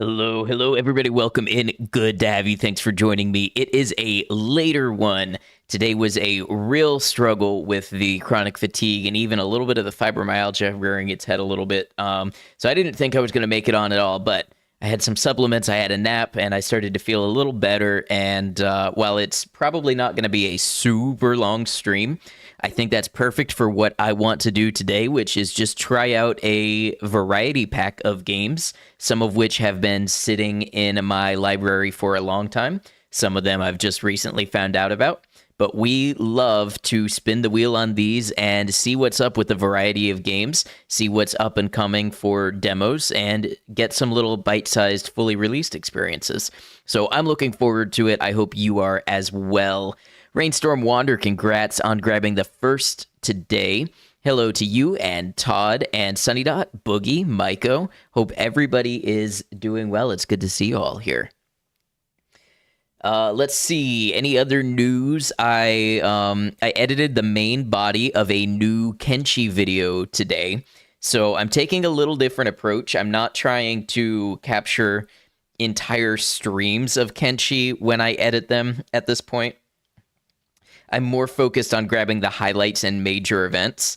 Hello, everybody. Welcome in. Good to have you. Thanks for joining me. It is a later one. Today was a real struggle with the chronic fatigue and even a little bit of the fibromyalgia rearing its head a little bit. So I didn't think I was going to make it on at all, but I had some supplements, I had a nap, and I started to feel a little better. And while it's probably not going to be a super long stream, I think that's perfect for what I want to do today, which is just try out a variety pack of games, some of which have been sitting in my library for a long time. Some of them I've just recently found out about. But we love to spin the wheel on these and see what's up with the variety of games, see what's up and coming for demos, and get some little bite-sized, fully released experiences. So I'm looking forward to it. I hope you are as well. Rainstorm Wander, congrats on grabbing the first today. Hello to you and Todd and Sunny Dot, Boogie, Maiko. Hope everybody is doing well. It's good to see you all here. Let's see. Any other news? I edited the main body of a new Kenshi video today. So I'm taking a little different approach. I'm not trying to capture entire streams of Kenshi when I edit them at this point. I'm more focused on grabbing the highlights and major events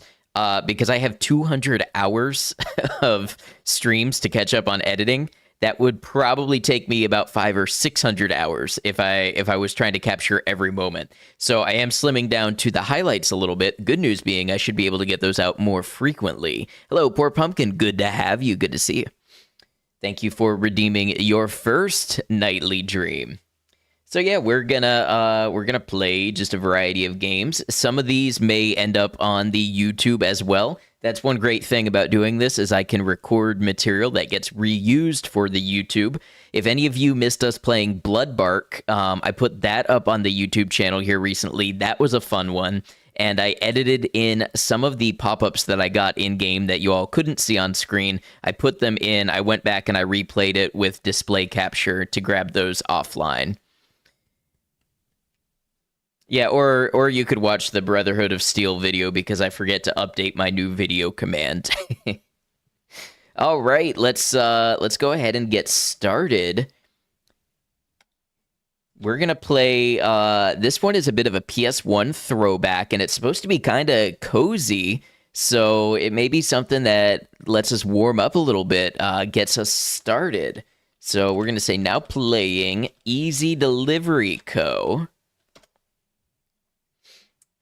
because I have 200 hours of streams to catch up on editing. That would probably take me about 500 or 600 hours if I was trying to capture every moment. So I am slimming down to the highlights a little bit. Good news being I should be able to get those out more frequently. Hello, Poor Pumpkin. Good to have you. Good to see you. Thank you for redeeming your first nightly dream. So yeah, we're gonna play just a variety of games. Some of these may end up on the YouTube as well. That's one great thing about doing this is I can record material that gets reused for the YouTube. If any of you missed us playing Bloodbark, I put that up on the YouTube channel here recently. That was a fun one. And I edited in some of the pop-ups that I got in-game that you all couldn't see on screen. I put them in, I went back and I replayed it with display capture to grab those offline. Yeah, or you could watch the Brotherhood of Steel video because I forget to update my new video command. All right, let's go ahead and get started. We're gonna play. This one is a bit of a PS1 throwback, and it's supposed to be kind of cozy. So it may be something that lets us warm up a little bit, gets us started. So we're gonna say now playing Easy Delivery Co.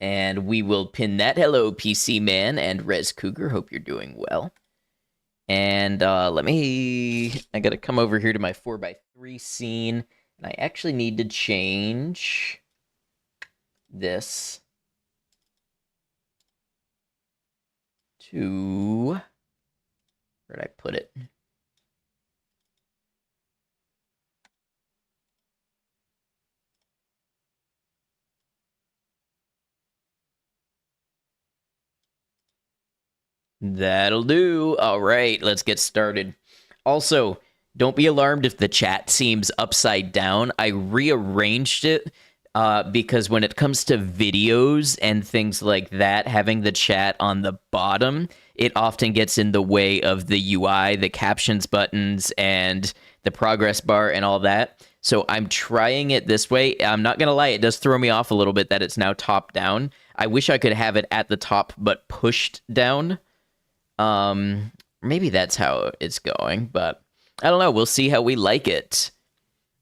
And we will pin that. Hello, PC Man and Rez Cougar. Hope you're doing well. And I got to come over here to my 4x3 scene. And I actually need to change this to... Where did I put it? That'll do. All right, let's get started. Also, don't be alarmed if the chat seems upside down. I rearranged it because when it comes to videos and things like that, having the chat on the bottom, it often gets in the way of the UI, the captions buttons, and the progress bar and all that. So I'm trying it this way. I'm not going to lie, it does throw me off a little bit that it's now top down. I wish I could have it at the top but pushed down. Maybe that's how it's going, but I don't know. We'll see how we like it.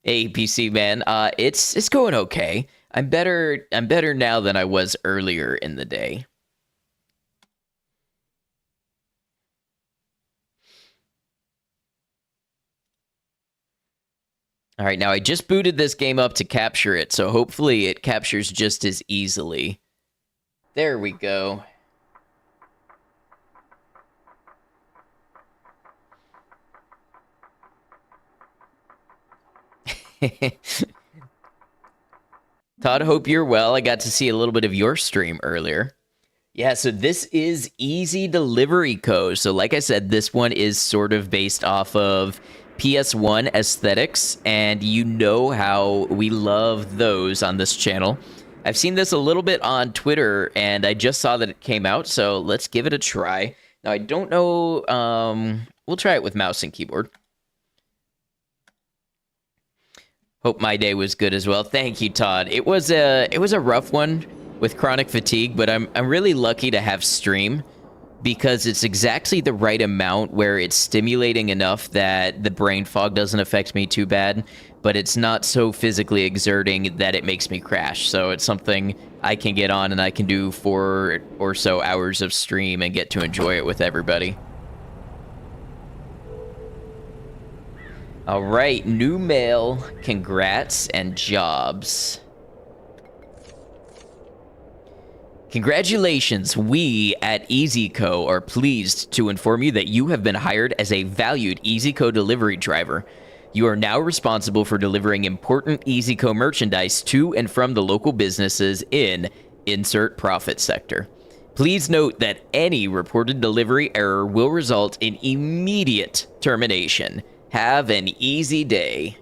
Hey, PC Man, it's going okay. I'm better now than I was earlier in the day. All right, now I just booted this game up to capture it, so hopefully it captures just as easily. There we go. Todd, hope you're well. I got to see a little bit of your stream earlier. Yeah, so this is Easy Delivery Co. So like I said, this one is sort of based off of PS1 aesthetics, and you know how we love those on this channel. I've seen this a little bit on Twitter, and I just saw that it came out, so let's give it a try. Now, I don't know... we'll try it with mouse and keyboard. Hope my day was good as well. Thank you, Todd. It was a rough one with chronic fatigue, but I'm really lucky to have stream because it's exactly the right amount where it's stimulating enough that the brain fog doesn't affect me too bad, but it's not so physically exerting that it makes me crash. So it's something I can get on and I can do 4 or so hours of stream and get to enjoy it with everybody. All right, new mail, congrats, and jobs. Congratulations, we at EasyCo are pleased to inform you that you have been hired as a valued EasyCo delivery driver. You are now responsible for delivering important EasyCo merchandise to and from the local businesses in insert profit sector. Please note that any reported delivery error will result in immediate termination. Have an easy day.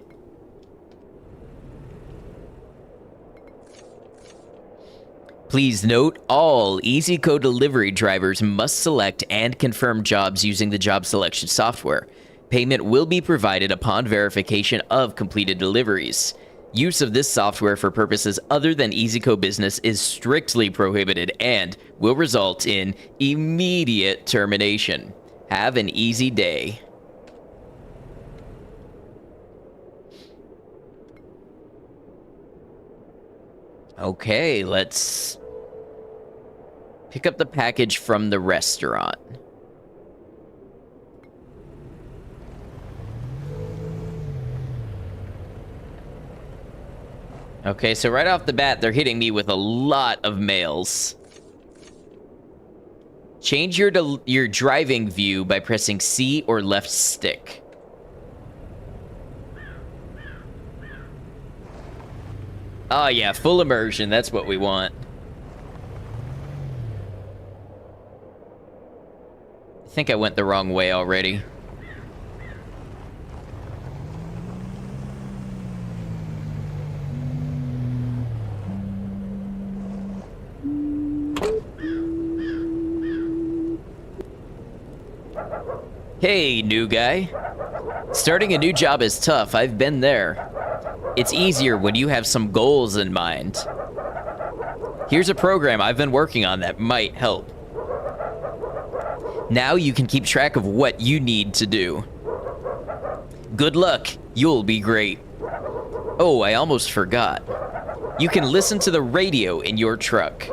Please note, all EasyCo delivery drivers must select and confirm jobs using the job selection software. Payment will be provided upon verification of completed deliveries. Use of this software for purposes other than EasyCo business is strictly prohibited and will result in immediate termination. Have an easy day. Okay, let's pick up the package from the restaurant. Okay, so right off the bat, they're hitting me with a lot of mails. Change your driving view by pressing C or left stick. Oh yeah, full immersion, that's what we want. I think I went the wrong way already. Hey, new guy. Starting a new job is tough, I've been there. It's easier when you have some goals in mind. Here's a program I've been working on that might help. Now you can keep track of what you need to do. Good luck, you'll be great. Oh, I almost forgot. You can listen to the radio in your truck.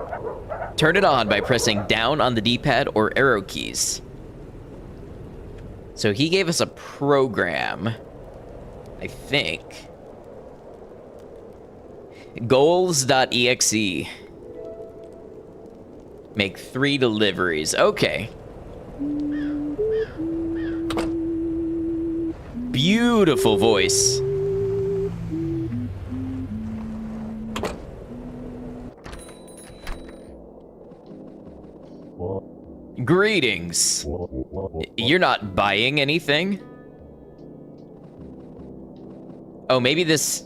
Turn it on by pressing down on the D-pad or arrow keys. So he gave us a program, I think. Goals.exe. Make 3 deliveries. Okay. Beautiful voice. Greetings. You're not buying anything? Oh, maybe this...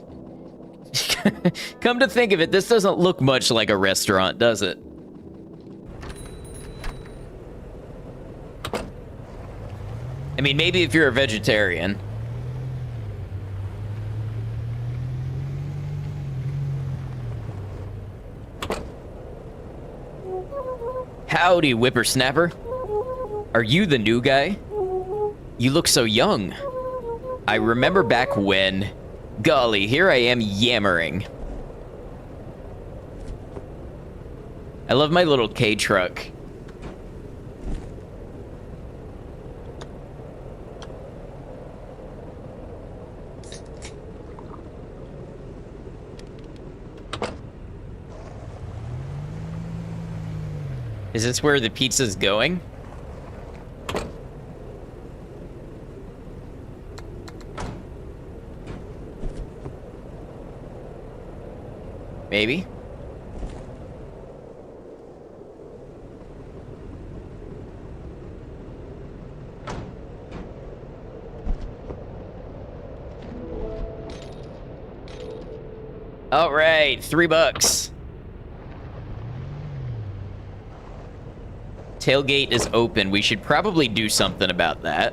Come to think of it, this doesn't look much like a restaurant, does it? I mean, maybe if you're a vegetarian. Howdy, whippersnapper. Are you the new guy? You look so young. I remember back when... Golly, here I am yammering. I love my little K truck. Is this where the pizza's going? Maybe. All right, $3. Tailgate is open. We should probably do something about that.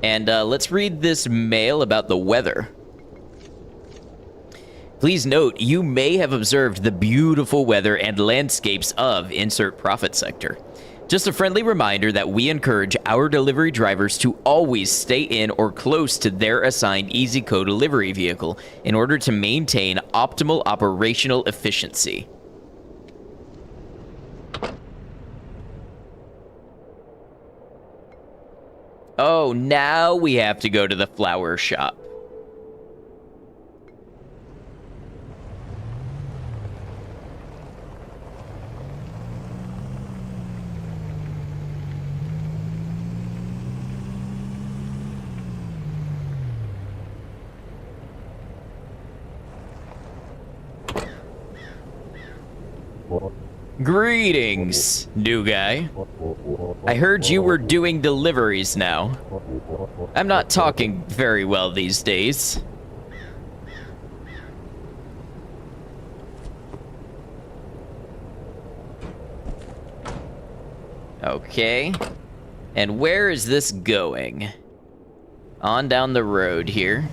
And let's read this mail about the weather. Please note, you may have observed the beautiful weather and landscapes of insert profit sector. Just a friendly reminder that we encourage our delivery drivers to always stay in or close to their assigned EasyCo delivery vehicle in order to maintain optimal operational efficiency. Oh, now we have to go to the flower shop. Greetings, new guy. I heard you were doing deliveries now. I'm not talking very well these days. Okay. And where is this going? On down the road here.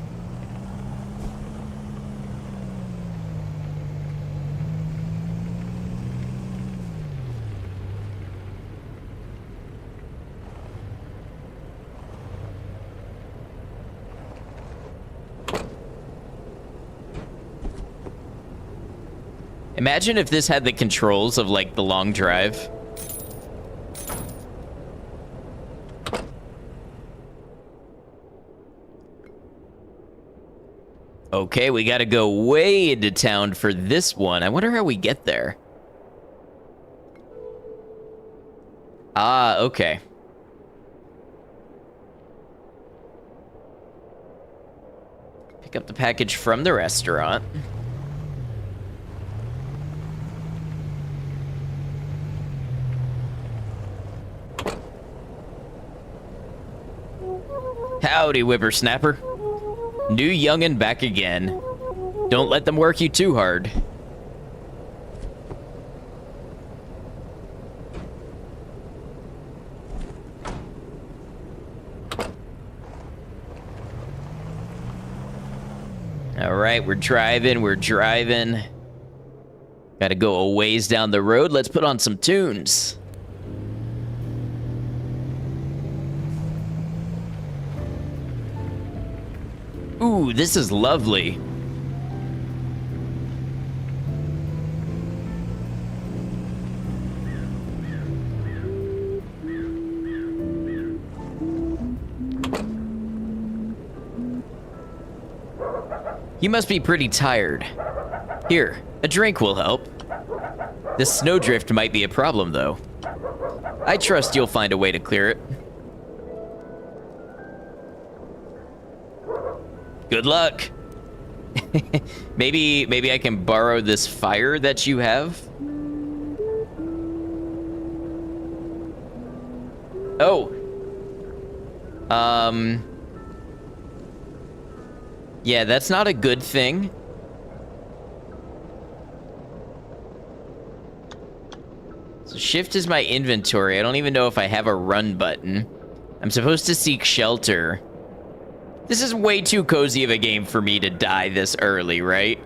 Imagine if this had the controls of, like, the long drive. Okay, we gotta go way into town for this one. I wonder how we get there. Ah, okay. Pick up the package from the restaurant. Howdy, whippersnapper. New youngin' back again. Don't let them work you too hard. All right, we're driving. Gotta go a ways down the road. Let's put on some tunes. Ooh, this is lovely. You must be pretty tired. Here, a drink will help. This snowdrift might be a problem, though. I trust you'll find a way to clear it. Good luck. Maybe I can borrow this fire that you have. Oh. Yeah, that's not a good thing. So shift is my inventory. I don't even know if I have a run button. I'm supposed to seek shelter. This is way too cozy of a game for me to die this early, right?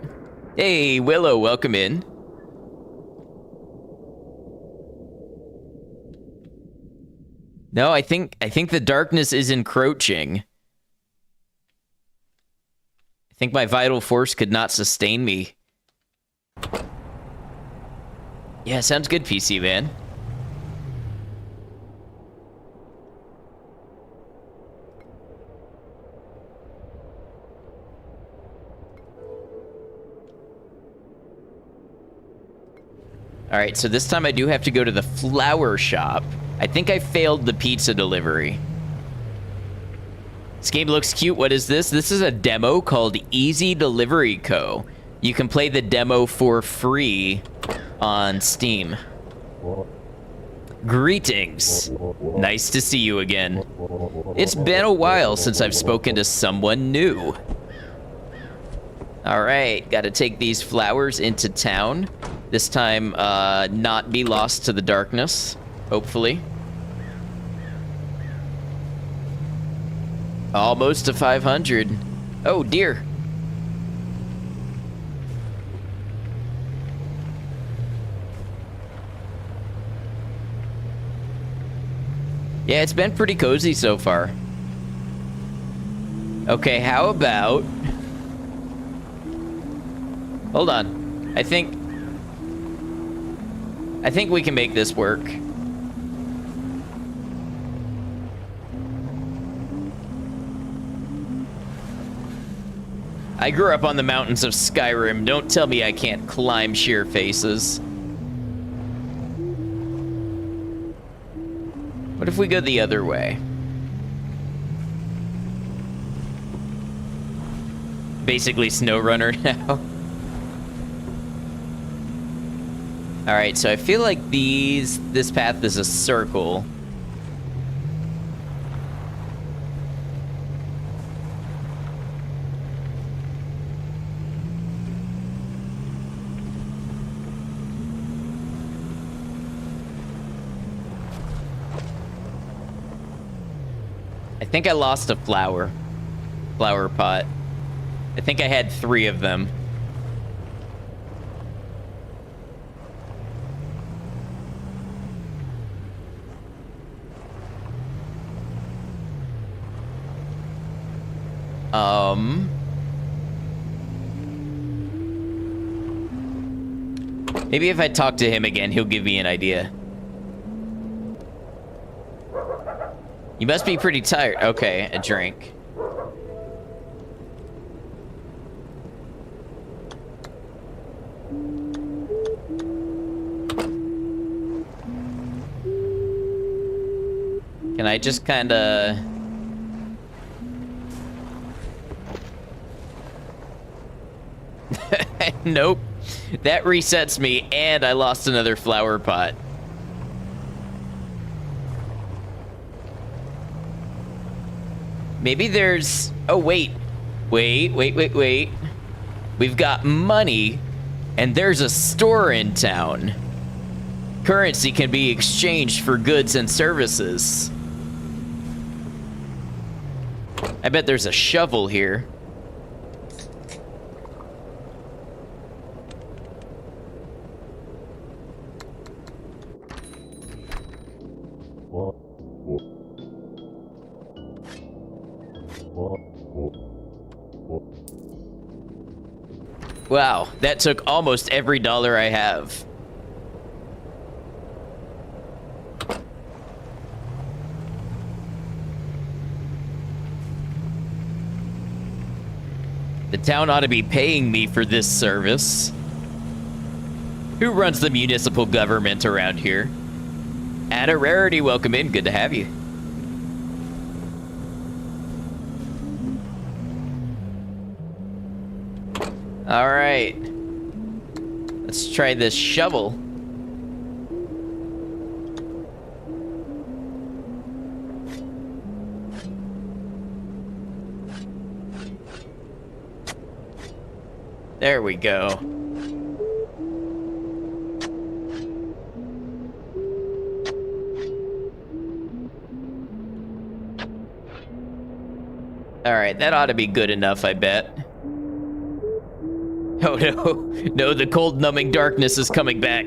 Hey, Willow, welcome in. No, I think the darkness is encroaching. I think my vital force could not sustain me. Yeah, sounds good, PC man. All right, so this time I do have to go to the flower shop. I think I failed the pizza delivery. This game looks cute. What is this? This is a demo called Easy Delivery Co. You can play the demo for free on Steam. Greetings. Nice to see you again. It's been a while since I've spoken to someone new. All right, gotta take these flowers into town. This time, not be lost to the darkness, hopefully. Almost to 500. Oh, dear. Yeah, it's been pretty cozy so far. Okay, how about... Hold on. I think we can make this work. I grew up on the mountains of Skyrim. Don't tell me I can't climb sheer faces. What if we go the other way? Basically SnowRunner now. Alright, so I feel like this path is a circle. I think I lost a flower pot. I think I had 3 of them. Maybe if I talk to him again, he'll give me an idea. You must be pretty tired. Okay, a drink. Can I just kinda... Nope. That resets me, and I lost another flower pot. Maybe there's... Oh, wait. Wait. We've got money, and there's a store in town. Currency can be exchanged for goods and services. I bet there's a shovel here. Wow, that took almost every dollar I have. The town ought to be paying me for this service. Who runs the municipal government around here? Ada Rarity, welcome in. Good to have you. All right. Let's try this shovel. There we go. All right, that ought to be good enough, I bet. Oh no, no, the cold numbing darkness is coming back.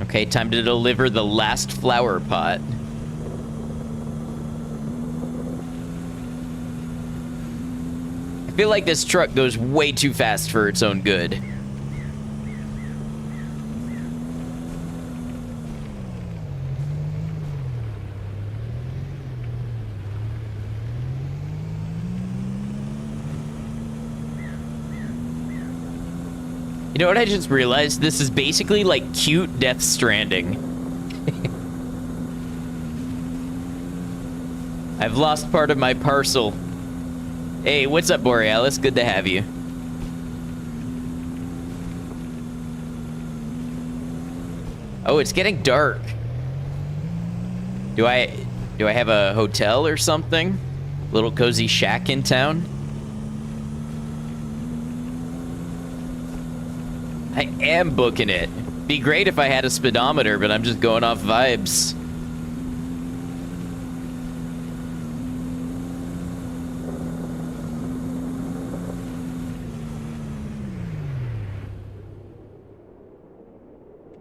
Okay, time to deliver the last flower pot. I feel like this truck goes way too fast for its own good. You know what I just realized? This is basically like cute Death Stranding. I've lost part of my parcel. Hey, what's up, Borealis? Good to have you. Oh, it's getting dark. Do I have a hotel or something? Little cozy shack in town? I am booking it. Be great if I had a speedometer, but I'm just going off vibes.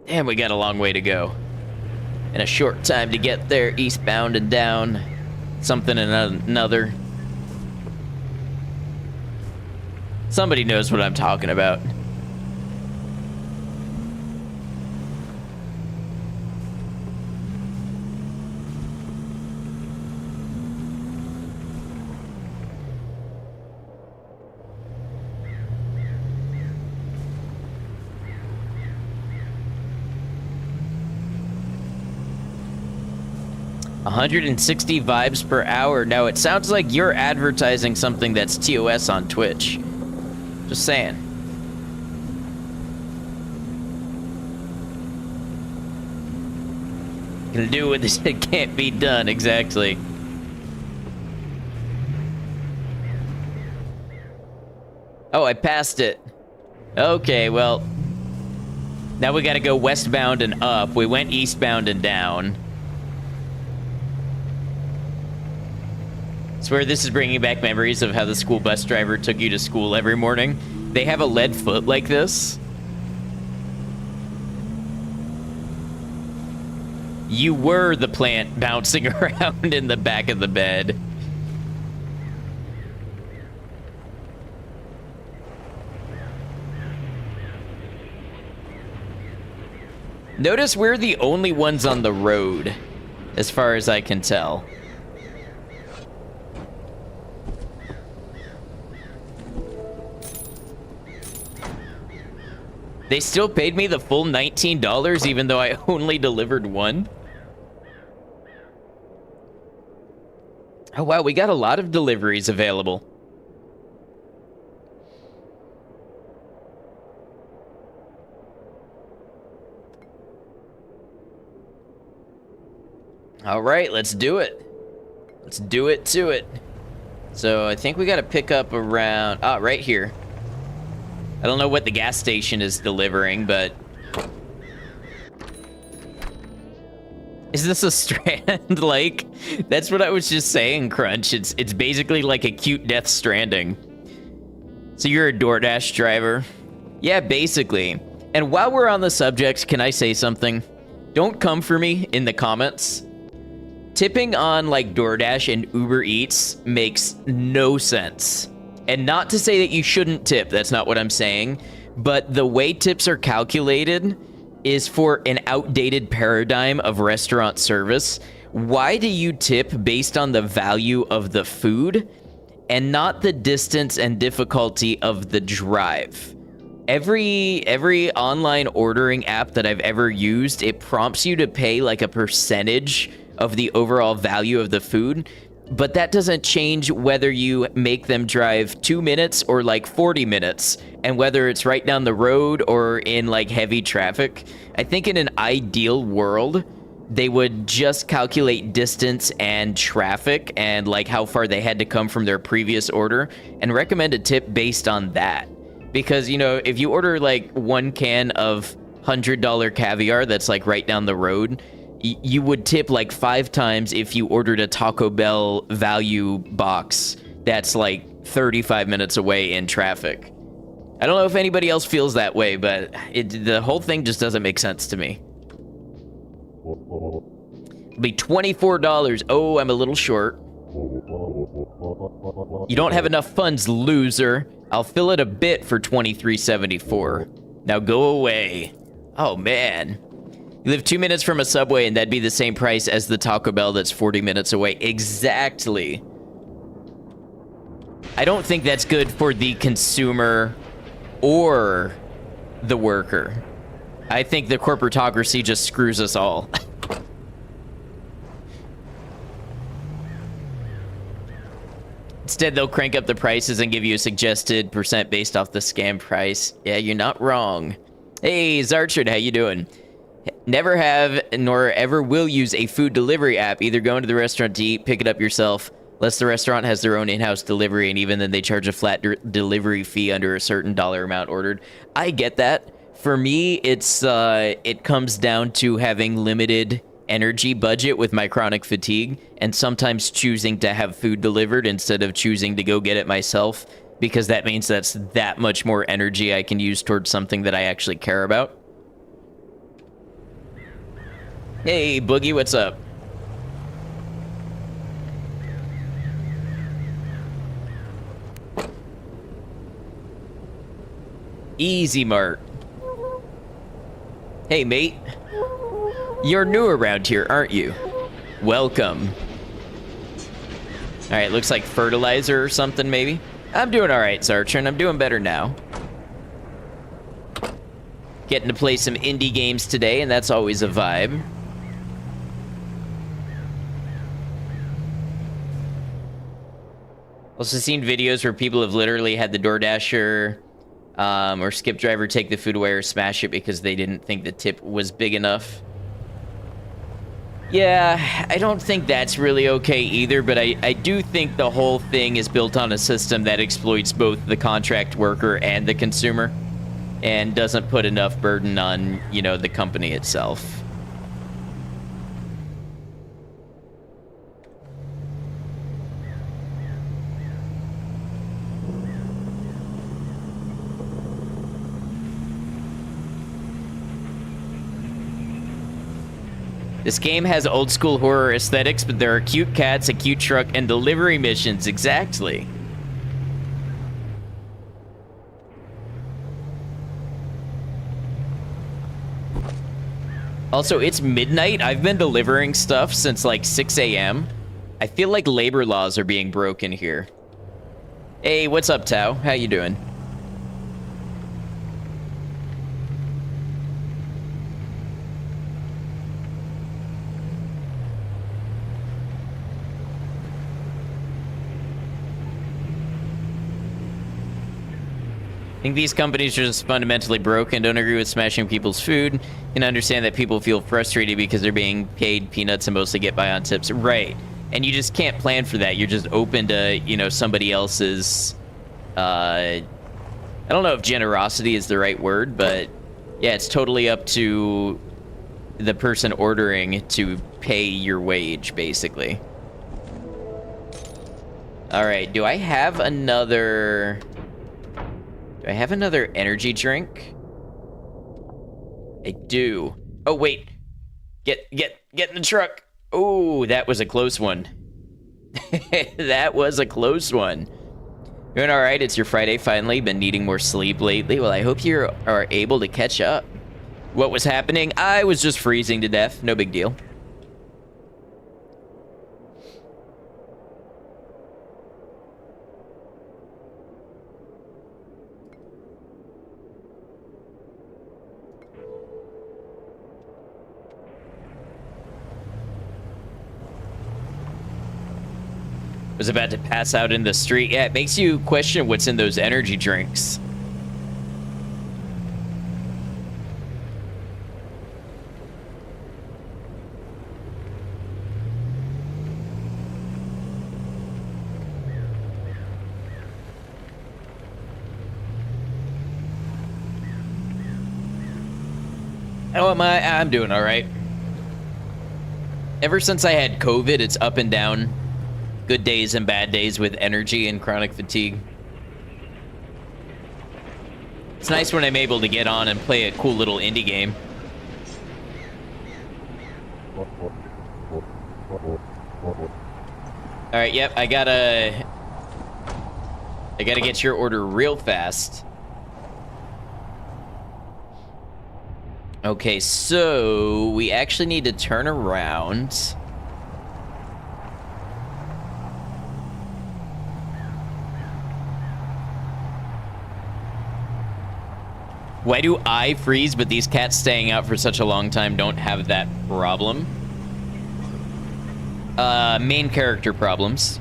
Damn, we got a long way to go. And a short time to get there, eastbound and down. Something and another. Somebody knows what I'm talking about. $160 vibes per hour. Now, it sounds like you're advertising something that's TOS on Twitch. Just saying. Gonna do what this can't be done, exactly. Oh, I passed it. Okay, well. Now we gotta go westbound and up. We went eastbound and down. I swear this is bringing back memories of how the school bus driver took you to school every morning. They have a lead foot like this. You were the plant bouncing around in the back of the bed. Notice we're the only ones on the road, as far as I can tell. They still paid me the full $19 even though I only delivered one? Oh wow, we got a lot of deliveries available. All right, let's do it. Let's do it to it. So I think we got to pick up around, right here. I don't know what the gas station is delivering, but... Is this a Strand? Like, that's what I was just saying, Crunch. It's basically like a cute Death Stranding. So you're a DoorDash driver? Yeah, basically. And while we're on the subject, can I say something? Don't come for me in the comments. Tipping on, like, DoorDash and Uber Eats makes no sense. And not to say that you shouldn't tip, that's not what I'm saying, but the way tips are calculated is for an outdated paradigm of restaurant service. Why do you tip based on the value of the food and not the distance and difficulty of the drive? Every online ordering app that I've ever used, it prompts you to pay like a percentage of the overall value of the food. But that doesn't change whether you make them drive 2 minutes or like 40 minutes, and whether it's right down the road or in like heavy traffic. I think in an ideal world, they would just calculate distance and traffic and like how far they had to come from their previous order and recommend a tip based on that. Because, you know, if you order like one can of $100 caviar that's like right down the road, you would tip like 5 times if you ordered a Taco Bell value box that's like 35 minutes away in traffic. I don't know if anybody else feels that way, but the whole thing just doesn't make sense to me. It'll be $24. Oh, I'm a little short. You don't have enough funds, loser. I'll fill it a bit for $23.74. Now go away. Oh, man. You live 2 minutes from a Subway, and that'd be the same price as the Taco Bell that's 40 minutes away. Exactly. I don't think that's good for the consumer or the worker. I think the corporatocracy just screws us all. Instead, they'll crank up the prices and give you a suggested percent based off the scam price. Yeah, you're not wrong. Hey, Zarchard, how you doing? Never have nor ever will use a food delivery app. Either go into the restaurant to eat, pick it up yourself, unless the restaurant has their own in-house delivery, and even then they charge a flat delivery fee under a certain dollar amount ordered. I get that. For me, it comes down to having limited energy budget with my chronic fatigue, and sometimes choosing to have food delivered instead of choosing to go get it myself, because that means that's that much more energy I can use towards something that I actually care about. Hey, Boogie, what's up? Easy Mart. Hey, mate. You're new around here, aren't you? Welcome. All right, looks like fertilizer or something, maybe. I'm doing all right, Sartrin. I'm doing better now. Getting to play some indie games today, and that's always a vibe. Also seen videos where people have literally had the DoorDasher or Skip driver take the food away or smash it because they didn't think the tip was big enough. Yeah, I don't think that's really okay either, but I do think the whole thing is built on a system that exploits both the contract worker and the consumer and doesn't put enough burden on, you know, the company itself. This game has old school horror aesthetics, but there are cute cats, a cute truck, and delivery missions. Exactly. Also, it's midnight. I've been delivering stuff since like 6 a.m. I feel like labor laws are being broken here. Hey, what's up, Tao? How you doing? I think these companies are just fundamentally broken. Don't agree with smashing people's food. Can understand that people feel frustrated because they're being paid peanuts and mostly get by on tips. Right. And you just can't plan for that. You're just open to, you know, somebody else's... I don't know if generosity is the right word, but... yeah, it's totally up to the person ordering to pay your wage, basically. Alright, do I have another... do I have another energy drink? I do. Oh, wait. Get in the truck. Oh, that was a close one. That was a close one. Doing all right. It's your Friday finally. Been needing more sleep lately. Well, I hope you are able to catch up. What was happening? I was just freezing to death. No big deal. Was about to pass out in the street. Yeah, it makes you question what's in those energy drinks. Oh, I'm doing all right. Ever since I had COVID, it's up and down. Good days and bad days with energy and chronic fatigue. It's nice when I'm able to get on and play a cool little indie game. Alright, yep, I gotta get your order real fast. Okay, so we actually need to turn around. Why do I freeze, but these cats staying out for such a long time don't have that problem? Main character problems.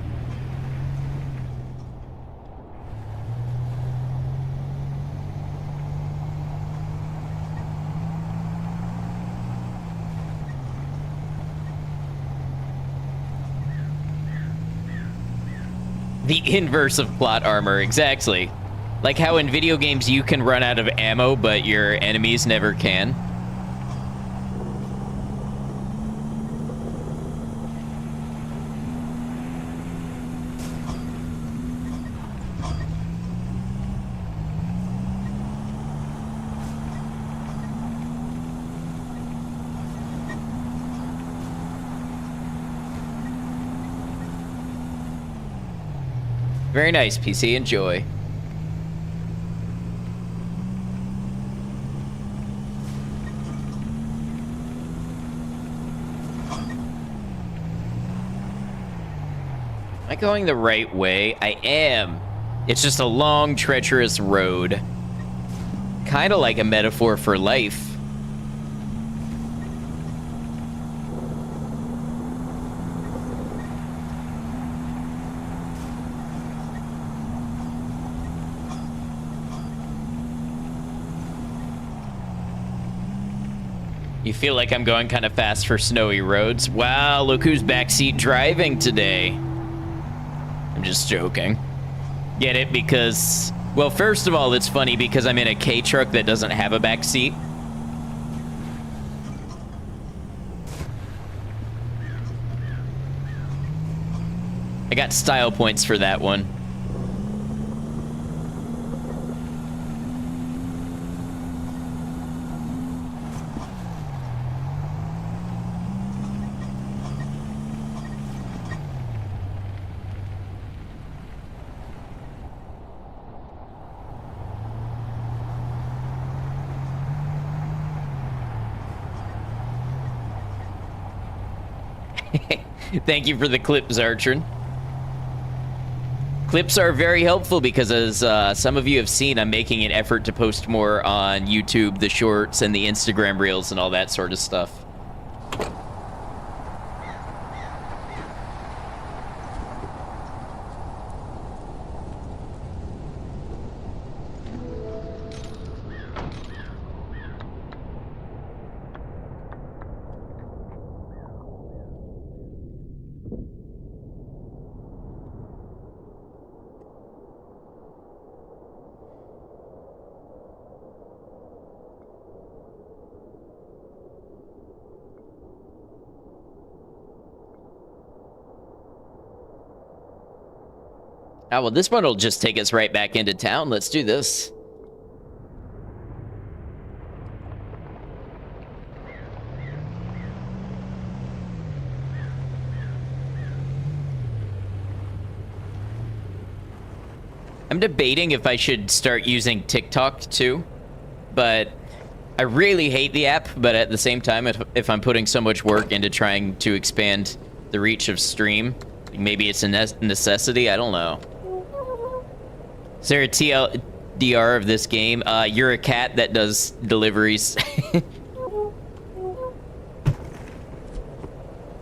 The inverse of plot armor, exactly. Like how in video games you can run out of ammo, but your enemies never can. Very nice, PC. Enjoy. Am I going the right way? I am. It's just a long, treacherous road. Kind of like a metaphor for life. You feel like I'm going kind of fast for snowy roads? Wow, look who's backseat driving today. I'm just joking. Get it? Because, well, first of all, it's funny because I'm in a K truck that doesn't have a backseat. I got style points for that one. Thank you for the clips, Archon. Clips are very helpful because, as some of you have seen, I'm making an effort to post more on YouTube, the shorts, and the Instagram reels, and all that sort of stuff. Oh, well, this one will just take us right back into town. Let's do this. I'm debating if I should start using TikTok too, but I really hate the app, but at the same time, if I'm putting so much work into trying to expand the reach of stream, maybe it's a necessity, I don't know. Is there a TLDR of this game? You're a cat that does deliveries.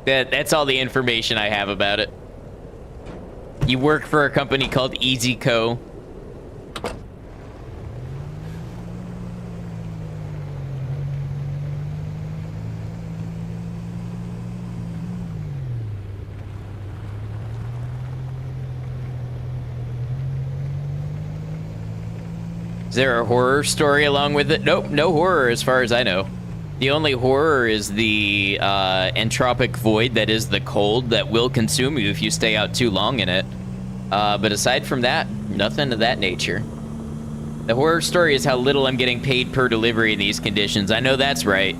That's all the information I have about it. You work for a company called EasyCo. Is there a horror story along with it? Nope, no horror as far as I know. The only horror is the entropic void that is the cold that will consume you if you stay out too long in it. But aside from that, nothing of that nature. The horror story is how little I'm getting paid per delivery in these conditions. I know that's right.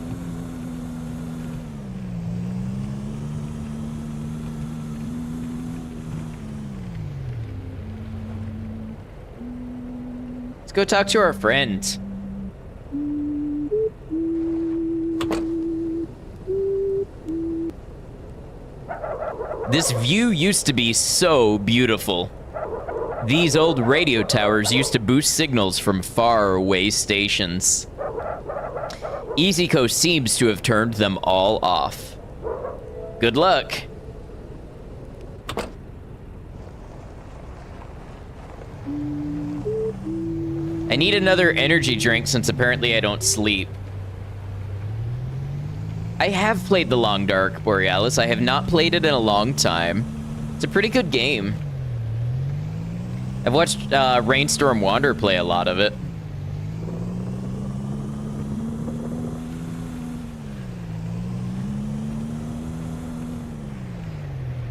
Let's go talk to our friends. This view used to be so beautiful. These old radio towers used to boost signals from far away stations. EasyCo seems to have turned them all off. Good luck. I need another energy drink since apparently I don't sleep. I have played The Long Dark, Borealis. I have not played it in a long time. It's a pretty good game. I've watched Rainstorm Wander play a lot of it.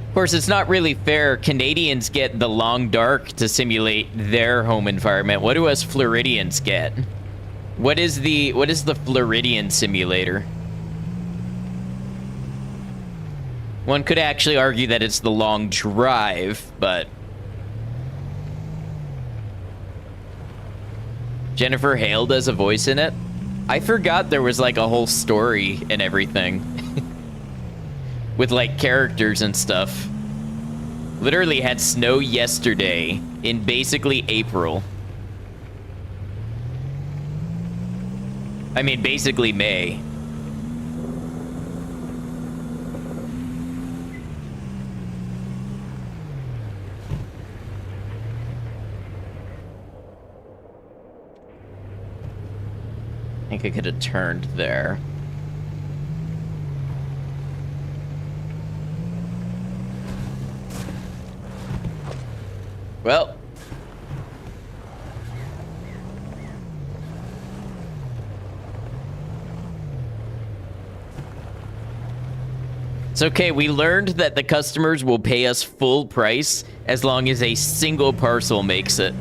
Of course, it's not really fair. Canadians get The Long Dark to simulate their home environment. What do us Floridians get? What is the Floridian simulator? One could actually argue that it's The Long Drive, but Jennifer Hale does a voice in it. I forgot there was like a whole story and everything. With like characters and stuff. Literally had snow yesterday in basically April. I mean, basically May. I think I could have turned there. Well. It's okay, we learned that the customers will pay us full price as long as a single parcel makes it.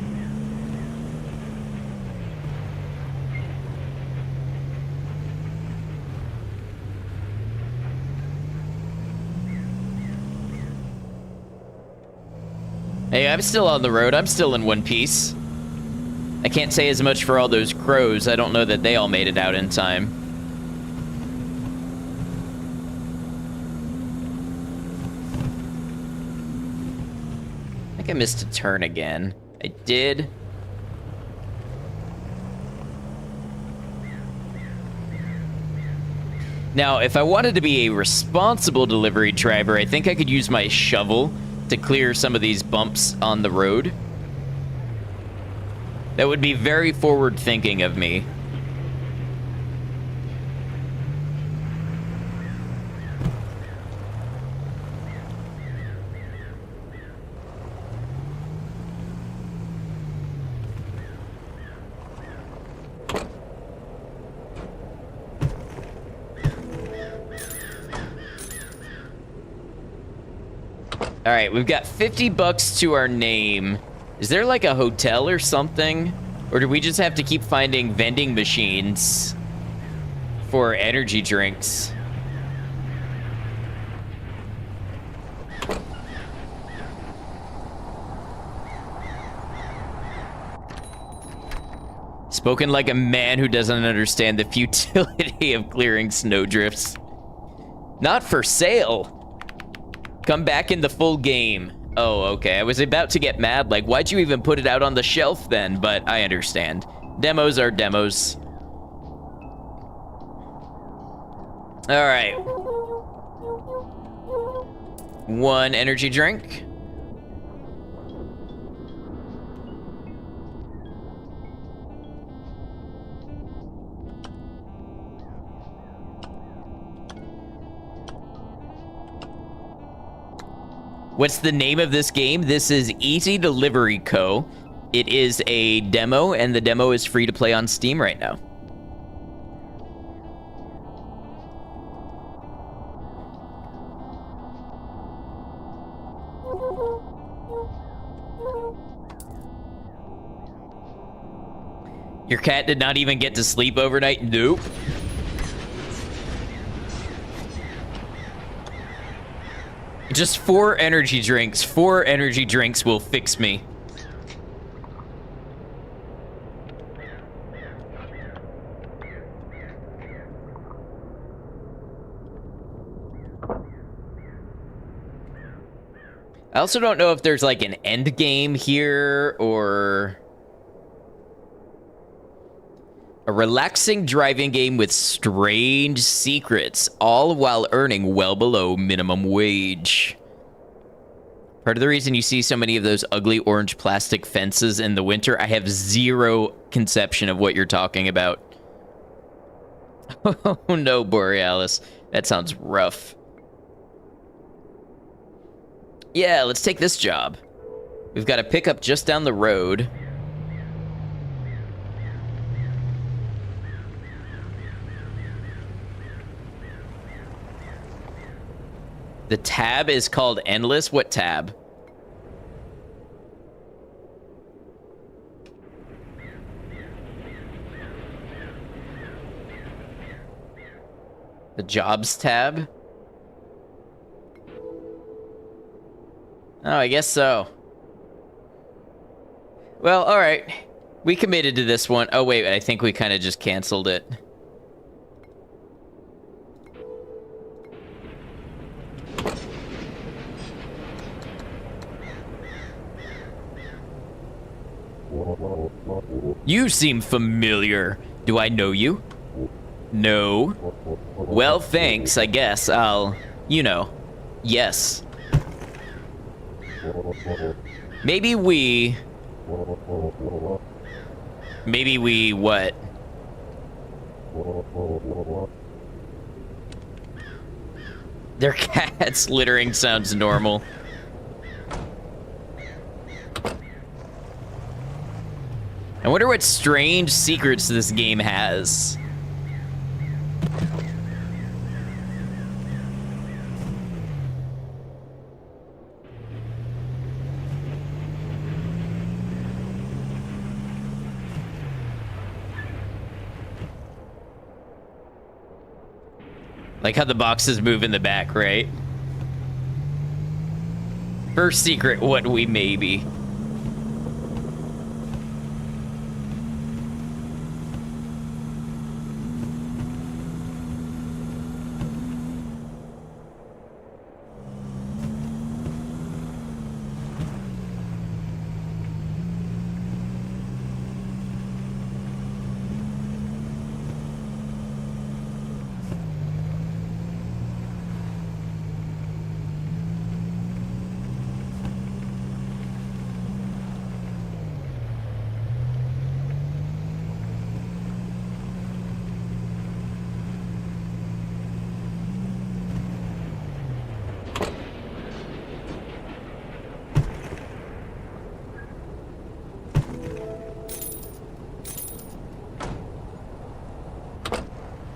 Hey, I'm still on the road. I'm still in one piece. I can't say as much for all those crows. I don't know that they all made it out in time. I think I missed a turn again. I did. Now, if I wanted to be a responsible delivery driver, I think I could use my shovel to clear some of these bumps on the road. That would be very forward-thinking of me. All right, we've got 50 bucks to our name. Is there like a hotel or something? Or do we just have to keep finding vending machines for energy drinks? Spoken like a man who doesn't understand the futility of clearing snowdrifts. Not for sale. Come back in the full game. Oh, okay. I was about to get mad, like, why'd you even put it out on the shelf then? But I understand. Demos are demos. All right. 1 energy drink. What's the name of this game? This is Easy Delivery Co. It is a demo, and the demo is free to play on Steam right now. Your cat did not even get to sleep overnight? Nope. Just 4 energy drinks. 4 energy drinks will fix me. I also don't know if there's like an end game here or a relaxing driving game with strange secrets, all while earning well below minimum wage. Part of the reason you see so many of those ugly orange plastic fences in the winter, I have zero conception of what you're talking about. Oh no, Borealis. That sounds rough. Yeah, let's take this job. We've got a pickup just down the road. The tab is called Endless? What tab? The Jobs tab? Oh, I guess so. Well, alright. We committed to this one. Oh, wait, I think we kind of just canceled it. You seem familiar. Do I know you? No. Well, thanks, I guess. You know. Yes. Maybe we what? Their cats littering sounds normal. I wonder what strange secrets this game has. Like how the boxes move in the back, right? First secret, what we may be.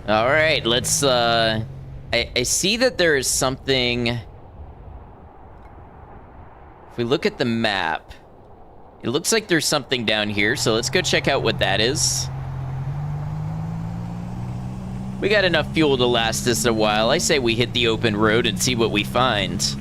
All right, let's, I see that there is something. If we look at the map, it looks like there's something down here, so let's go check out what that is. We got enough fuel to last us a while. I say we hit the open road and see what we find.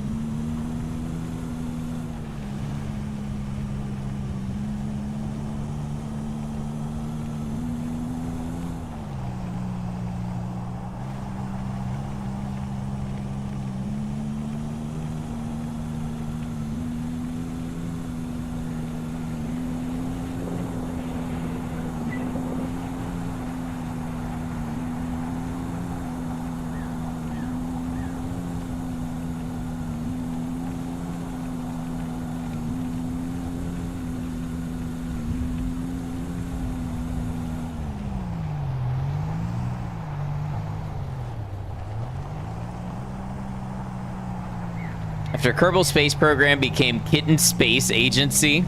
After Kerbal Space Program became Kitten Space Agency,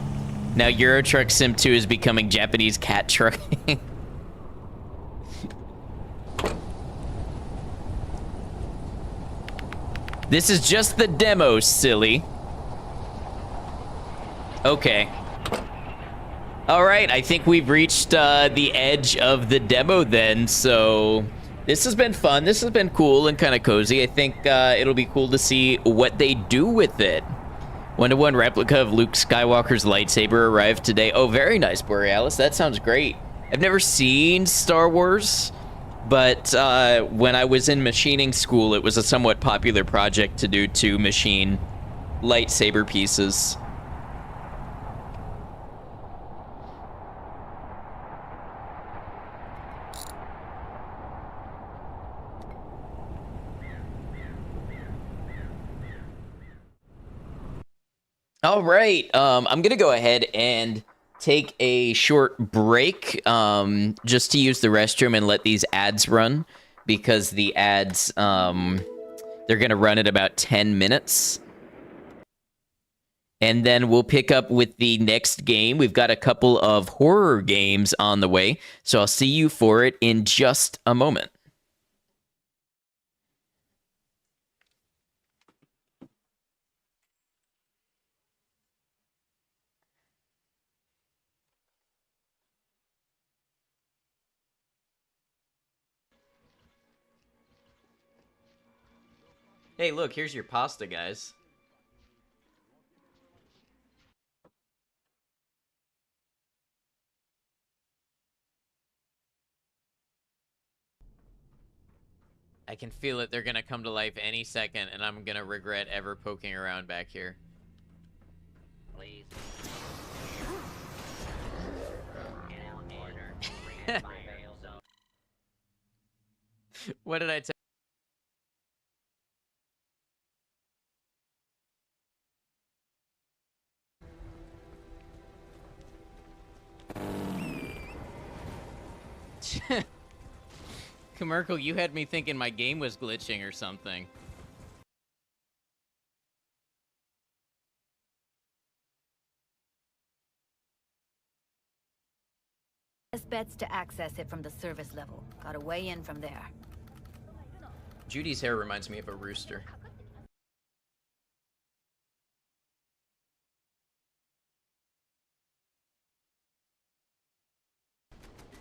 now Euro Truck Sim 2 is becoming Japanese cat trucking. This is just the demo, silly. Okay. All right, I think we've reached the edge of the demo then, so this has been fun. This has been cool and kind of cozy. I think it'll be cool to see what they do with it. 1-to-1 replica of Luke Skywalker's lightsaber arrived today. Oh, very nice, Borealis. That sounds great. I've never seen Star Wars, but when I was in machining school, it was a somewhat popular project to machine lightsaber pieces. All right, I'm gonna go ahead and take a short break just to use the restroom and let these ads run, because the ads, they're gonna run at about 10 minutes. And then we'll pick up with the next game. We've got a couple of horror games on the way, so I'll see you for it in just a moment. Hey, look, here's your pasta, guys. I can feel it. They're gonna come to life any second, and I'm gonna regret ever poking around back here. Please. What did I tell? Commercial, you had me thinking my game was glitching or something. Best bet's to access it from the service level. Got a way in from there. Judy's hair reminds me of a rooster.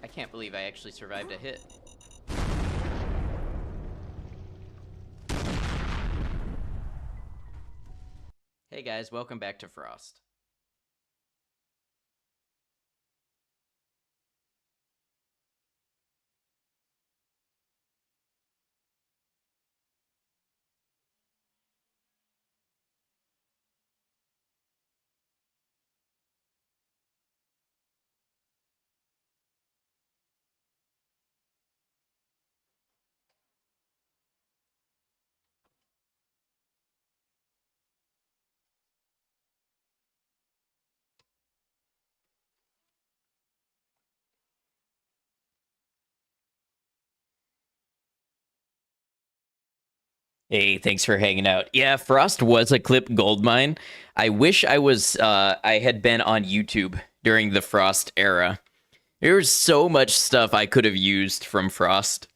I can't believe I actually survived a hit. Hey guys, welcome back to Frost. Hey, thanks for hanging out. Yeah, Frost was a clip goldmine. I wish I had been on YouTube during the Frost era. There was so much stuff I could have used from Frost.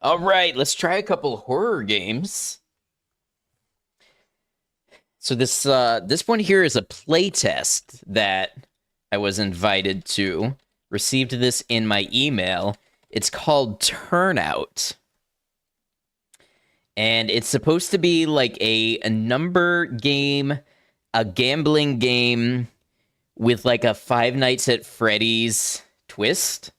All right, let's try a couple horror games. So this one here is a playtest that I was invited to. Received this in my email. It's called Turnout. And it's supposed to be like a number game, a gambling game with like a Five Nights at Freddy's twist.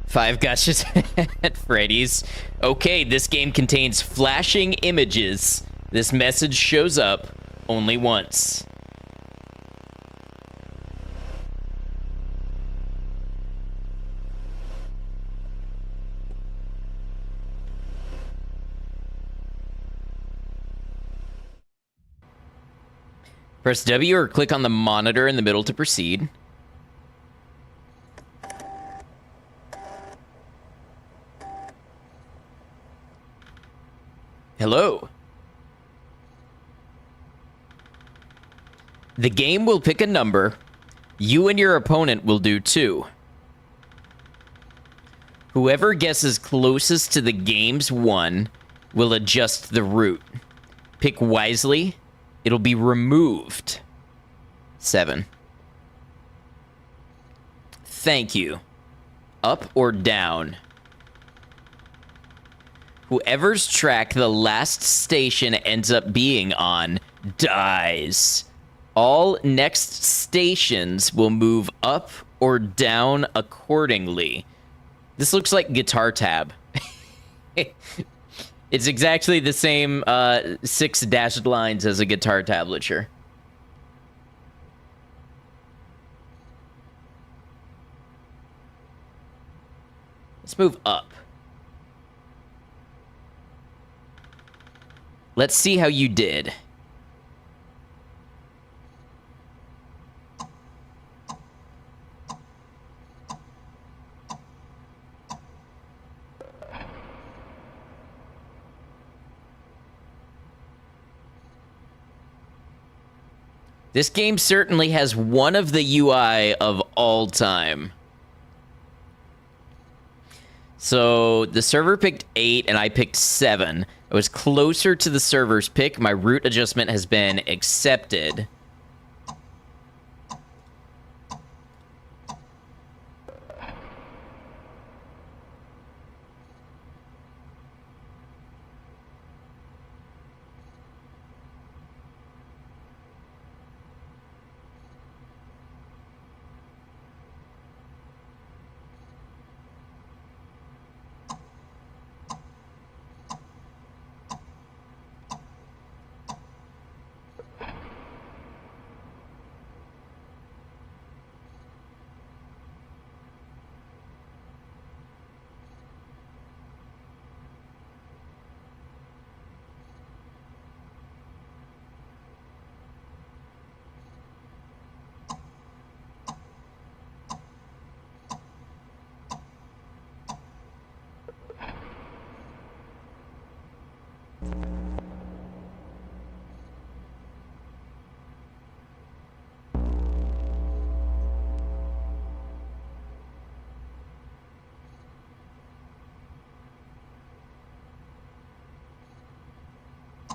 Five Gotchas at Freddy's. Okay, this game contains flashing images. This message shows up only once. Press W or click on the monitor in the middle to proceed. Hello. The game will pick a number. You and your opponent will do too. Whoever guesses closest to the game's one will adjust the route. Pick wisely. It'll be removed. 7. Thank you. Up or down? Whoever's track the last station ends up being on dies. All next stations will move up or down accordingly. This looks like Guitar Tab. It's exactly the same 6 dashed lines as a guitar tablature. Let's move up. Let's see how you did. This game certainly has one of the UI of all time. So the server picked 8 and I picked 7. I was closer to the server's pick. My route adjustment has been accepted.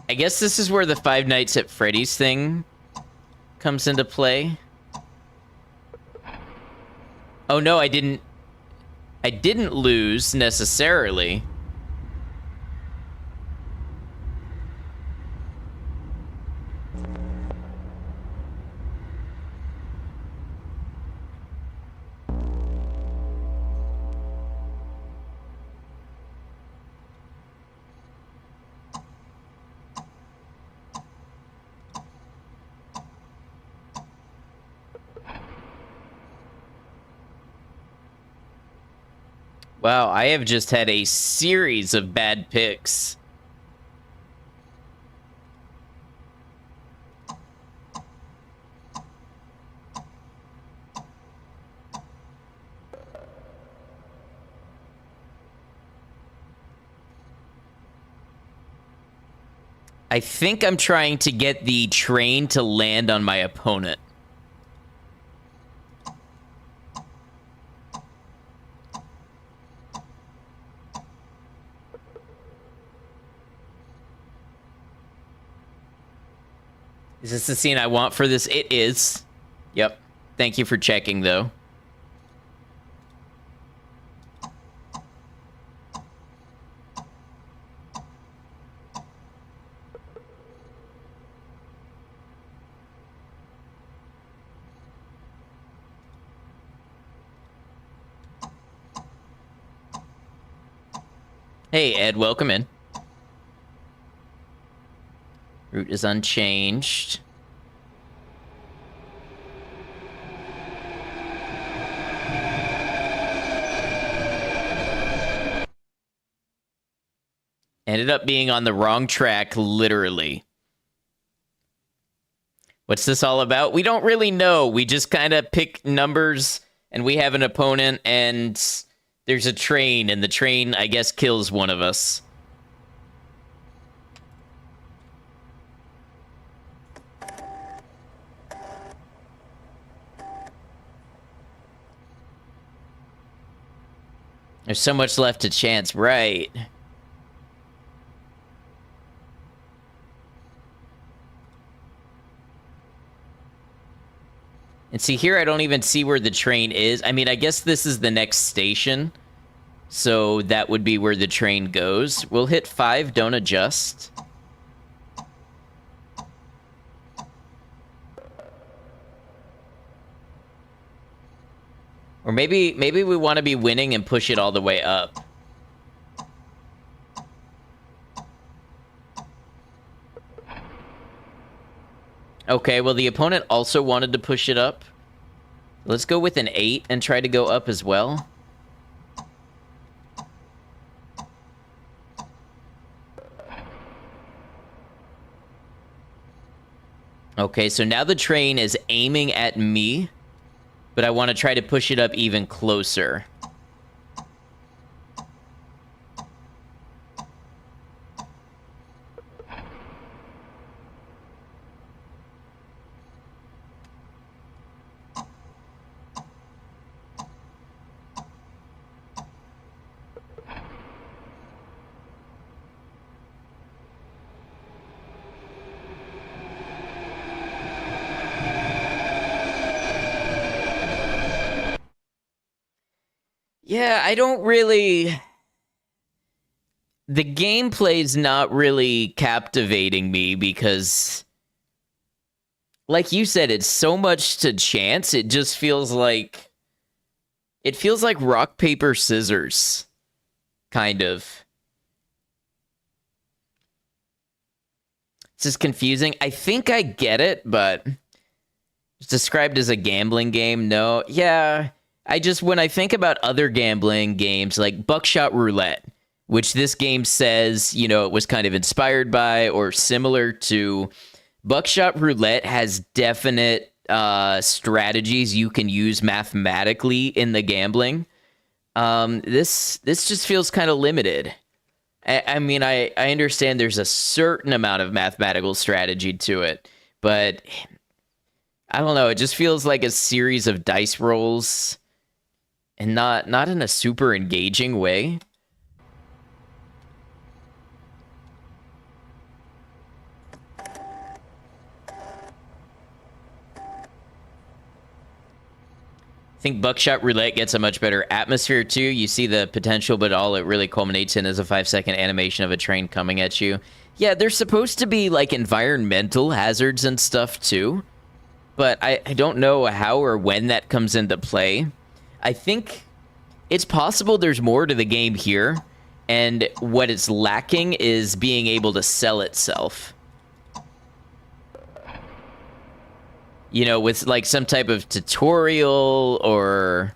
I guess this is where the Five Nights at Freddy's thing comes into play. Oh no, I didn't lose necessarily. Wow, I have just had a series of bad picks. I think I'm trying to get the train to land on my opponent. Is this the scene I want for this? It is. Yep. Thank you for checking, though. Hey, Ed, welcome in. Route is unchanged. Ended up being on the wrong track, literally. What's this all about? We don't really know. We just kind of pick numbers, and we have an opponent, and there's a train, and the train, I guess, kills one of us. There's so much left to chance, right? And see, here I don't even see where the train is. I mean, I guess this is the next station. So that would be where the train goes. We'll hit 5, don't adjust. Or maybe we want to be winning and push it all the way up. Okay, well, the opponent also wanted to push it up. Let's go with an 8 and try to go up as well. Okay, so now the train is aiming at me, but I want to try to push it up even closer. Yeah, I don't really. The gameplay's not really captivating me because, like you said, it's so much to chance. It just feels like. It feels like rock, paper, scissors, kind of. This is confusing. I think I get it, but it's described as a gambling game. No, yeah. When I think about other gambling games like Buckshot Roulette, which this game says, it was kind of inspired by or similar to, Buckshot Roulette has definite strategies you can use mathematically in the gambling. This just feels kind of limited. I mean, I understand there's a certain amount of mathematical strategy to it, but I don't know. It just feels like a series of dice rolls, and not in a super engaging way. I think Buckshot Roulette gets a much better atmosphere too. You see the potential, but all it really culminates in is a 5-second animation of a train coming at you. Yeah, there's supposed to be like environmental hazards and stuff too, but I don't know how or when that comes into play. I think it's possible there's more to the game here, and what it's lacking is being able to sell itself. With like some type of tutorial or...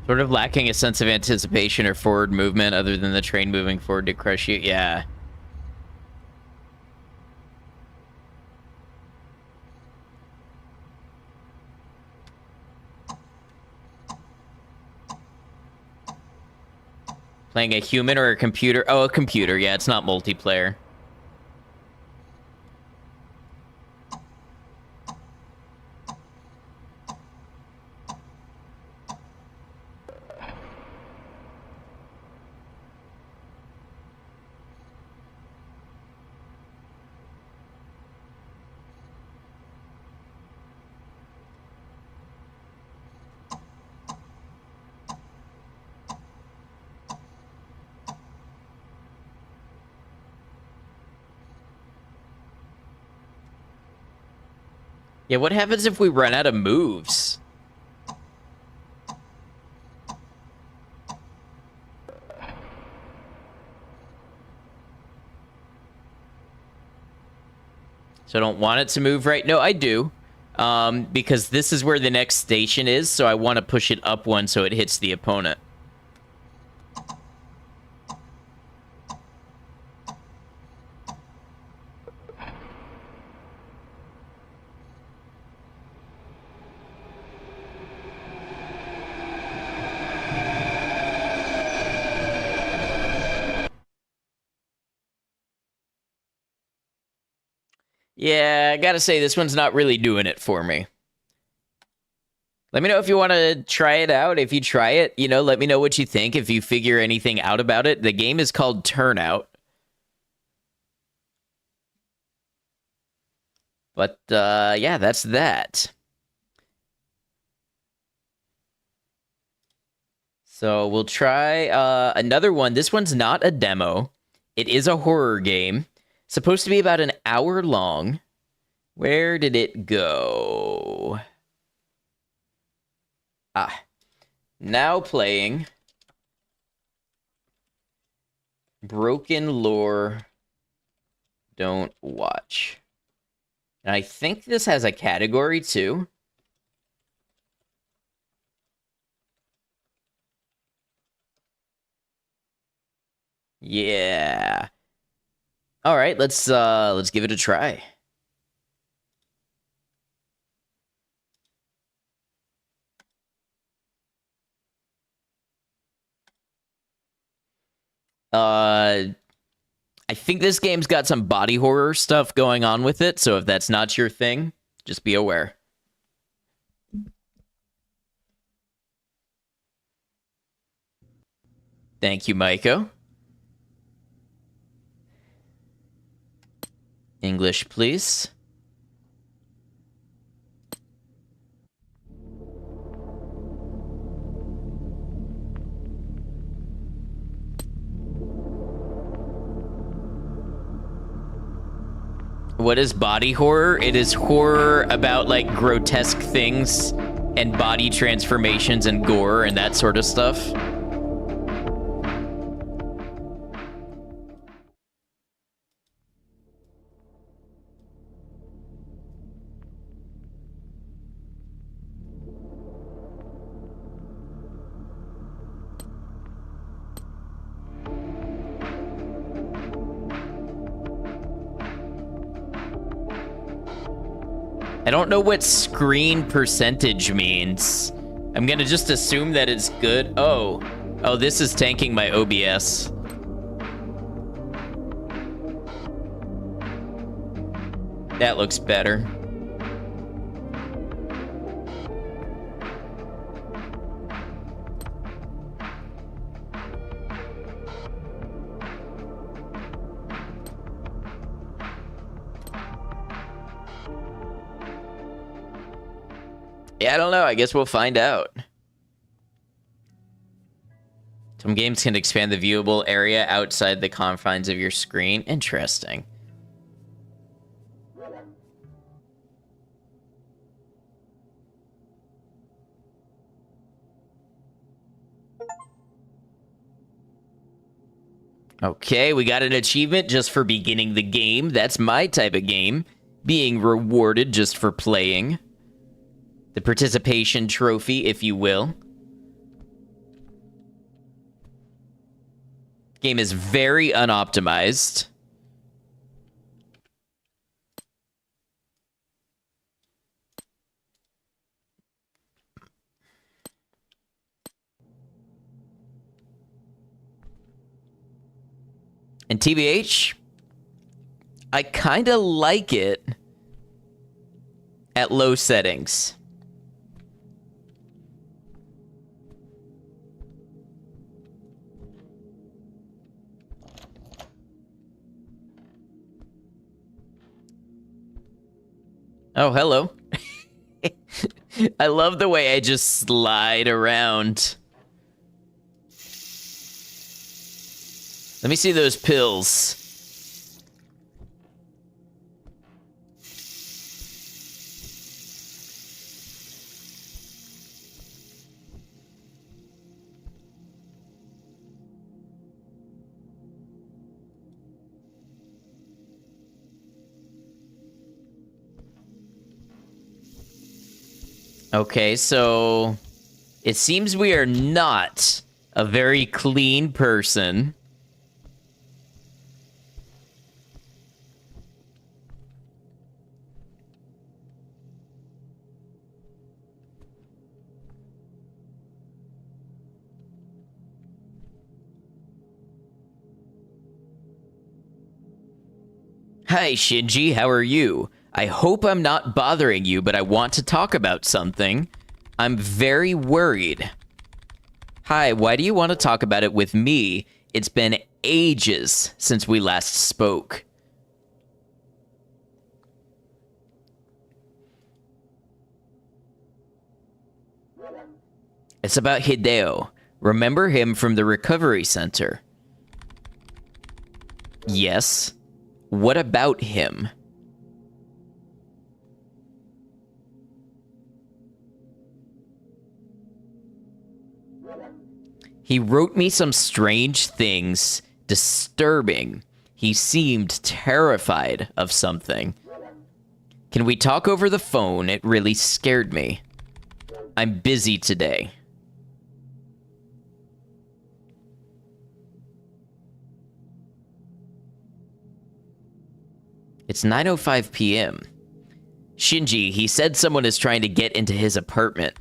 Sort of lacking a sense of anticipation or forward movement other than the train moving forward to crush you. Yeah. Playing a human or a computer? Oh, a computer. Yeah, it's not multiplayer. Yeah, what happens if we run out of moves? So I don't want it to move right. No, I do. Because this is where the next station is, so I want to push it up one so it hits the opponent. Yeah, I gotta say, this one's not really doing it for me. Let me know if you want to try it out. If you try it, let me know what you think. If you figure anything out about it. The game is called Turnout. But, yeah, that's that. So we'll try another one. This one's not a demo. It is a horror game. Supposed to be about an hour long. Where did it go? Ah. Now playing BrokenLore Don't Watch. And I think this has a category too. Yeah. All right, let's give it a try. I think this game's got some body horror stuff going on with it, so if that's not your thing, just be aware. Thank you, Maiko. English, please. What is body horror? It is horror about, like, grotesque things and body transformations and gore and that sort of stuff. I don't know what screen percentage means. I'm gonna just assume that it's good. Oh, this is tanking my OBS. That looks better. Yeah, I don't know. I guess we'll find out. Some games can expand the viewable area outside the confines of your screen. Interesting. Okay, we got an achievement just for beginning the game. That's my type of game. Being rewarded just for playing. The participation trophy, if you will. Game is very unoptimized. And TBH, I kind of like it at low settings. Oh, hello. I love the way I just slide around. Let me see those pills. Okay, so it seems we are not a very clean person. Hi, Shinji, how are you? I hope I'm not bothering you, but I want to talk about something. I'm very worried. Hi, why do you want to talk about it with me? It's been ages since we last spoke. It's about Hideo. Remember him from the recovery center? Yes. What about him? He wrote me some strange things, disturbing. He seemed terrified of something. Can we talk over the phone? It really scared me. I'm busy today. It's 9:05 p.m. Shinji, he said someone is trying to get into his apartment.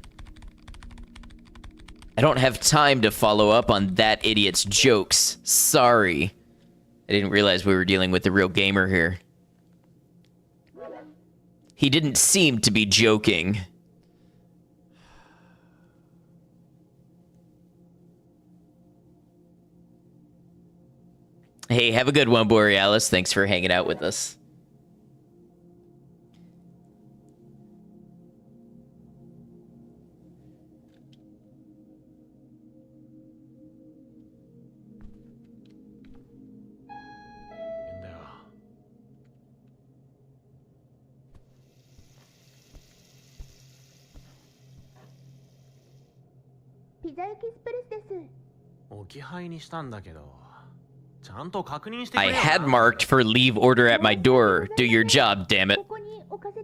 I don't have time to follow up on that idiot's jokes. Sorry. I didn't realize we were dealing with the real gamer here. He didn't seem to be joking. Hey, have a good one, Borealis. Thanks for hanging out with us. I had marked for leave order at my door. Do your job, damn it.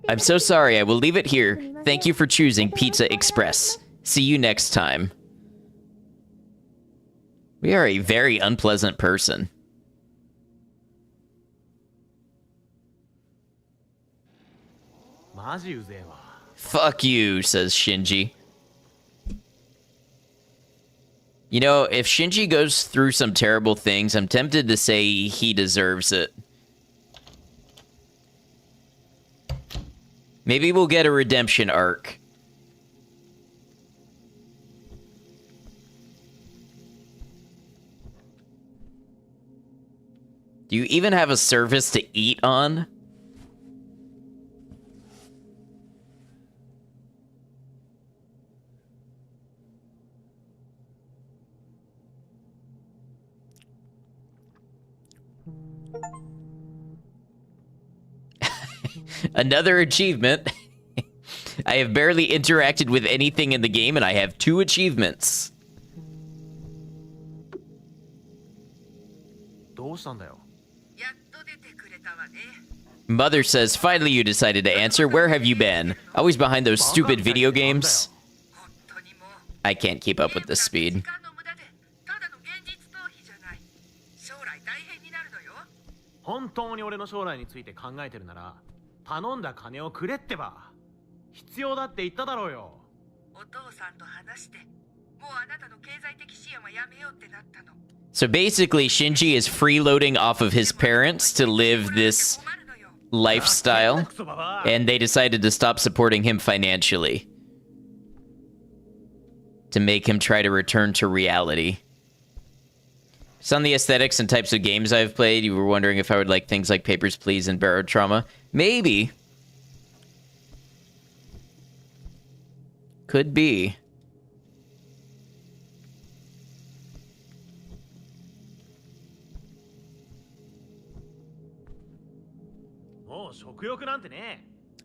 I'm so sorry. I will leave it here. Thank you for choosing Pizza Express. See you next time. We are a very unpleasant person. Fuck you, says Shinji. You know, if Shinji goes through some terrible things, I'm tempted to say he deserves it. Maybe we'll get a redemption arc. Do you even have a service to eat on? Another achievement. I have barely interacted with anything in the game, and I have 2 achievements. Mother says, finally you decided to answer. Where have you been? Always behind those stupid video games? I can't keep up with this speed. So basically, Shinji is freeloading off of his parents to live this lifestyle, and they decided to stop supporting him financially to make him try to return to reality. Based on the aesthetics and types of games I've played, you were wondering if I would like things like Papers, Please and Borrowed Trauma. Maybe. Could be.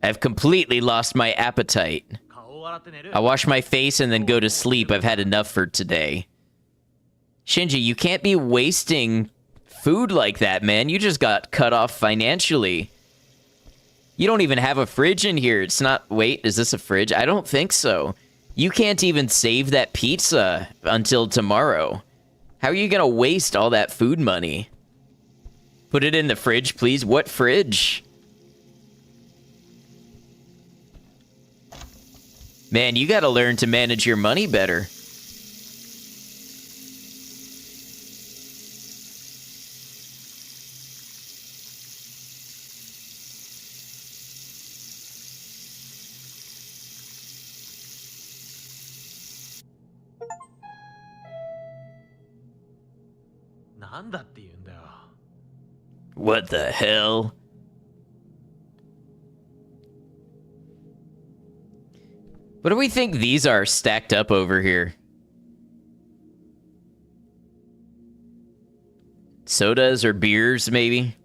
I've completely lost my appetite. I wash my face and then go to sleep. I've had enough for today. Shinji, you can't be wasting food like that, man. You just got cut off financially. You don't even have a fridge in here. It's not... Wait, is this a fridge? I don't think so. You can't even save that pizza until tomorrow. How are you gonna waste all that food money? Put it in the fridge, please. What fridge? Man, you gotta learn to manage your money better. What the hell? What do we think these are stacked up over here? Sodas or beers, maybe?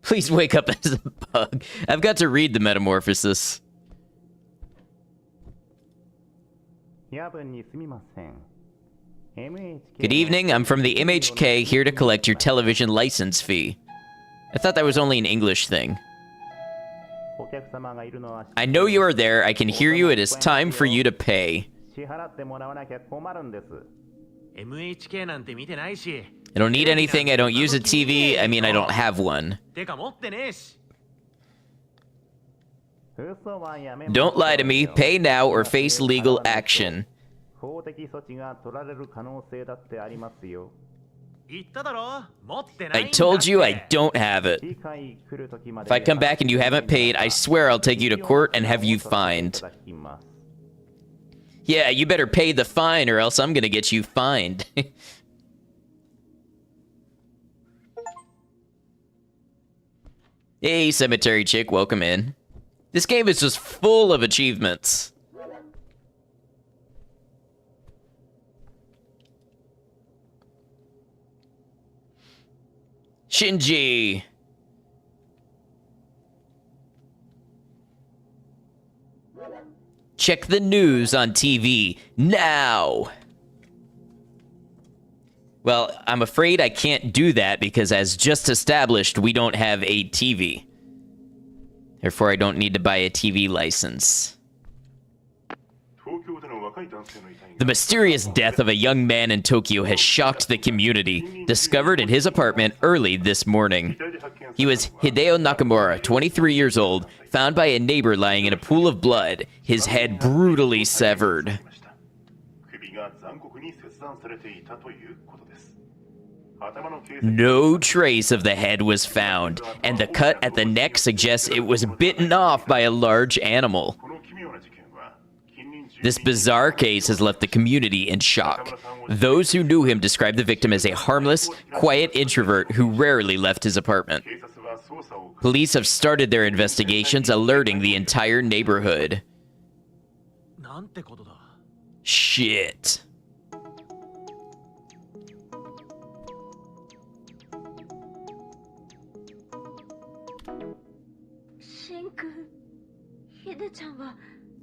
Please wake up as a bug. I've got to read the Metamorphosis. Good evening, I'm from the MHK, here to collect your television license fee. I thought that was only an English thing. I know you are there, I can hear you, it is time for you to pay. I don't need anything, I don't use a TV, I mean I don't have one. Don't lie to me, pay now or face legal action. I told you I don't have it. If I come back and you haven't paid, I swear I'll take you to court and have you fined. Yeah, you better pay the fine or else I'm gonna get you fined. Hey, Cemetery Chick, welcome in. This game is just full of achievements. Shinji! Check the news on TV, now! Well, I'm afraid I can't do that because as just established, we don't have a TV. Therefore, I don't need to buy a TV license. The mysterious death of a young man in Tokyo has shocked the community, discovered in his apartment early this morning. He was Hideo Nakamura, 23 years old, found by a neighbor lying in a pool of blood, his head brutally severed. No trace of the head was found, and the cut at the neck suggests it was bitten off by a large animal. This bizarre case has left the community in shock. Those who knew him described the victim as a harmless, quiet introvert who rarely left his apartment. Police have started their investigations, alerting the entire neighborhood. Shit.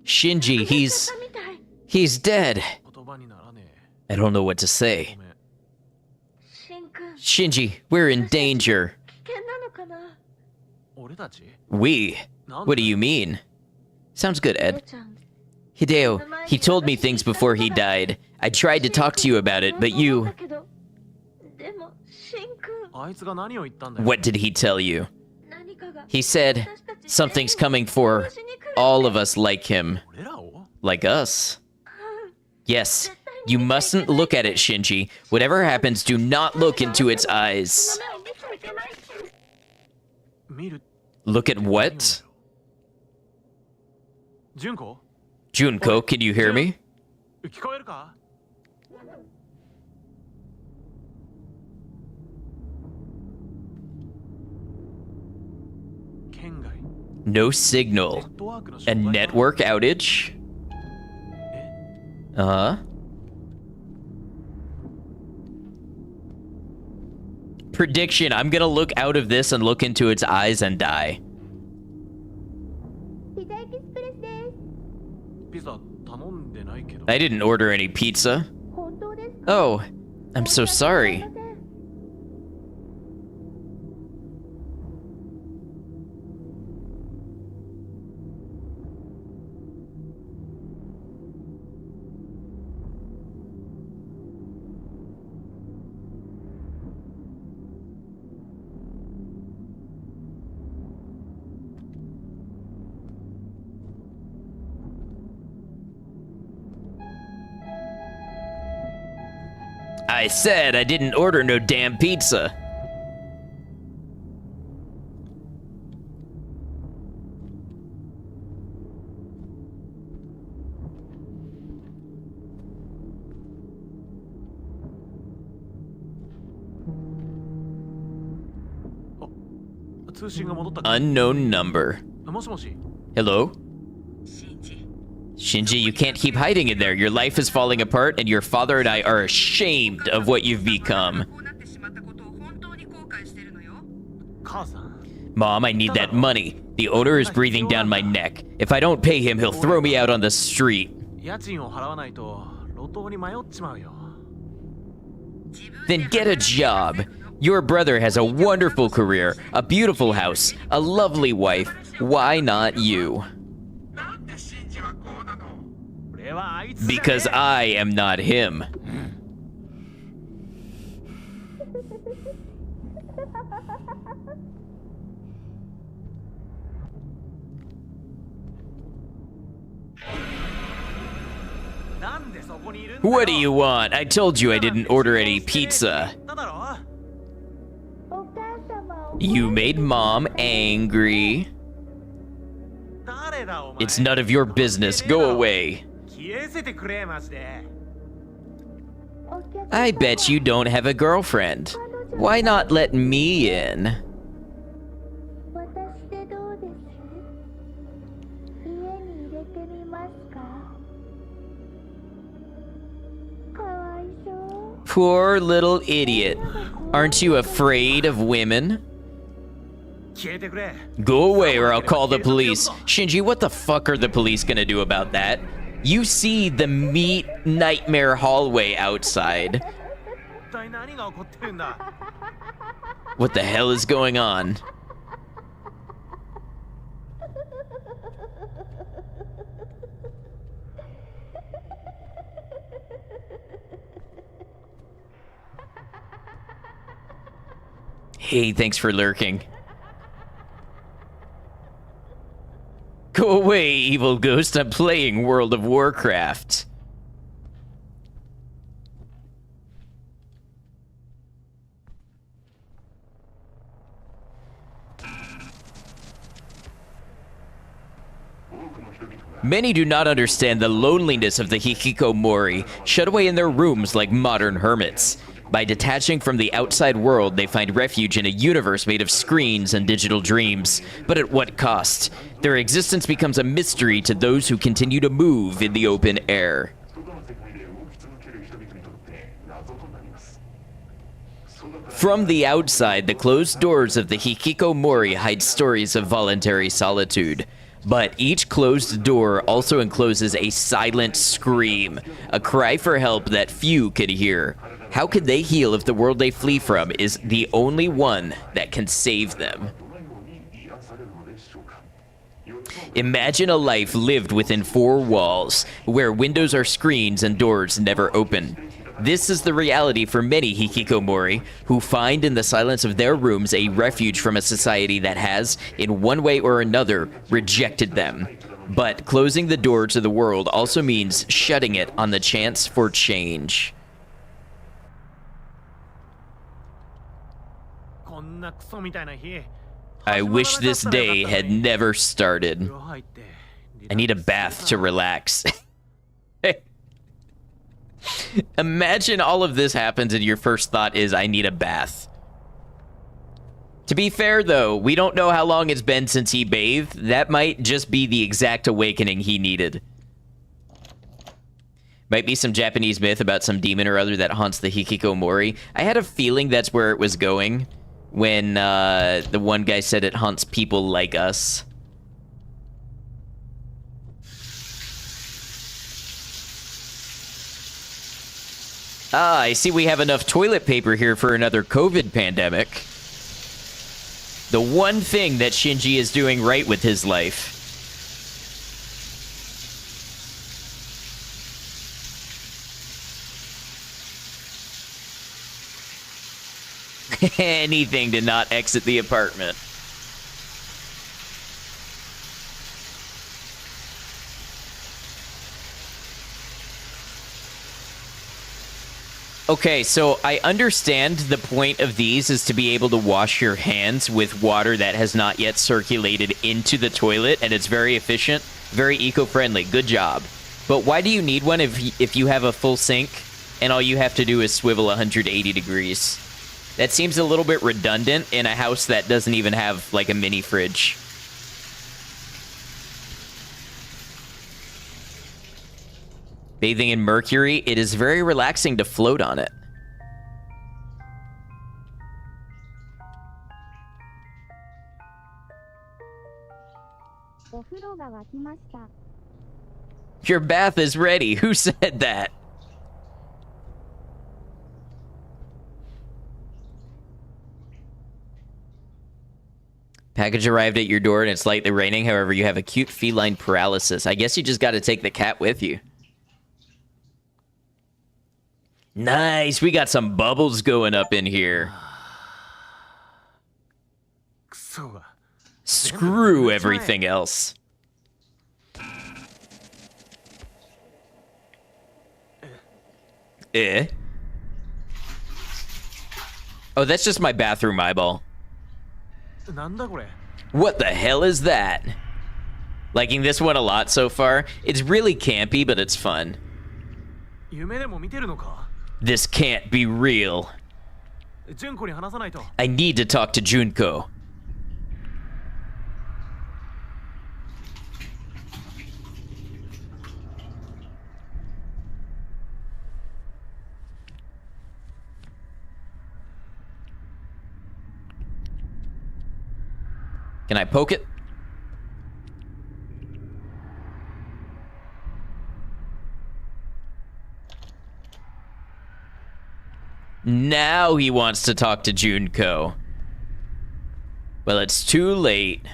Shinji, he's dead. I don't know what to say. Shinji, we're in danger. We? What do you mean? Sounds good, Ed. Hideo, he told me things before he died. I tried to talk to you about it, but you... What did he tell you? He said, something's coming for all of us like him. Like us. Yes, you mustn't look at it, Shinji. Whatever happens, do not look into its eyes. Look at what? Junko, can you hear me? No signal. A network outage? Uh-huh. Prediction, I'm gonna look out of this and look into its eyes and die. I didn't order any pizza. Oh, I'm so sorry. I said I didn't order no damn pizza. Unknown number. Hello? Shinji, you can't keep hiding in there. Your life is falling apart, and your father and I are ashamed of what you've become. Mom, I need that money. The owner is breathing down my neck. If I don't pay him, he'll throw me out on the street. Then get a job. Your brother has a wonderful career, a beautiful house, a lovely wife. Why not you? Because I am not him. What do you want? I told you I didn't order any pizza. You made Mom angry. It's none of your business. Go away. I bet you don't have a girlfriend. Why not let me in? Poor little idiot. Aren't you afraid of women? Go away or I'll call the police. Shinji, what the fuck are the police gonna do about that? You see the meat nightmare hallway outside. What the hell is going on? Hey, thanks for lurking. Go away, evil ghost. I'm playing World of Warcraft. Many do not understand the loneliness of the hikikomori, shut away in their rooms like modern hermits. By detaching from the outside world, they find refuge in a universe made of screens and digital dreams. But at what cost? Their existence becomes a mystery to those who continue to move in the open air. From the outside, the closed doors of the hikikomori hide stories of voluntary solitude. But each closed door also encloses a silent scream, a cry for help that few could hear. How could they heal if the world they flee from is the only one that can save them? Imagine a life lived within four walls, where windows are screens and doors never open. This is the reality for many hikikomori, who find in the silence of their rooms a refuge from a society that has, in one way or another, rejected them. But closing the door to the world also means shutting it on the chance for change. I wish this day had never started. I need a bath to relax. Imagine all of this happens and your first thought is, I need a bath. To be fair, though, we don't know how long it's been since he bathed. That might just be the exact awakening he needed. Might be some Japanese myth about some demon or other that haunts the hikikomori. I had a feeling that's where it was going when the one guy said it haunts people like us. Ah, I see we have enough toilet paper here for another COVID pandemic. The one thing that Shinji is doing right with his life. Anything to not exit the apartment. Okay, so I understand the point of these is to be able to wash your hands with water that has not yet circulated into the toilet, and it's very efficient, very eco-friendly. Good job. But why do you need one if you have a full sink and all you have to do is swivel 180 degrees? That seems a little bit redundant in a house that doesn't even have, like, a mini fridge. Bathing in mercury, it is very relaxing to float on it. Your bath is ready. Who said that? Package arrived at your door and it's lightly raining. However, you have acute feline paralysis. I guess you just got to take the cat with you. Nice. We got some bubbles going up in here. Screw everything else. Oh, that's just my bathroom eyeball. What the hell is that? Liking this one a lot so far. It's really campy, but it's fun. This can't be real. I need to talk to Junko. Can I poke it? Now he wants to talk to Junko. Well, it's too late.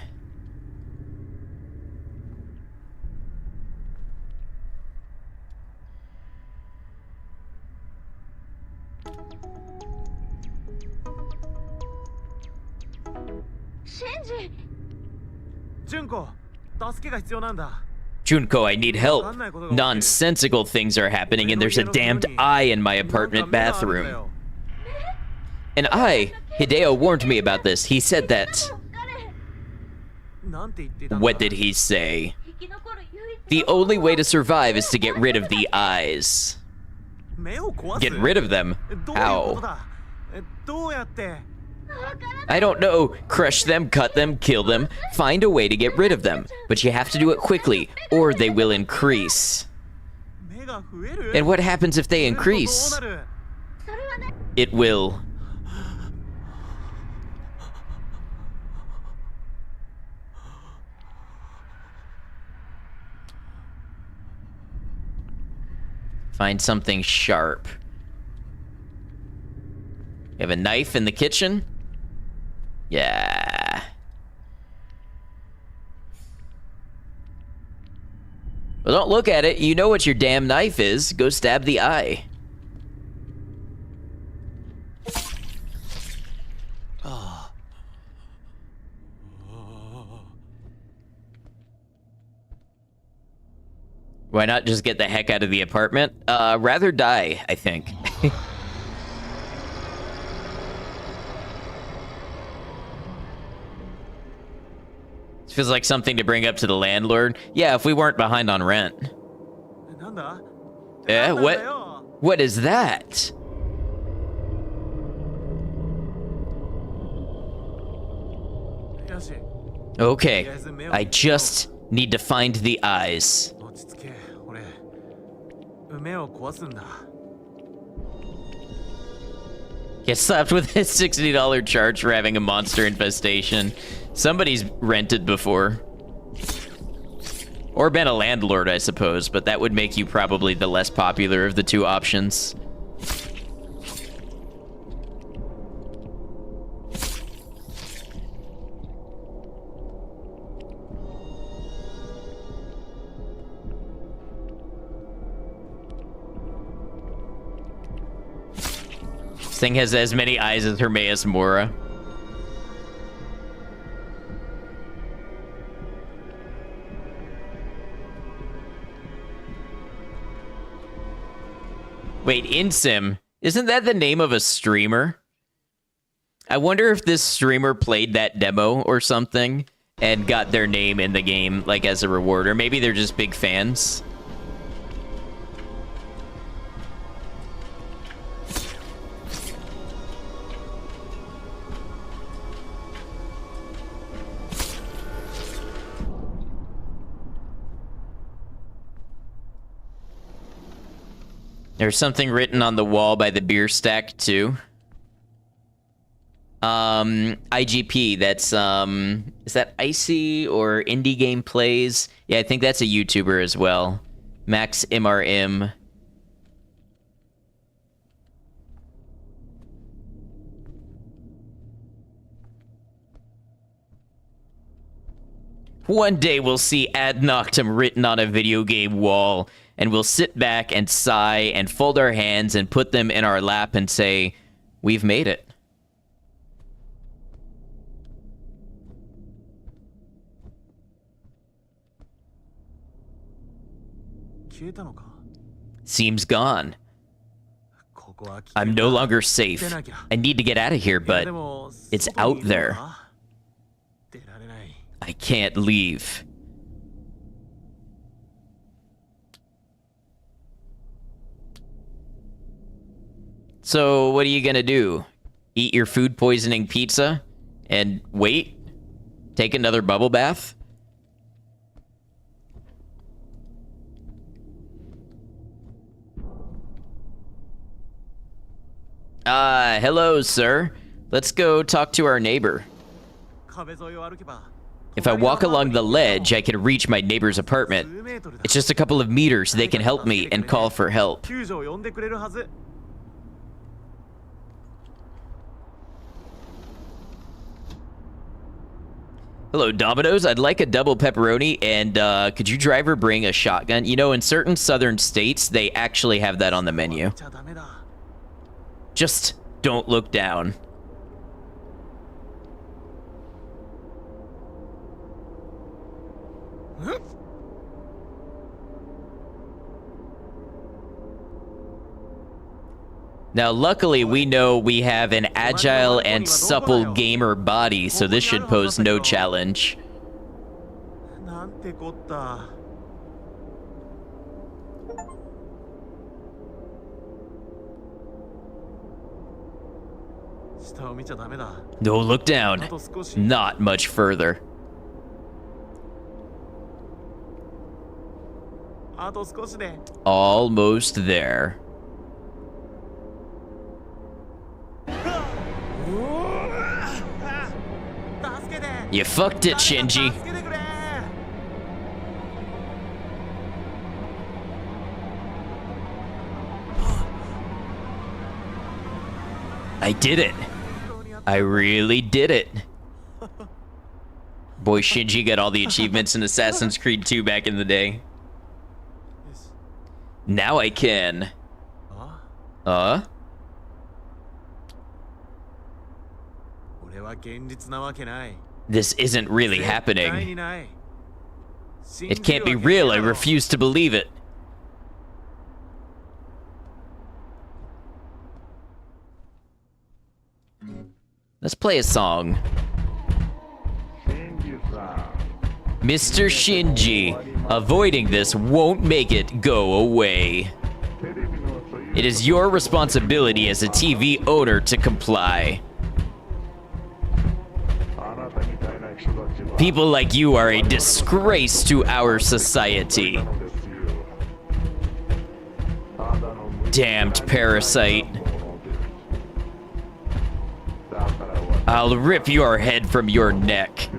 Junko, I need help. Nonsensical things are happening and there's a damned eye in my apartment bathroom. And Hideo warned me about this. He said that... What did he say? The only way to survive is to get rid of the eyes. Get rid of them? How? I don't know. Crush them, cut them, kill them. Find a way to get rid of them. But you have to do it quickly, or they will increase. And what happens if they increase? It will... Find something sharp. You have a knife in the kitchen? Yeah. Well, don't look at it. You know what your damn knife is. Go stab the eye. Why not just get the heck out of the apartment? Rather die, I think. This feels like something to bring up to the landlord. Yeah, if we weren't behind on rent. What is that? Okay, I just need to find the eyes. Get slapped with a $60 charge for having a monster infestation. Somebody's rented before. Or been a landlord, I suppose, but that would make you probably the less popular of the two options. This thing has as many eyes as Hermaeus Mora. Wait, InSim, isn't that the name of a streamer? I wonder if this streamer played that demo or something and got their name in the game, like, as a reward. Or maybe they're just big fans. There's something written on the wall by the beer stack, too. IGP, that's, is that Icy or Indie Game Plays? Yeah, I think that's a YouTuber as well. Max MRM. One day we'll see ad noctem written on a video game wall, and we'll sit back and sigh and fold our hands and put them in our lap and say, we've made it. Seems gone. I'm no longer safe. I need to get out of here, but it's out there. I can't leave. So, what are you gonna do? Eat your food poisoning pizza and wait? Take another bubble bath? Hello, sir. Let's go talk to our neighbor. If I walk along the ledge, I can reach my neighbor's apartment. It's just a couple of meters. They can help me and call for help. Hello, Domino's. I'd like a double pepperoni, and could you driver bring a shotgun? You know, in certain southern states, they actually have that on the menu. Just don't look down. Now, luckily, we know we have an agile and supple gamer body, so this should pose no challenge. No, look down. Not much further. Almost there. You fucked it, Shinji. I did it. I really did it. Boy, Shinji got all the achievements in Assassin's Creed 2 back in the day. Now I can. This isn't really happening. It can't be real. I refuse to believe it. Let's play a song. Mr. Shinji, avoiding this won't make it go away. It is your responsibility as a TV owner to comply. People like you are a disgrace to our society. Damned parasite. I'll rip your head from your neck.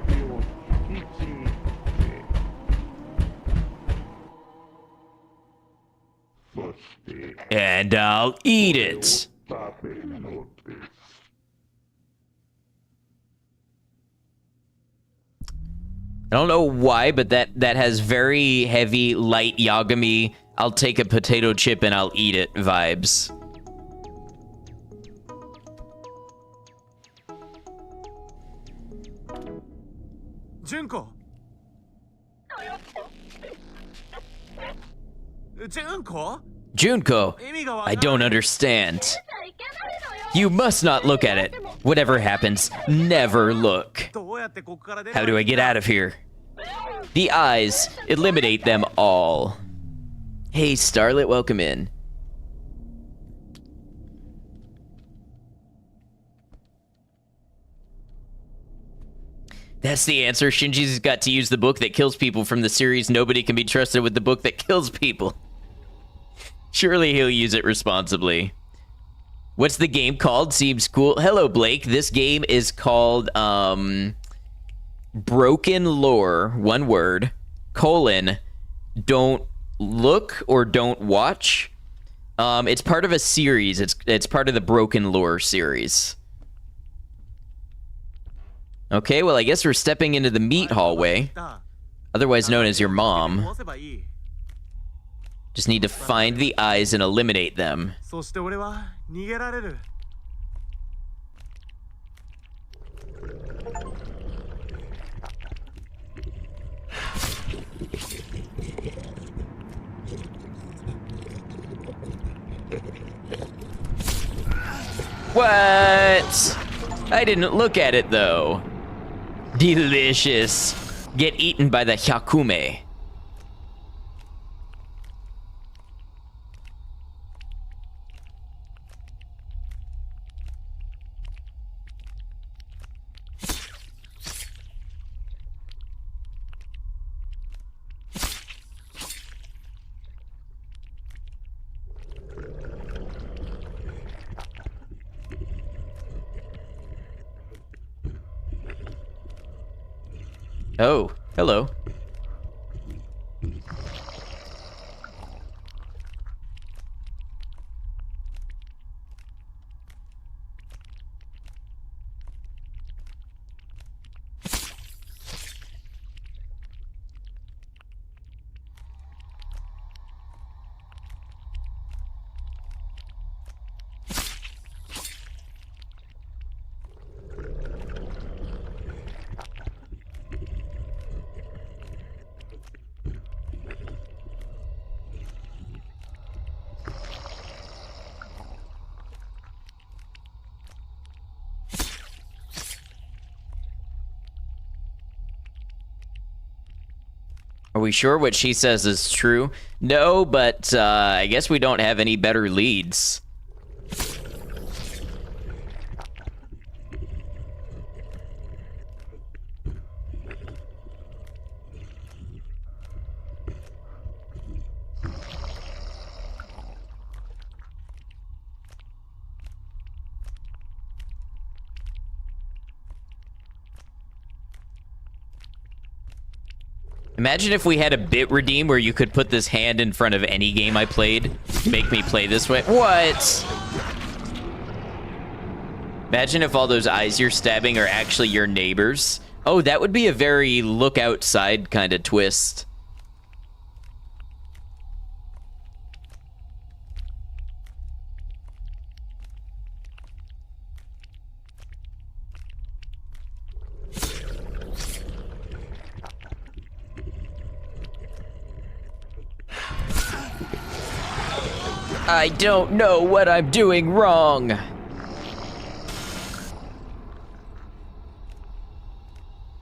And I'll eat it. I don't know why, but that has very heavy, light Yagami, I'll take a potato chip and I'll eat it vibes. Junko. Junko, I don't understand. You must not look at it. Whatever happens, never look. How do I get out of here? The eyes, eliminate them all. Hey, Starlet, welcome in. That's the answer. Shinji's got to use the book that kills people from the series Nobody Can Be Trusted with the book that kills people. Surely he'll use it responsibly. What's the game called? Seems cool. Hello, Blake. This game is called, BrokenLore, one word, : don't look or don't watch. It's part of a series. It's part of the BrokenLore series. Okay, well, I guess we're stepping into the meat hallway, otherwise known as your mom. Just need to find the eyes and eliminate them. そして俺は逃げられる。 What? I didn't look at it, though. Delicious. Get eaten by the Hyakume. Oh, hello. Are we sure what she says is true? No, but I guess we don't have any better leads. Imagine if we had a bit redeem where you could put this hand in front of any game I played. Make me play this way. What? Imagine if all those eyes you're stabbing are actually your neighbors. Oh, that would be a very look outside kind of twist. I don't know what I'm doing wrong.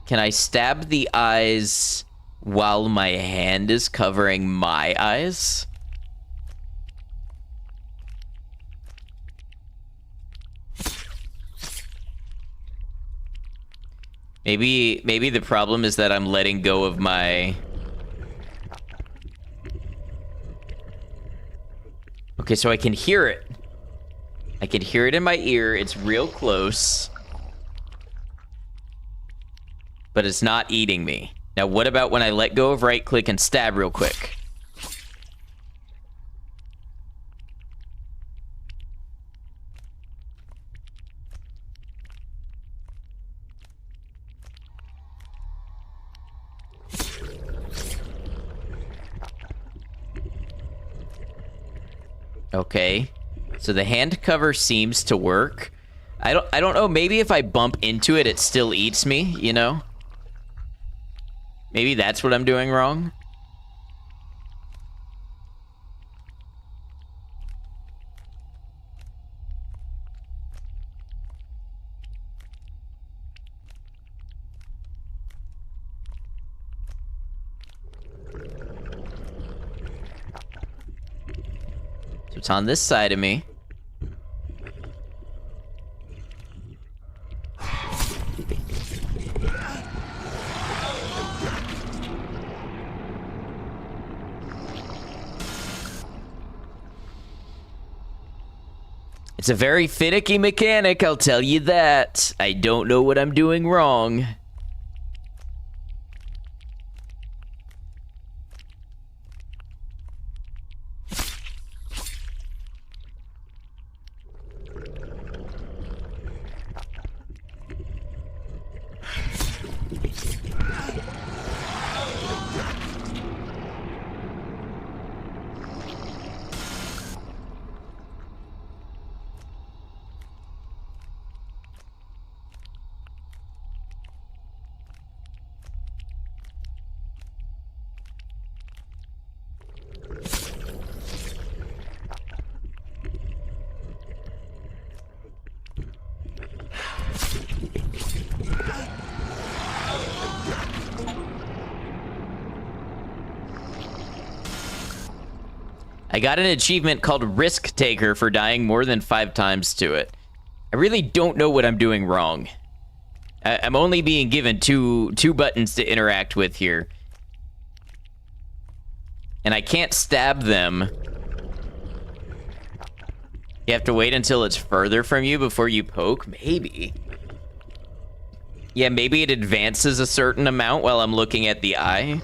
Can I stab the eyes while my hand is covering my eyes? Maybe the problem is that I'm letting go of my... Okay, so I can hear it. I can hear it in my ear. It's real close. But it's not eating me. Now, what about when I let go of right click and stab real quick? Okay, so the hand cover seems to work. I don't know, maybe if I bump into it, it still eats me, you know? Maybe that's what I'm doing wrong. So it's on this side of me. It's a very finicky mechanic, I'll tell you that. I don't know what I'm doing wrong. I got an achievement called Risk Taker for dying more than 5 times to it. I really don't know what I'm doing wrong. I'm only being given two buttons to interact with here. And I can't stab them. You have to wait until it's further from you before you poke? Maybe. Yeah, maybe it advances a certain amount while I'm looking at the eye.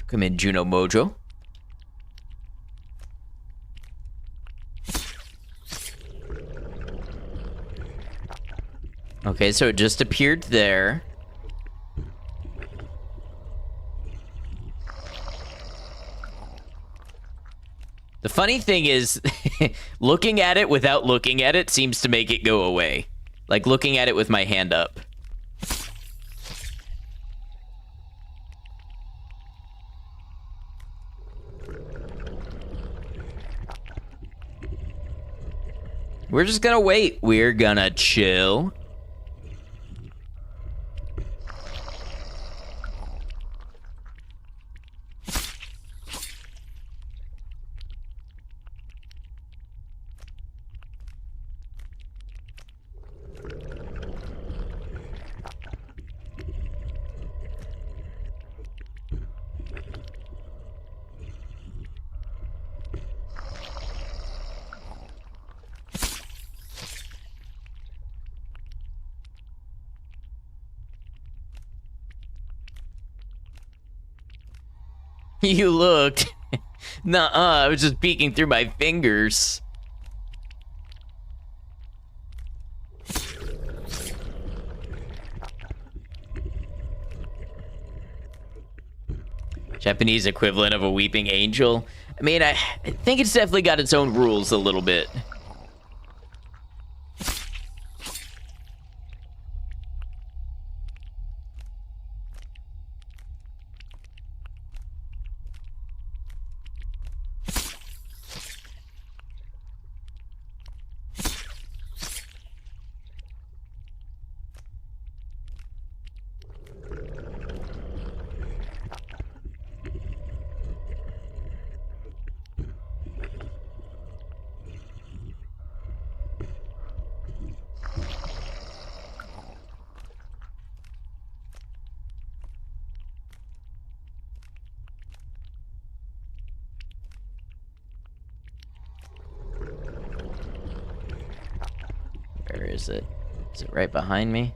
Come in, Juno Mojo. Okay, so it just appeared there. The funny thing is, looking at it without looking at it seems to make it go away. Like looking at it with my hand up. We're just gonna wait. We're gonna chill. You looked. Nuh-uh, I was just peeking through my fingers. Japanese equivalent of a weeping angel. I mean, I think it's definitely got its own rules a little bit. Where is it? Is it right behind me?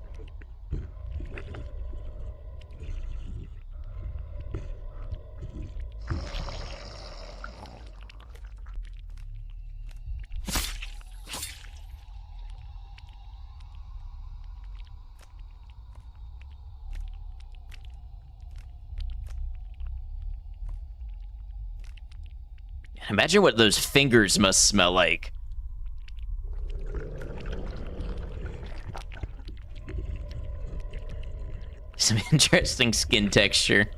Imagine what those fingers must smell like. Some interesting skin texture.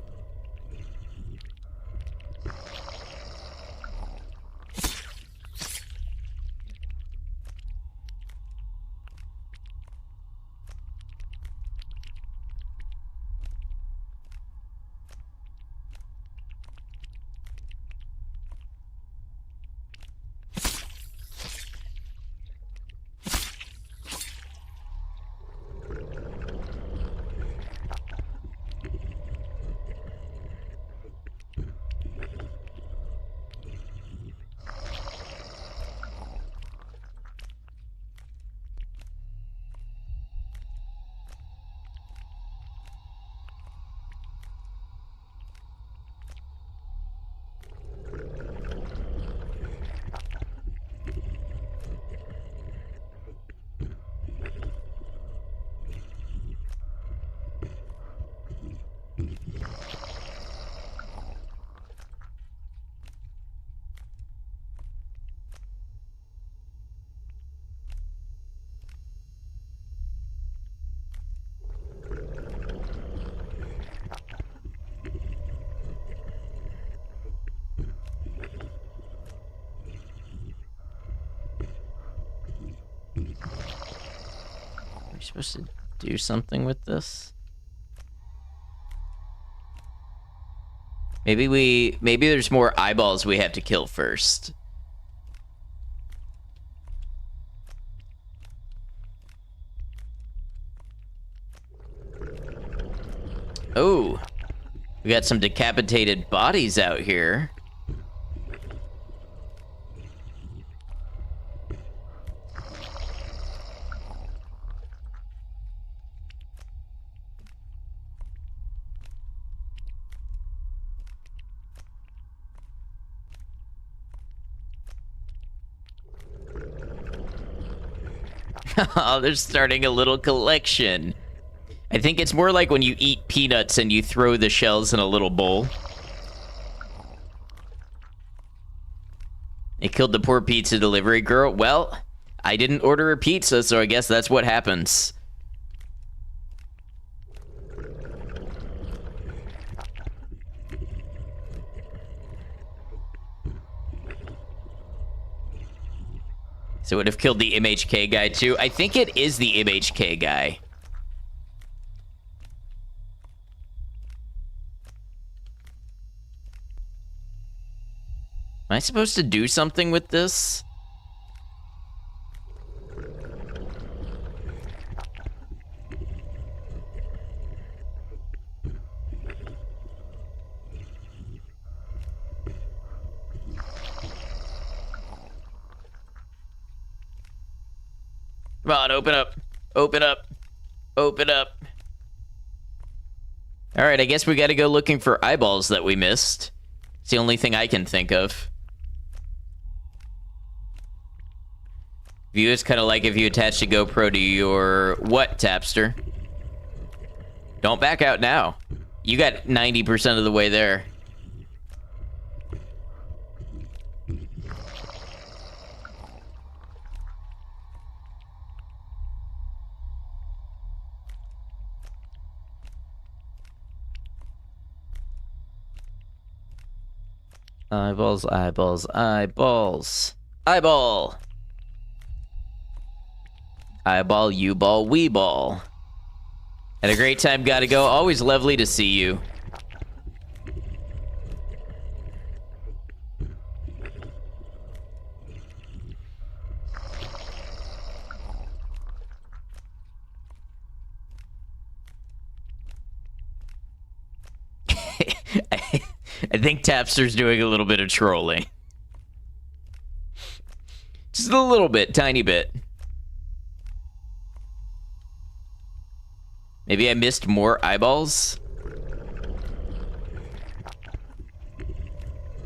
supposed to do something with this? Maybe there's more eyeballs we have to kill first. Oh, we got some decapitated bodies out here. Oh, they're starting a little collection. I think it's more like when you eat peanuts and you throw the shells in a little bowl. They killed the poor pizza delivery girl. Well, I didn't order a pizza, so I guess that's what happens. So it would have killed the MHK guy too. I think it is the MHK guy. Am I supposed to do something with this? Come on, open up. Open up. Open up. Alright, I guess we gotta go looking for eyeballs that we missed. It's the only thing I can think of. View is kind of like if you attached a GoPro to your... What, Tapster? Don't back out now. You got 90% of the way there. Eyeballs, eyeballs, eyeballs. Eyeball! Eyeball, you ball, we ball. Had a great time, gotta go. Always lovely to see you. I think Tapster's doing a little bit of trolling. Just a little bit, tiny bit. Maybe I missed more eyeballs?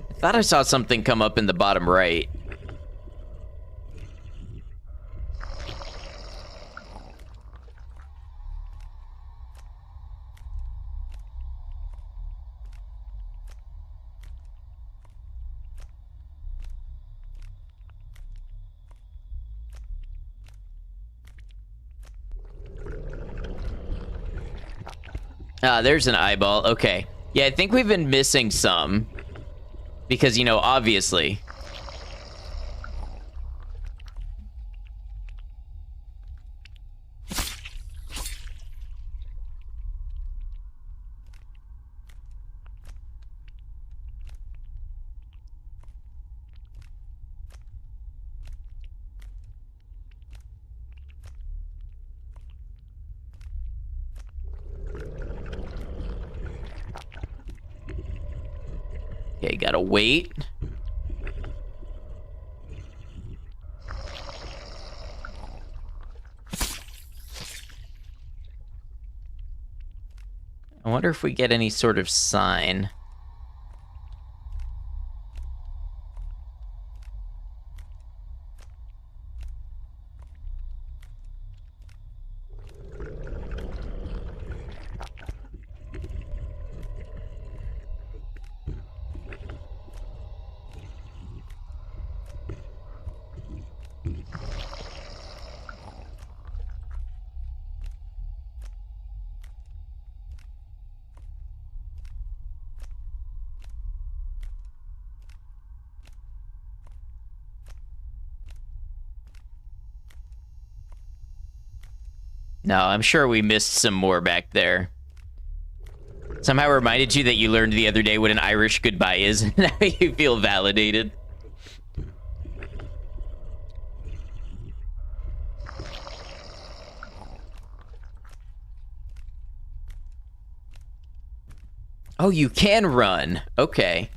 I thought I saw something come up in the bottom right. Ah, there's an eyeball. Okay. Yeah, I think we've been missing some. Because, you know, obviously. Okay, gotta wait. I wonder if we get any sort of sign. No, I'm sure we missed some more back there. Somehow reminded you that you learned the other day what an Irish goodbye is, and now you feel validated. Oh, you can run. Okay.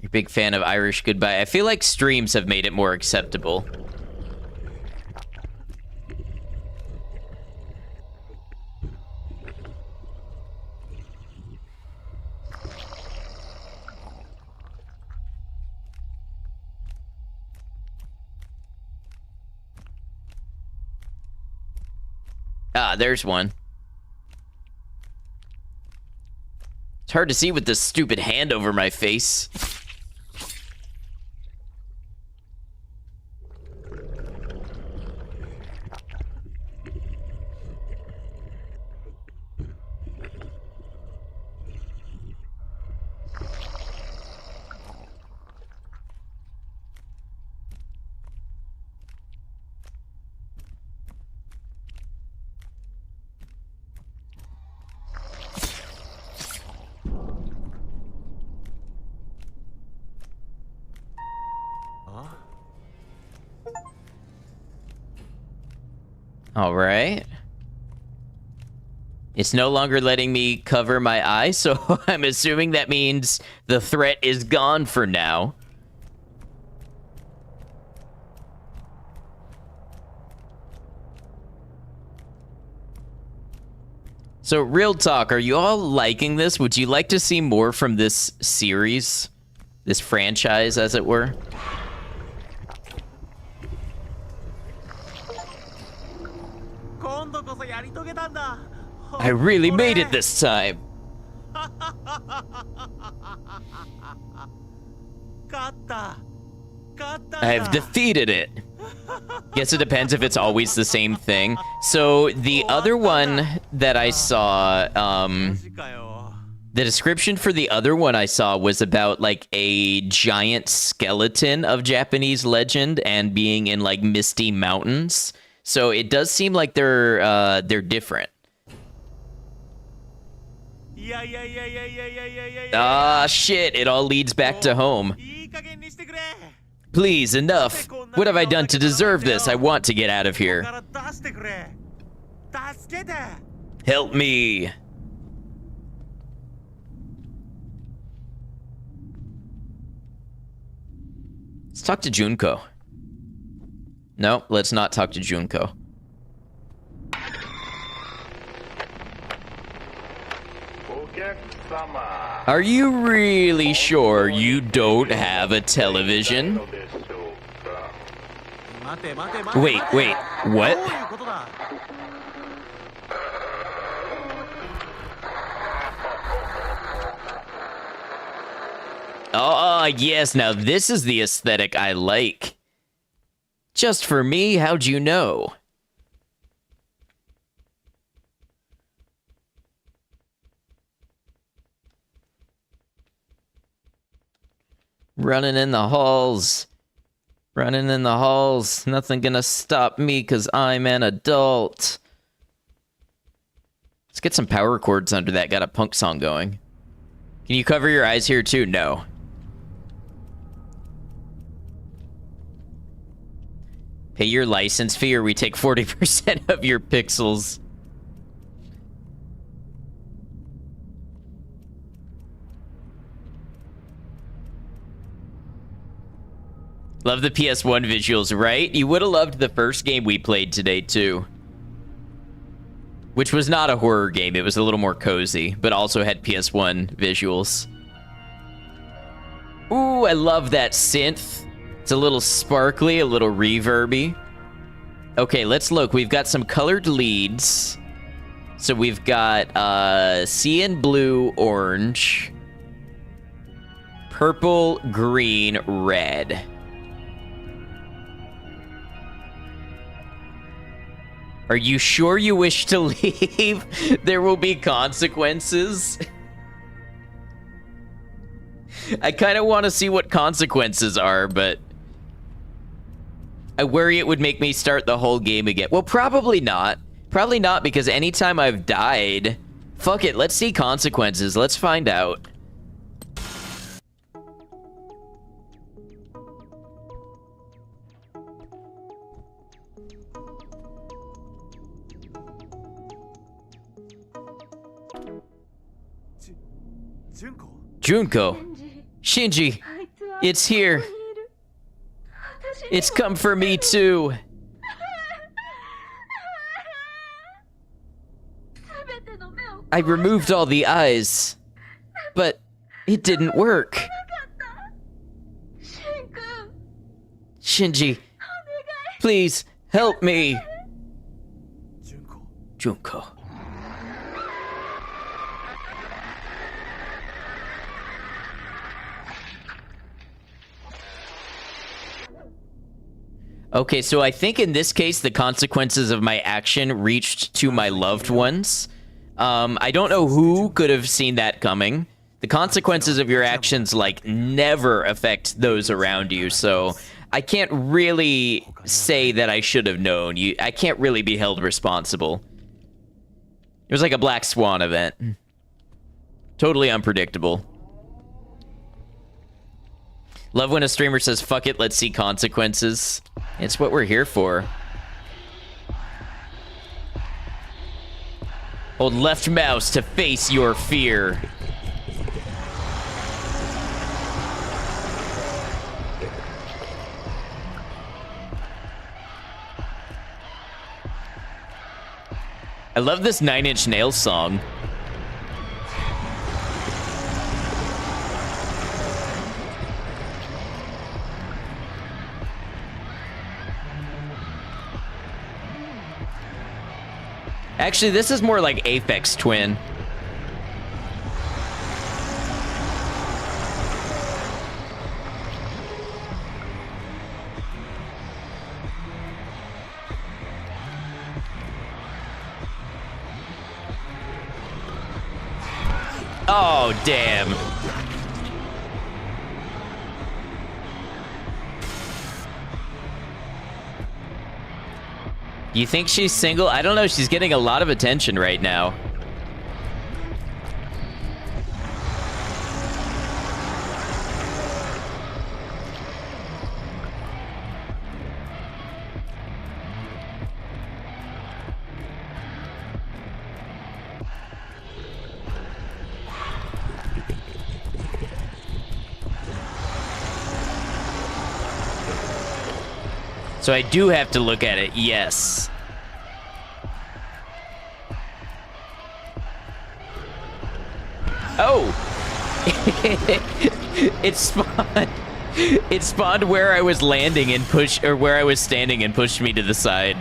You're a big fan of Irish Goodbye. I feel like streams have made it more acceptable. Ah, there's one. It's hard to see with this stupid hand over my face. All right. It's no longer letting me cover my eyes, so I'm assuming that means the threat is gone for now. So, real talk, are you all liking this? Would you like to see more from this series? This franchise, as it were? I really made it this time. I've defeated it. Guess it depends if it's always the same thing. So the other one that I saw, the description for the other one I saw was about like a giant skeleton of Japanese legend and being in like misty mountains. So it does seem like they're different. Ah, shit, it all leads back to home. Please, enough. What have I done to deserve this? I want to get out of here. Help me. Let's talk to Junko. No, let's not talk to Junko. Are you really sure you don't have a television? Wait, what? Oh, yes, now this is the aesthetic I like. Just for me, how'd you know? Running in the halls. Running in the halls. Nothing gonna stop me because I'm an adult. Let's get some power chords under that. Got a punk song going. Can you cover your eyes here too? No. Pay your license fee or we take 40% of your pixels. Love the PS1 visuals, right? You would have loved the first game we played today, too. Which was not a horror game. It was a little more cozy, but also had PS1 visuals. Ooh, I love that synth. It's a little sparkly, a little reverby. Okay, let's look. We've got some colored leads. So we've got cyan, blue, orange, purple, green, red. Are you sure you wish to leave? There will be consequences. I kind of want to see what consequences are, but I worry it would make me start the whole game again. Well, probably not. Probably not, because anytime I've died... Fuck it, let's see consequences. Let's find out. Junko. Shinji. It's here. It's come for me too. I removed all the eyes, but it didn't work. Shinji, please help me. Junko. Okay, so I think in this case, the consequences of my action reached to my loved ones. I don't know who could have seen that coming. The consequences of your actions, like, never affect those around you, so I can't really say that I should have known. I can't really be held responsible. It was like a Black Swan event. Totally unpredictable. Love when a streamer says, fuck it, let's see consequences. It's what we're here for. Hold left mouse to face your fear. I love this Nine Inch Nails song. Actually, this is more like Aphex Twin. Oh, damn. You think she's single? I don't know. She's getting a lot of attention right now. So I do have to look at it, yes. Oh! It spawned. It spawned where I was landing and where I was standing and pushed me to the side.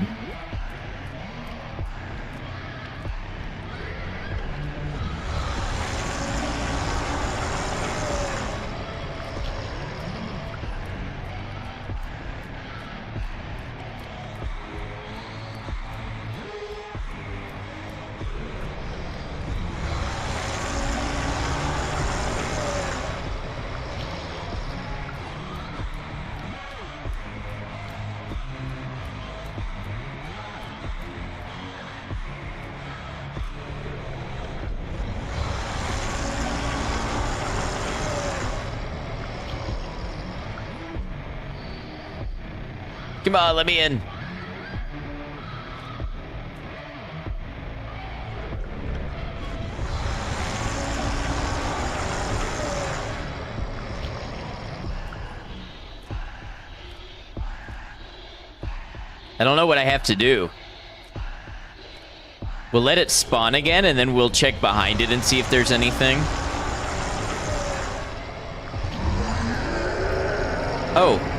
Come on, let me in. I don't know what I have to do. We'll let it spawn again, and then we'll check behind it and see if there's anything. Oh.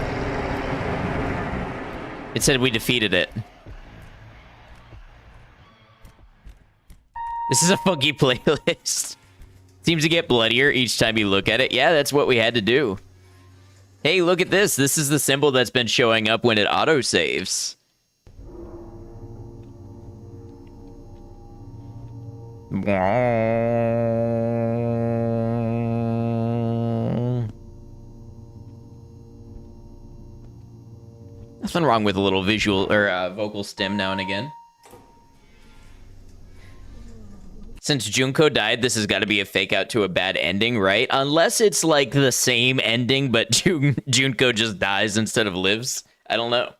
It said we defeated it. This is a funky playlist. Seems to get bloodier each time you look at it. Yeah, that's what we had to do. Hey, look at this. This is the symbol that's been showing up when it autosaves. Nothing wrong with a little visual or vocal stim now and again. Since Junko died, this has got to be a fake out to a bad ending, right? Unless it's like the same ending, but Junko just dies instead of lives. I don't know.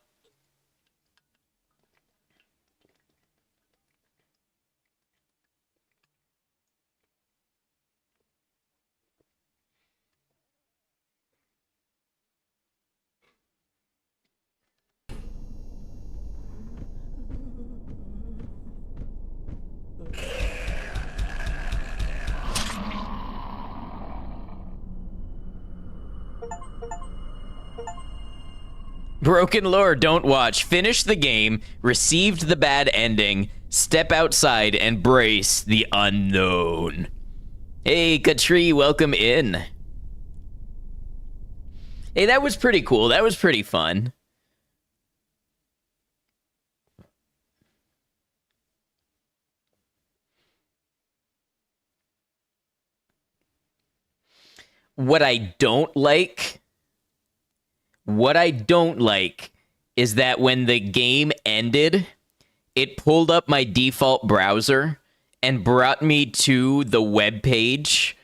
BrokenLore, don't watch. Finish the game, received the bad ending, step outside and brace the unknown. Hey, Katri, welcome in. Hey, that was pretty cool. That was pretty fun. What I don't like is that when the game ended, it pulled up my default browser and brought me to the web page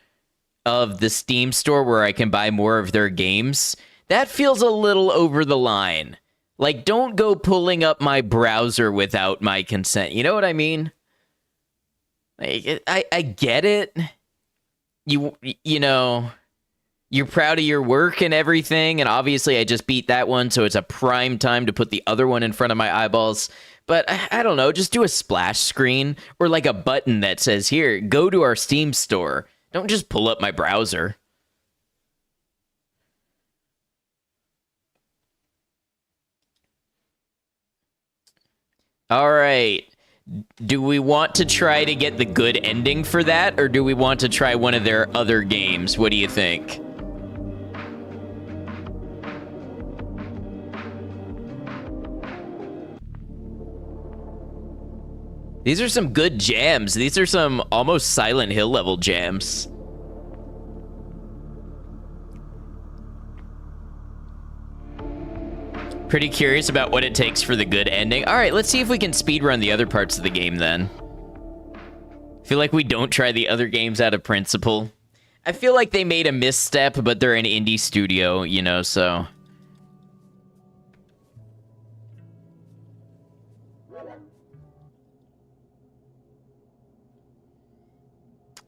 of the Steam store where I can buy more of their games. That feels a little over the line. Like, don't go pulling up my browser without my consent. You know what I mean? Like, I get it. You know, you're proud of your work and everything, and obviously I just beat that one, so it's a prime time to put the other one in front of my eyeballs. But I don't know, just do a splash screen or like a button that says, here, go to our Steam store. Don't just pull up my browser. All right. Do we want to try to get the good ending for that, or do we want to try one of their other games? What do you think? These are some good jams. These are some almost Silent Hill level jams. Pretty curious about what it takes for the good ending. All right, let's see if we can speedrun the other parts of the game then. I feel like we don't try the other games out of principle. I feel like they made a misstep, but they're an indie studio, you know, so...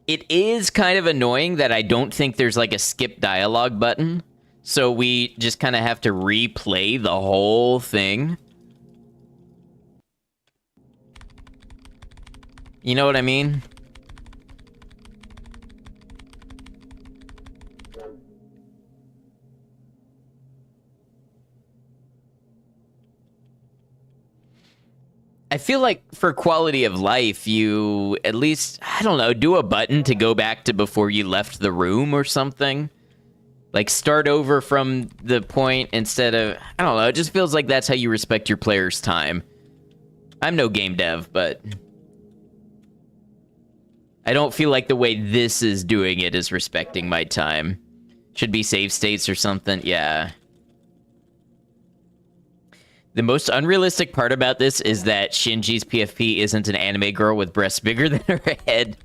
It is kind of annoying that I don't think there's like a skip dialogue button. So we just kind of have to replay the whole thing. You know what I mean? I feel like for quality of life, you at least, I don't know, do a button to go back to before you left the room or something. Like, start over from the point instead of... I don't know, it just feels like that's how you respect your player's time. I'm no game dev, but... I don't feel like the way this is doing it is respecting my time. Should be save states or something, yeah. The most unrealistic part about this is that Shinji's PFP isn't an anime girl with breasts bigger than her head.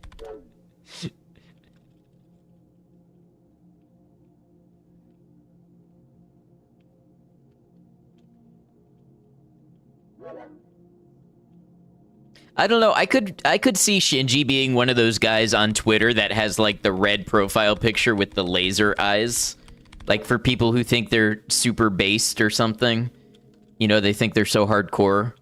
I don't know. I could see Shinji being one of those guys on Twitter that has like the red profile picture with the laser eyes. Like for people who think they're super based or something. You know, they think they're so hardcore.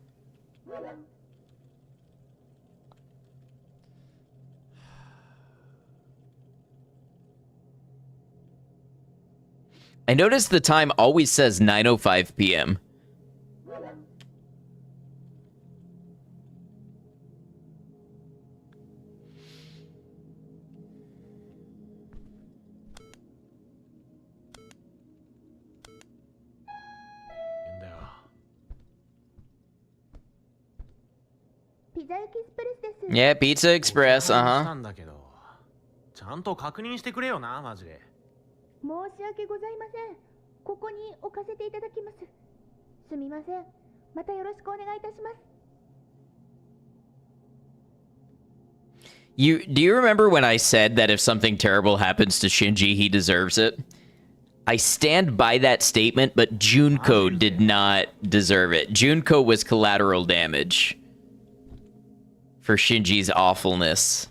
I noticed the time always says 9:05 p.m. Yeah, Pizza Express, したんだけど、ちゃんと確認してくれよな、マジで。申し訳ございません。ここに置かせていただきます。すみません。またよろしくお願いいたします。 Do you remember when I said that if something terrible happens to Shinji, he deserves it? I stand by that statement, but Junko did not deserve it. Junko was collateral damage for Shinji's awfulness.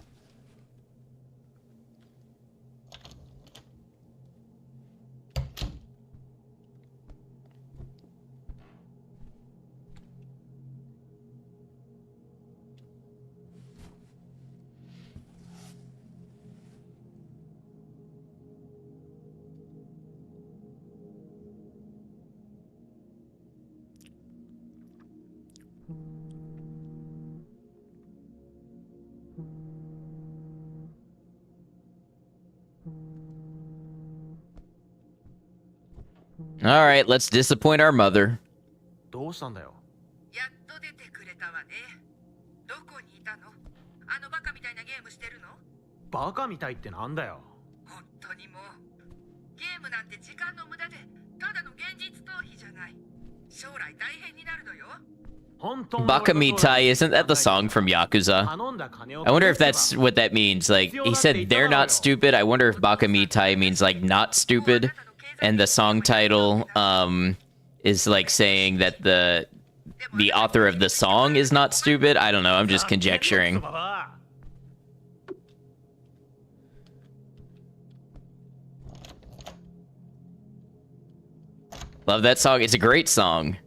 All right, let's disappoint our mother. どうしたんだよ。やっと出てくれたわね。どこにいたの？あのバカみたいなゲームしてるの？バカみたいってなんだよ。本当にもう。ゲームなんて時間の無駄で、ただの現実逃避じゃない。将来大変になるのよ。 Bakamitai, isn't that the song from Yakuza? I wonder if that's what that means. Like, he said they're not stupid. I wonder if Bakamitai means, like, not stupid. And the song title, is, like, saying that the author of the song is not stupid. I don't know. I'm just conjecturing. Love that song. It's a great song.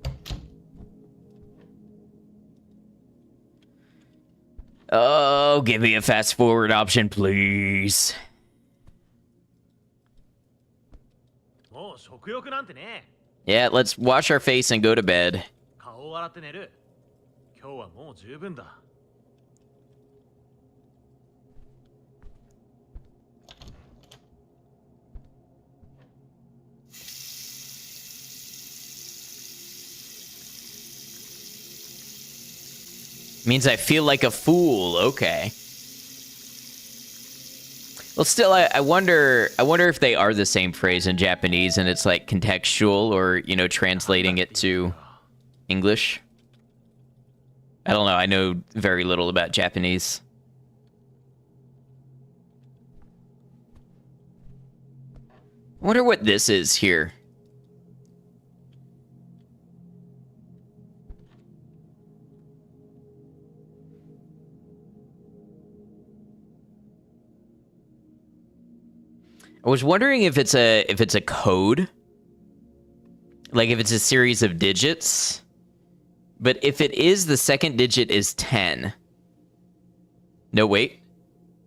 Oh, give me a fast forward option, please. もう食欲なんてね。 Yeah, let's wash our face and go to bed. 顔を洗って寝る。今日はもう十分だ。 Means I feel like a fool. Okay. Well, still, I wonder if they are the same phrase in Japanese and it's like contextual or, you know, translating it to English. I don't know. I know very little about Japanese. I wonder what this is here. I was wondering if it's a code, like if it's a series of digits. But if it is, the second digit is 10. No, wait.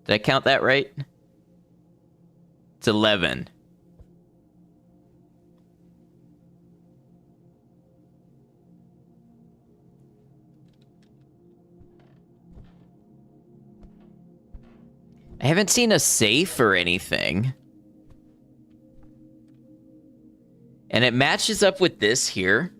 Did I count that right? It's 11. I haven't seen a safe or anything. And it matches up with this here.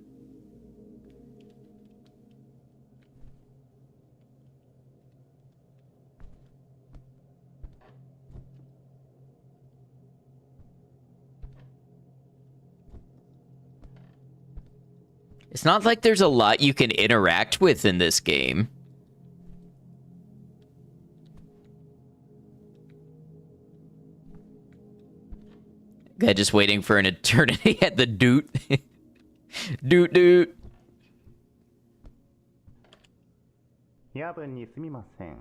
It's not like there's a lot you can interact with in this game. Guy just waiting for an eternity at the doot. Doot doot. 夜分にすみません。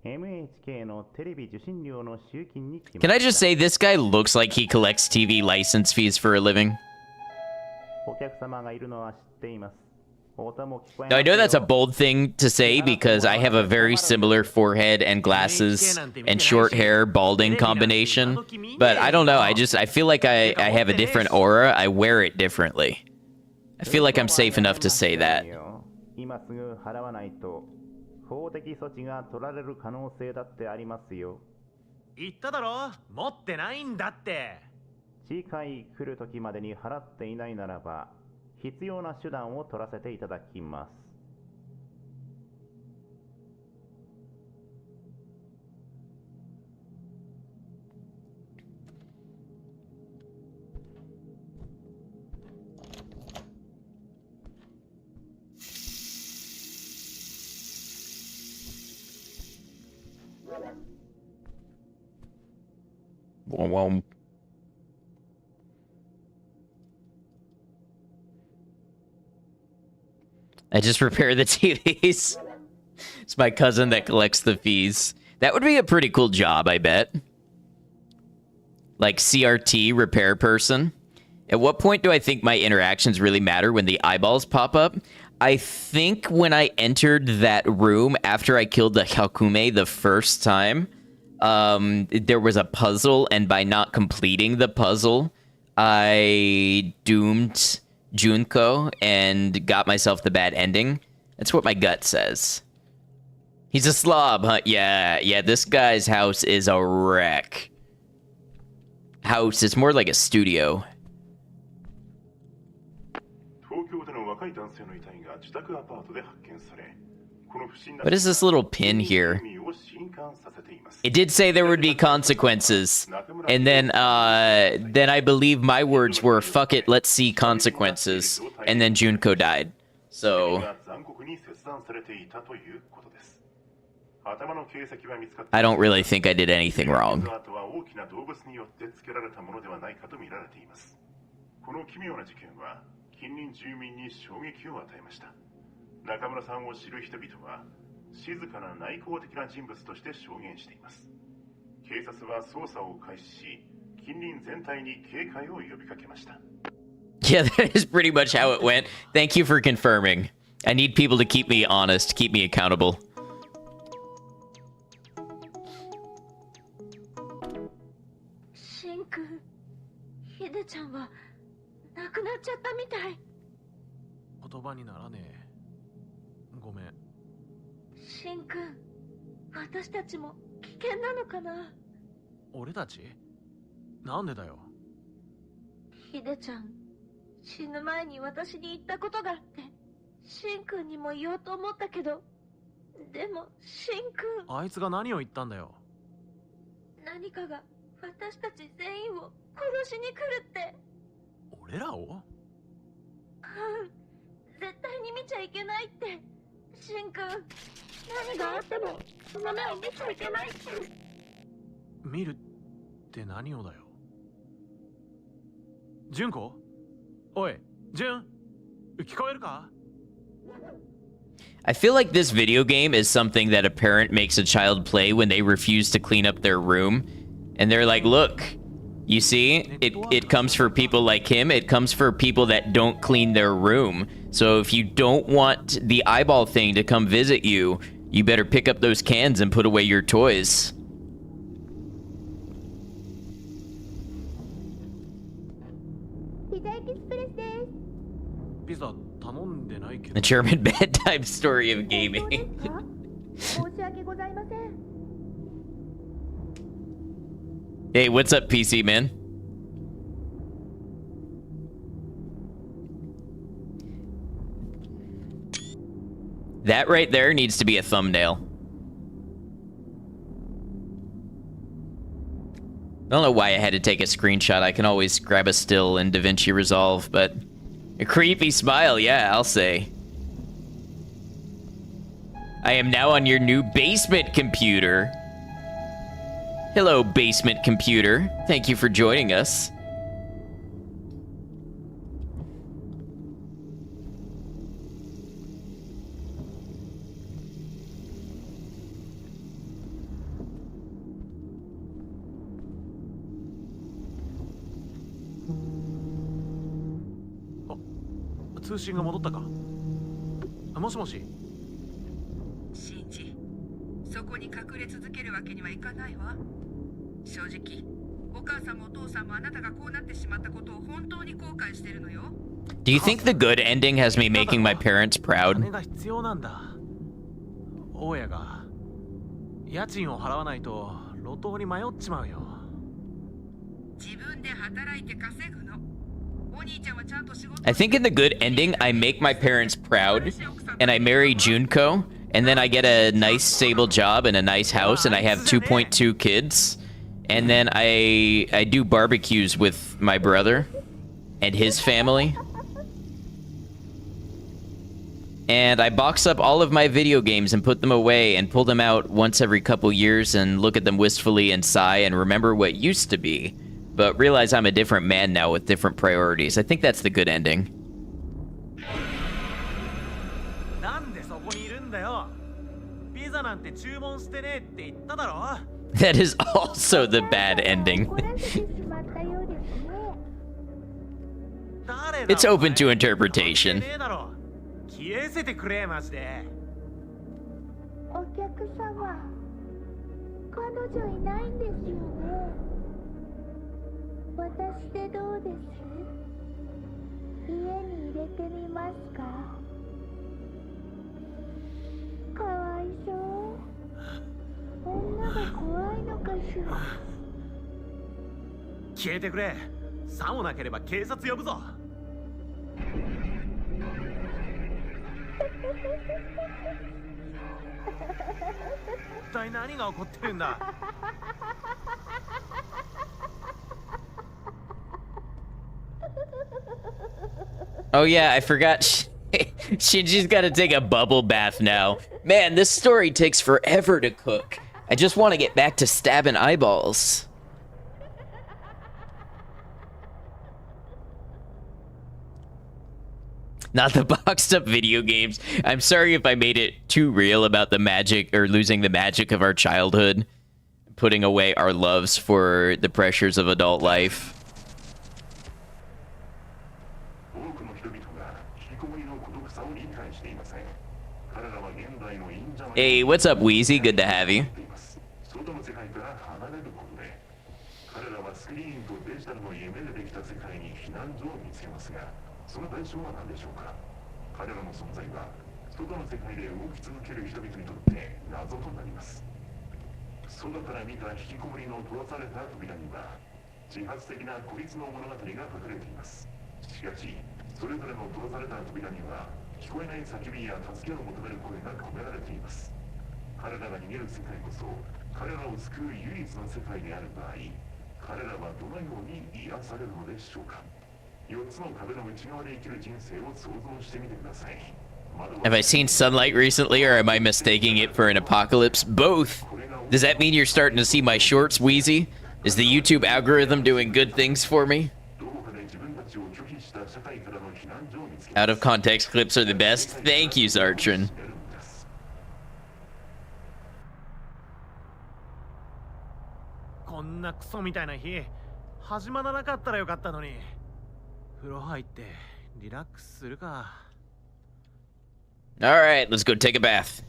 MHK のテレビ受信料の集金に来ました。 Can I just say this guy looks like he collects TV license fees for a living? お客様がいるのは知っています。 Now, I know that's a bold thing to say because I have a very similar forehead and glasses and short hair balding combination. But I don't know. I feel like I have a different aura. I wear it differently. I feel like I'm safe enough to say that. 今すぐ払わないと法的措置が取られる可能性だってありますよ。言っただろ、持ってないんだって。次回来る時までに払っていないならば必要な手段を取らせていただきます。I just repair the TVs. It's my cousin that collects the fees. That would be a pretty cool job, I bet. Like CRT repair person. At what point do I think my interactions really matter when the eyeballs pop up? I think when I entered that room after I killed the Hakume the first time, there was a puzzle, and by not completing the puzzle, I doomed Junko and got myself the bad ending. That's what my gut says. He's a slob, huh? Yeah, this guy's house is a wreck. House is more like a studio. What is this little pin here? It did say there would be consequences. And then I believe my words were, fuck it, let's see consequences. And then Junko died. So I don't really think I did anything wrong. Yeah, that is pretty much how it went. Thank you for confirming. I need people to keep me honest, keep me accountable. Shinku, Hide-chan wa nakunachatta mitai. 言葉にならねえ。ごめん。シンくん、私たちも危険なのかな。俺たち？なんでだよ。ヒデちゃん、死ぬ前に私に言ったことがあって、シンくんにも言おうと思ったけど、でもシンくん。あいつが何を言ったんだよ。何かが私たち全員を殺しに来るって。俺らを？うん。絶対に見ちゃいけないって。シンくん、何があってもその目を見ちゃいけないって。見るって何をだよ。ジュンコ？おい、ジュン？聞こえるか？ I feel like this video game is something that a parent makes a child play when they refuse to clean up their room. And they're like, look, you see, it comes for people like him. It comes for people that don't clean their room. So if you don't want the eyeball thing to come visit you, you better pick up those cans and put away your toys. The German bedtime story of gaming. Hey, what's up, PC man? That right there needs to be a thumbnail. I don't know why I had to take a screenshot. I can always grab a still in DaVinci Resolve, but a creepy smile, yeah, I'll say. I am now on your new basement computer. Hello, basement computer. Thank you for joining us. Oh, 通信が戻ったか？もしもし。シンジ、そこに隠れ続けるわけにはいかないわ。正直、お母さんもお父さんもあなたがこうなってしまったことを本当に後悔してるのよ。Do you think the good ending has me making my parents proud? 金が必要なんだ。大家が家賃を払わないと路頭に迷っちまうよ。自分で働いて稼ぐの。お兄ちゃんはちゃんと仕事。I think in the good ending, I make my parents proud, and I marry Junko, and then I get a nice stable job and a nice house, and I have 2.2 kids. And then I do barbecues with my brother and his family. and I box up all of my video games and put them away and pull them out once every couple years and look at them wistfully and sigh and remember what used to be, but realize I'm a different man now with different priorities. I think that's the good ending. なんでそこにいるんだよ。ピザなんて注文してねえって言っただろ。 That is also the bad ending. 怒らせてしまったようですね。 誰だ It's open to お前 interpretation. 関係ねえだろ。消えせてくれマジで。お客様、彼女いないんですよね。私でどうです？家に入れてみますか？かわいそう。女が怖いのかしら。消えてくれ。さもなければ警察呼ぶぞ。一体何が起こってるんだ。 Oh yeah, I forgot. Shinji's got to take a bubble bath now. Man, this story takes forever to cook. I just want to get back to stabbing eyeballs. Not the boxed up video games. I'm sorry if I made it too real about the magic or losing the magic of our childhood, putting away our loves for the pressures of adult life. Hey, what's up, Wheezy? Good to have you. 'Have I seen sunlight recently, or am I mistaking it for an apocalypse? Both. Does that mean you're starting to see my shorts, Wheezy? Is the YouTube algorithm doing good things for me? Out of context clips are the best. Thank you, Zartron. こんなクソみたいな日、始まらなかったらよかったのに。風呂入ってリラックスするか。 All right, let's go take a bath.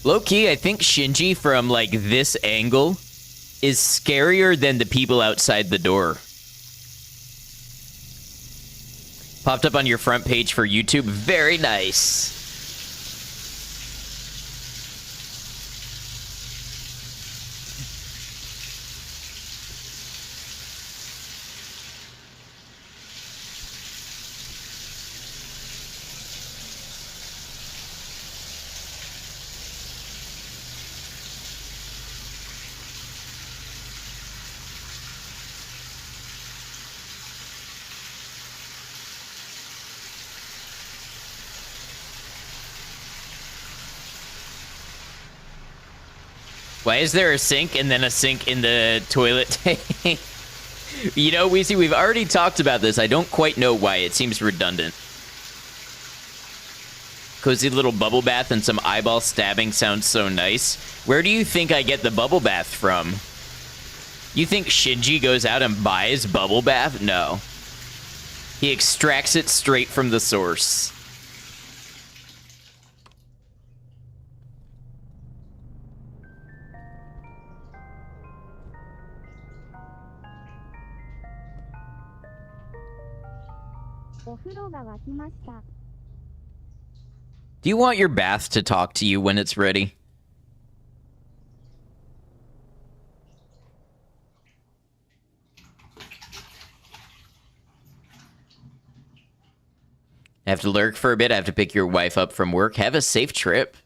Low-key, I think Shinji from, like, this angle is scarier than the people outside the door. Popped up on your front page for YouTube. Very nice. Why is there a sink and then a sink in the toilet tank? You know, Weezy, we've already talked about this. I don't quite know why. It seems redundant. Cozy little bubble bath and some eyeball stabbing sounds so nice. Where do you think I get the bubble bath from? You think Shinji goes out and buys bubble bath? No. He extracts it straight from the source. Do you want your bath to talk to you when it's ready? I have to lurk for a bit. I have to pick your wife up from work. Have a safe trip.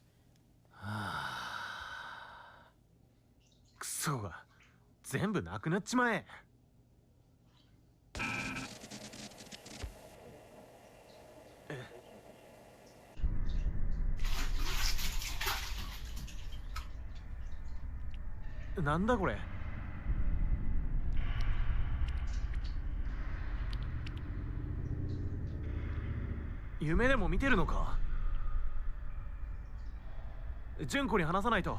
クソが全部なくなっちまえ。なんだこれ。夢でも見てるのか。純子に話さないと。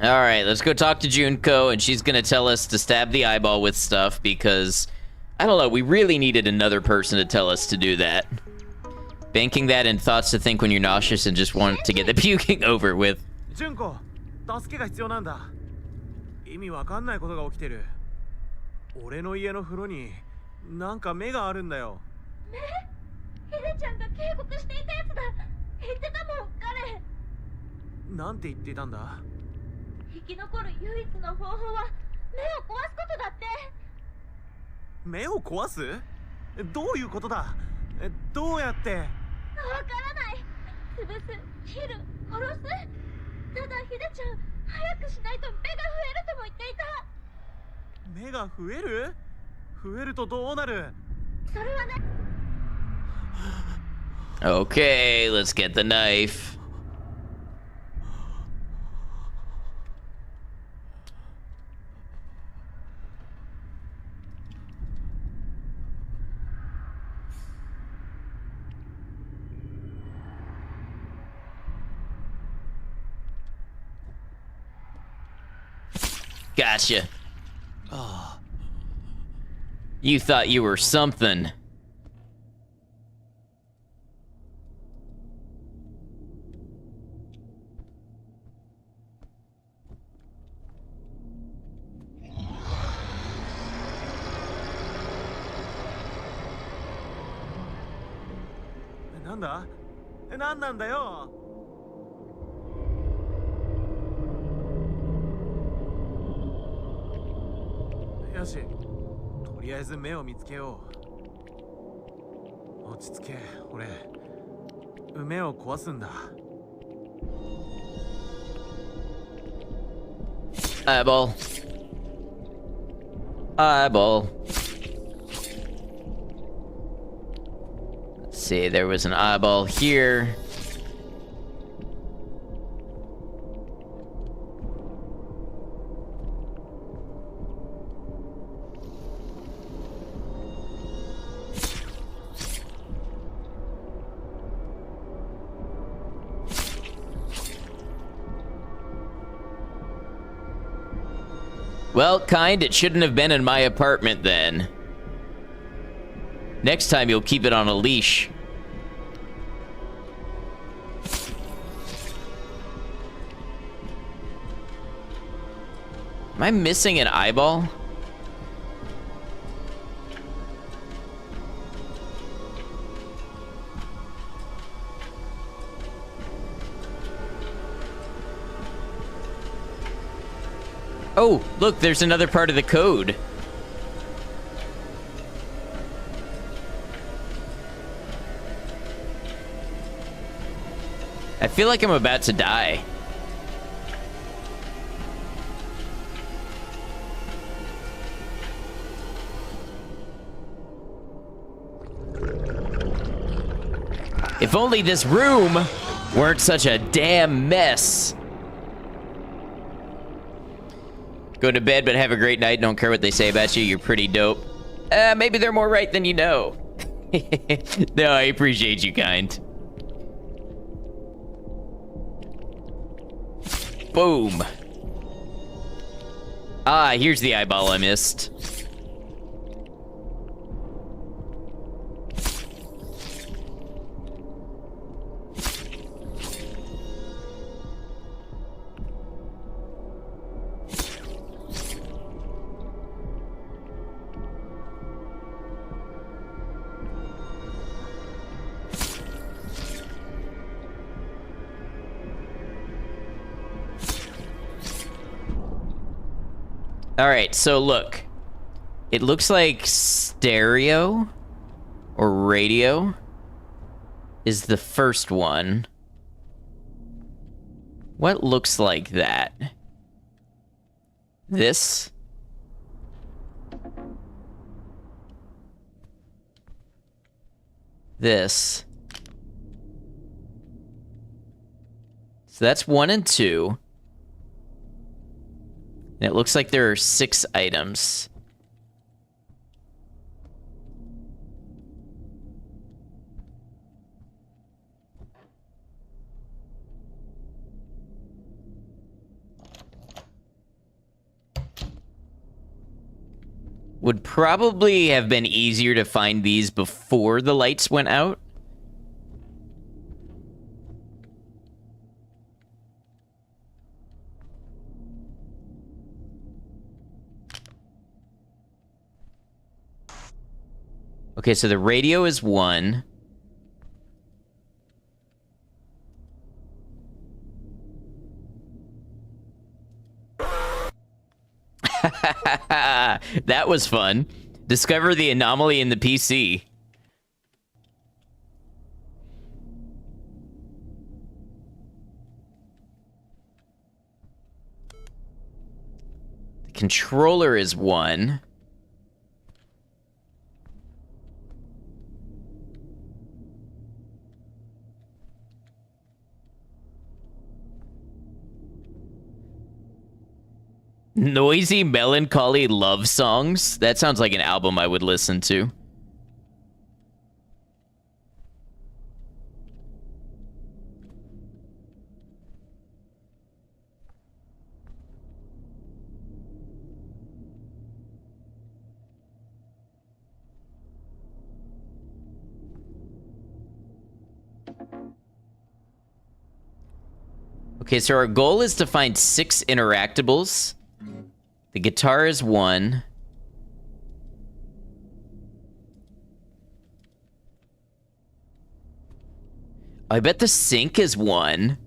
All right, let's go talk to Junko, and she's gonna tell us to stab the eyeball with stuff because, I don't know, we really needed another person to tell us to do that. Banking that in thoughts to think when you're nauseous and just want to get the puking over with. 純子、助けが必要なんだ。意味わかんないことが起きてる。俺の家の風呂になんか目があるんだよ。目？ヒデちゃんが警告していたやつだ。言ってたもん、彼。なんて言ってたんだ。生き残る唯一の方法は目を壊すことだって。目を壊す？どういうことだ？どうやって？わからない。潰す、切る、殺す。ただヒデちゃん、早くしないと目が増えるとも言っていた。目が増える？増えるとどうなる？それはね。Okay, let's get the knife. Gotcha. You thought you were something.なんなんだよ。よし、とりあえず目を見つけよう。落ち着け、俺目を壊すんだ。Eyeball. Eyeball. Let's see, there was an eyeball here. Well, it shouldn't have been in my apartment then. Next time you'll keep it on a leash. Am I missing an eyeball? Oh, look, there's another part of the code. I feel like I'm about to die. If only this room weren't such a damn mess. Go to bed, but have a great night. Don't care what they say about you. You're pretty dope. Maybe they're more right than you know. No, I appreciate you, kind. Boom. Ah, here's the eyeball I missed. Alright, so look. It looks like stereo or radio is the first one. What looks like that? This? This. So that's 1 and 2. And it looks like there are 6 items. Would probably have been easier to find these before the lights went out. Okay, so the radio is 1. That was fun. Discover the anomaly in the PC. The controller is 1. Noisy, melancholy love songs? That sounds like an album I would listen to. Okay, so our goal is to find 6 interactables. The guitar is 1. I bet the sink is 1.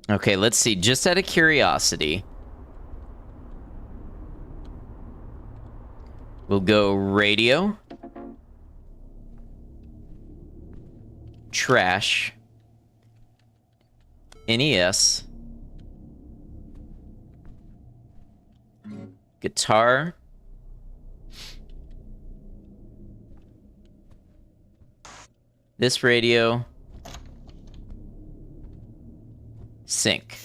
Okay, let's see. Just out of curiosity, we'll go radio, trash, NES, guitar, this radio, sink.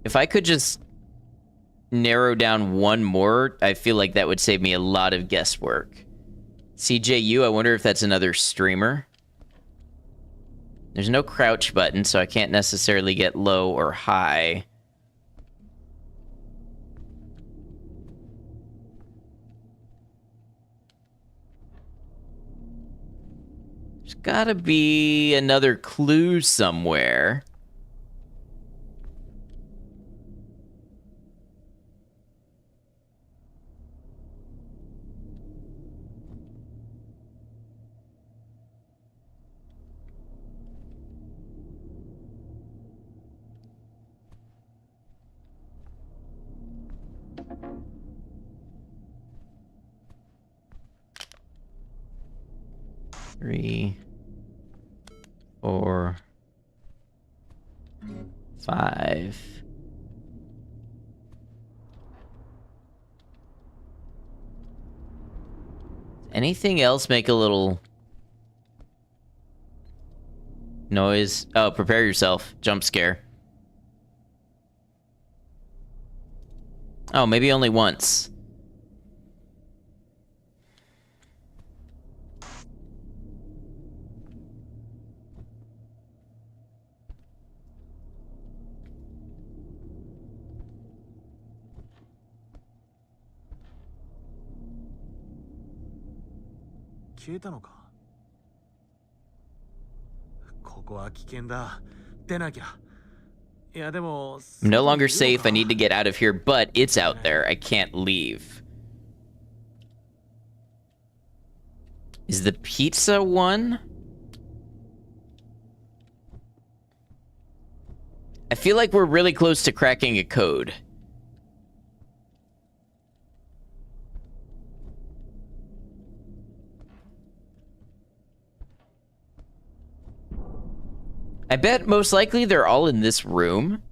If I could just narrow down one more, I feel like that would save me a lot of guesswork. CJU, I wonder if that's another streamer. There's no crouch button, so I can't necessarily get low or high. There's gotta be another clue somewhere. Three, 4, 5. Anything else make a little noise? Oh, prepare yourself. Jump scare. Oh, maybe only once. 消えたのか。ここは危険だ。出なきゃ。いやでも I'm no longer safe. I need to get out of here, but it's out there. I can't leave. Is the pizza one? I feel like we're really close to cracking a code. I bet most likely they're all in this room.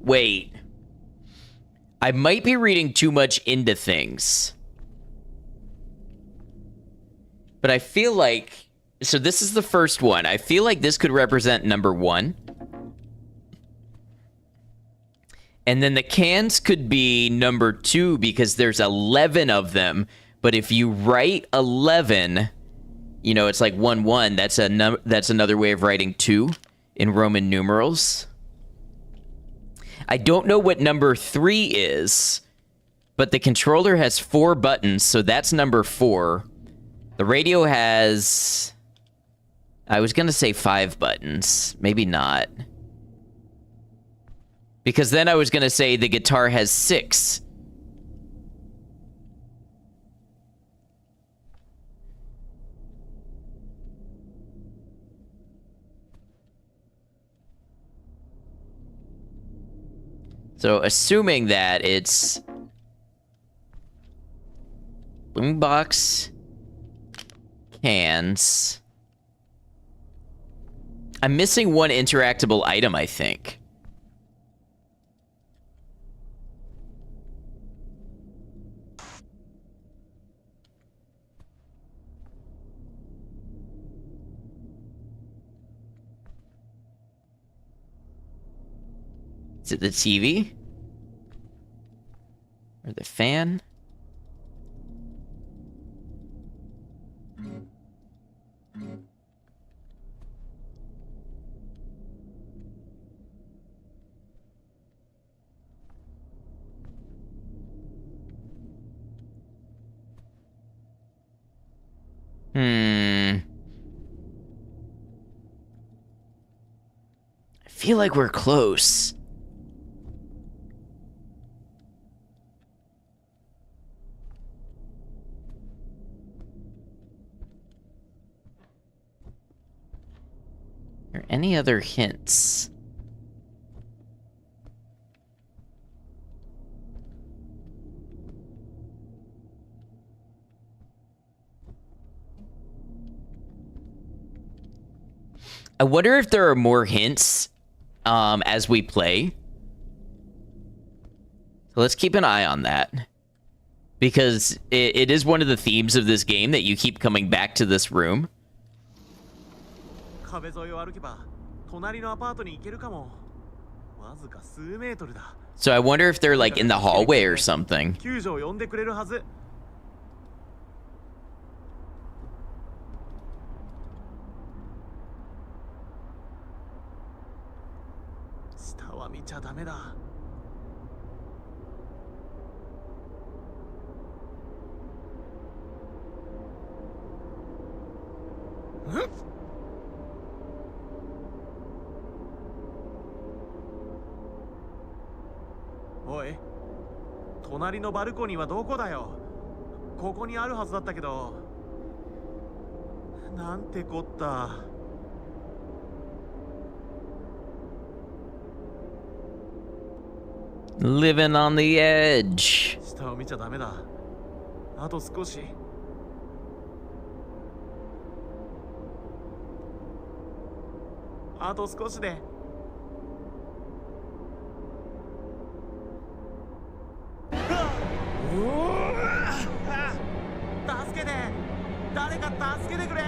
Wait. I might be reading too much into things. But I feel like... So this is the first one. I feel like this could represent number 1. And then the cans could be number 2 because there's 11 of them. But if you write 11, you know, it's like 1, 1. That's another way of writing 2 in Roman numerals. I don't know what number 3 is, but the controller has 4 buttons, so that's number 4. The radio has... I was gonna say 5 buttons. Maybe not. Because then I was gonna say the guitar has 6. So, assuming that it's boombox, cans. I'm missing one interactable item, I think. Is it the TV? Or the fan? I feel like we're close. Are there any other hints? I wonder if there are more hints as we play. So let's keep an eye on that. Because it is one of the themes of this game that you keep coming back to this room. 壁沿いを歩けば隣のアパートに行けるかも。わずか数メートルだ。 So I wonder if they're like in the hallway or something. 救助を呼んでくれるはず。下は見ちゃダメだ。おい、隣のバルコニーはどこだよ。ここにあるはずだったけど。なんてこった。Living on the edge. 下を見ちゃダメだ。あと少し。あと少しで。誰か助けてくれ。よ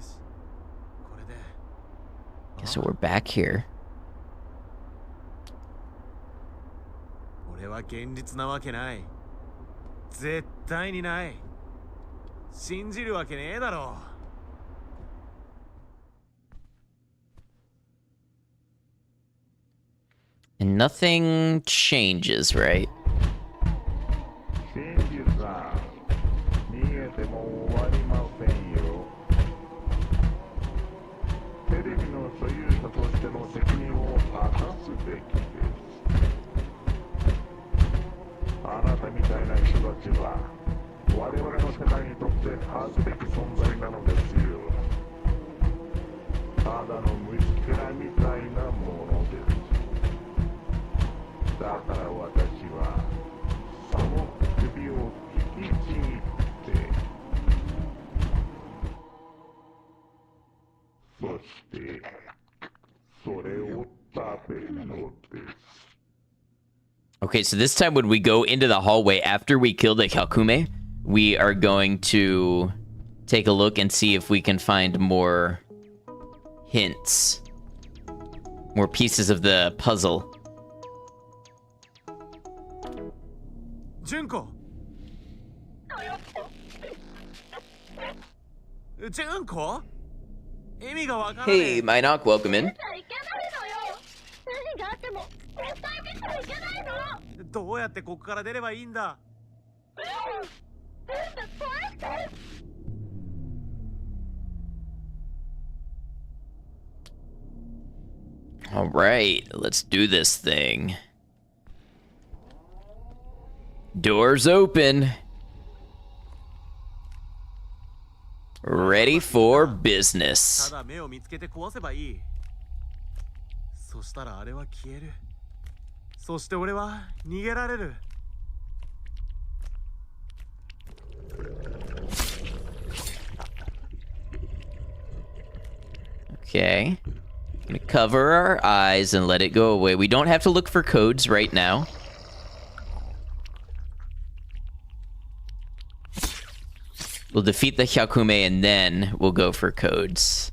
し、これで。 So we're back here. 俺は現実なわけない。絶対にない。信じるわけねえだろ。 And nothing changes, right? 真実さん、逃げても終わりませんよ。テレビの所有者としての責任を果たすべきです。あなたみたいな人たちは我々の世界にとって恥ずべき存在なのですよ。ただの虫けらみたいなものです。だから私はその首を引きちぎってそしてそれを食べるのです。 Okay, so this time when we go into the hallway after we kill the Hyakume, we are going to take a look and see if we can find more hints. More pieces of the puzzle. 純子。純子？意味がわからない。 Hey, Minok, welcome in. 何があっても絶対見ちゃいけないの。どうやってここから出ればいいんだ。怖くて。 All right, let's do this thing. Doors open. Ready for た business. だ目を見つけて壊せばいい。そしたらあれは消える。そして俺は逃げられる。 Okay. Gonna cover our eyes and let it go away. We don't have to look for codes right now. We'll defeat the Hyakume and then we'll go for codes.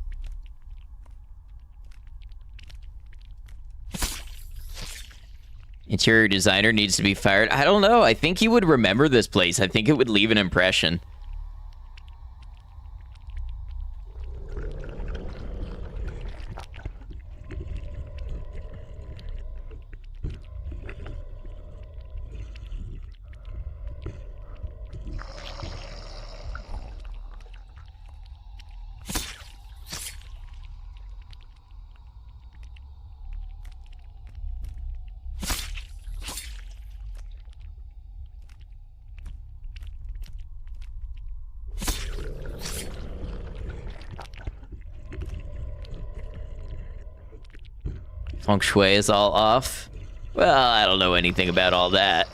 Interior designer needs to be fired. I don't know. I think he would remember this place. I think it would leave an impression. Feng Shui is all off. Well, I don't know anything about all that.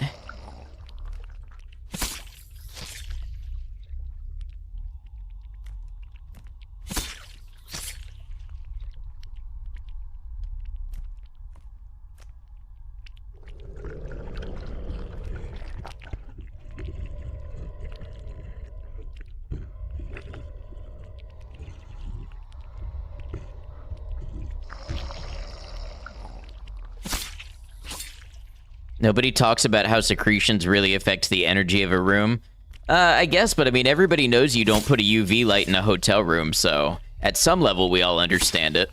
Nobody talks about how secretions really affect the energy of a room. I guess, but I mean, everybody knows you don't put a UV light in a hotel room, so at some level we all understand it.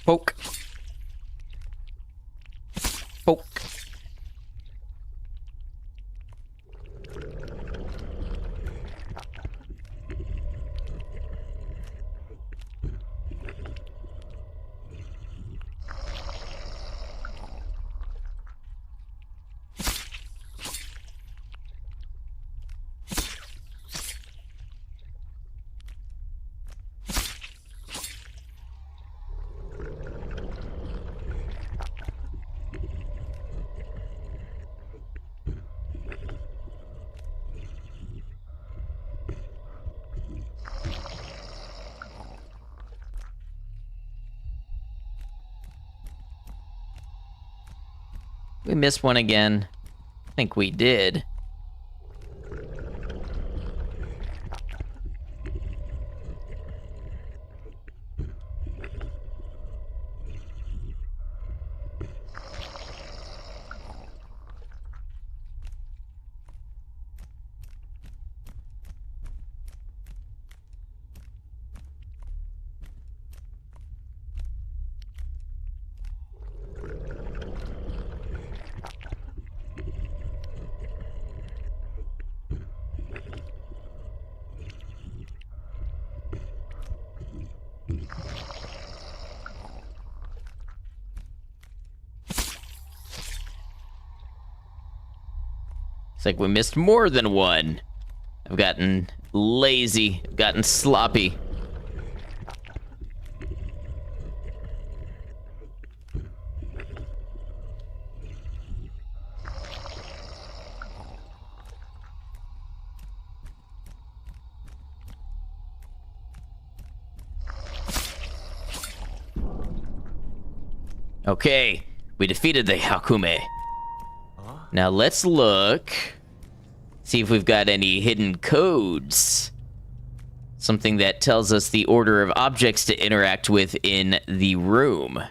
Poke. Poke. We missed one again. I think we did. It's like we missed more than one. I've gotten lazy, I've gotten sloppy. Okay, we defeated the Hakume. Now let's look. See if we've got any hidden codes. Something that tells us the order of objects to interact with in the room.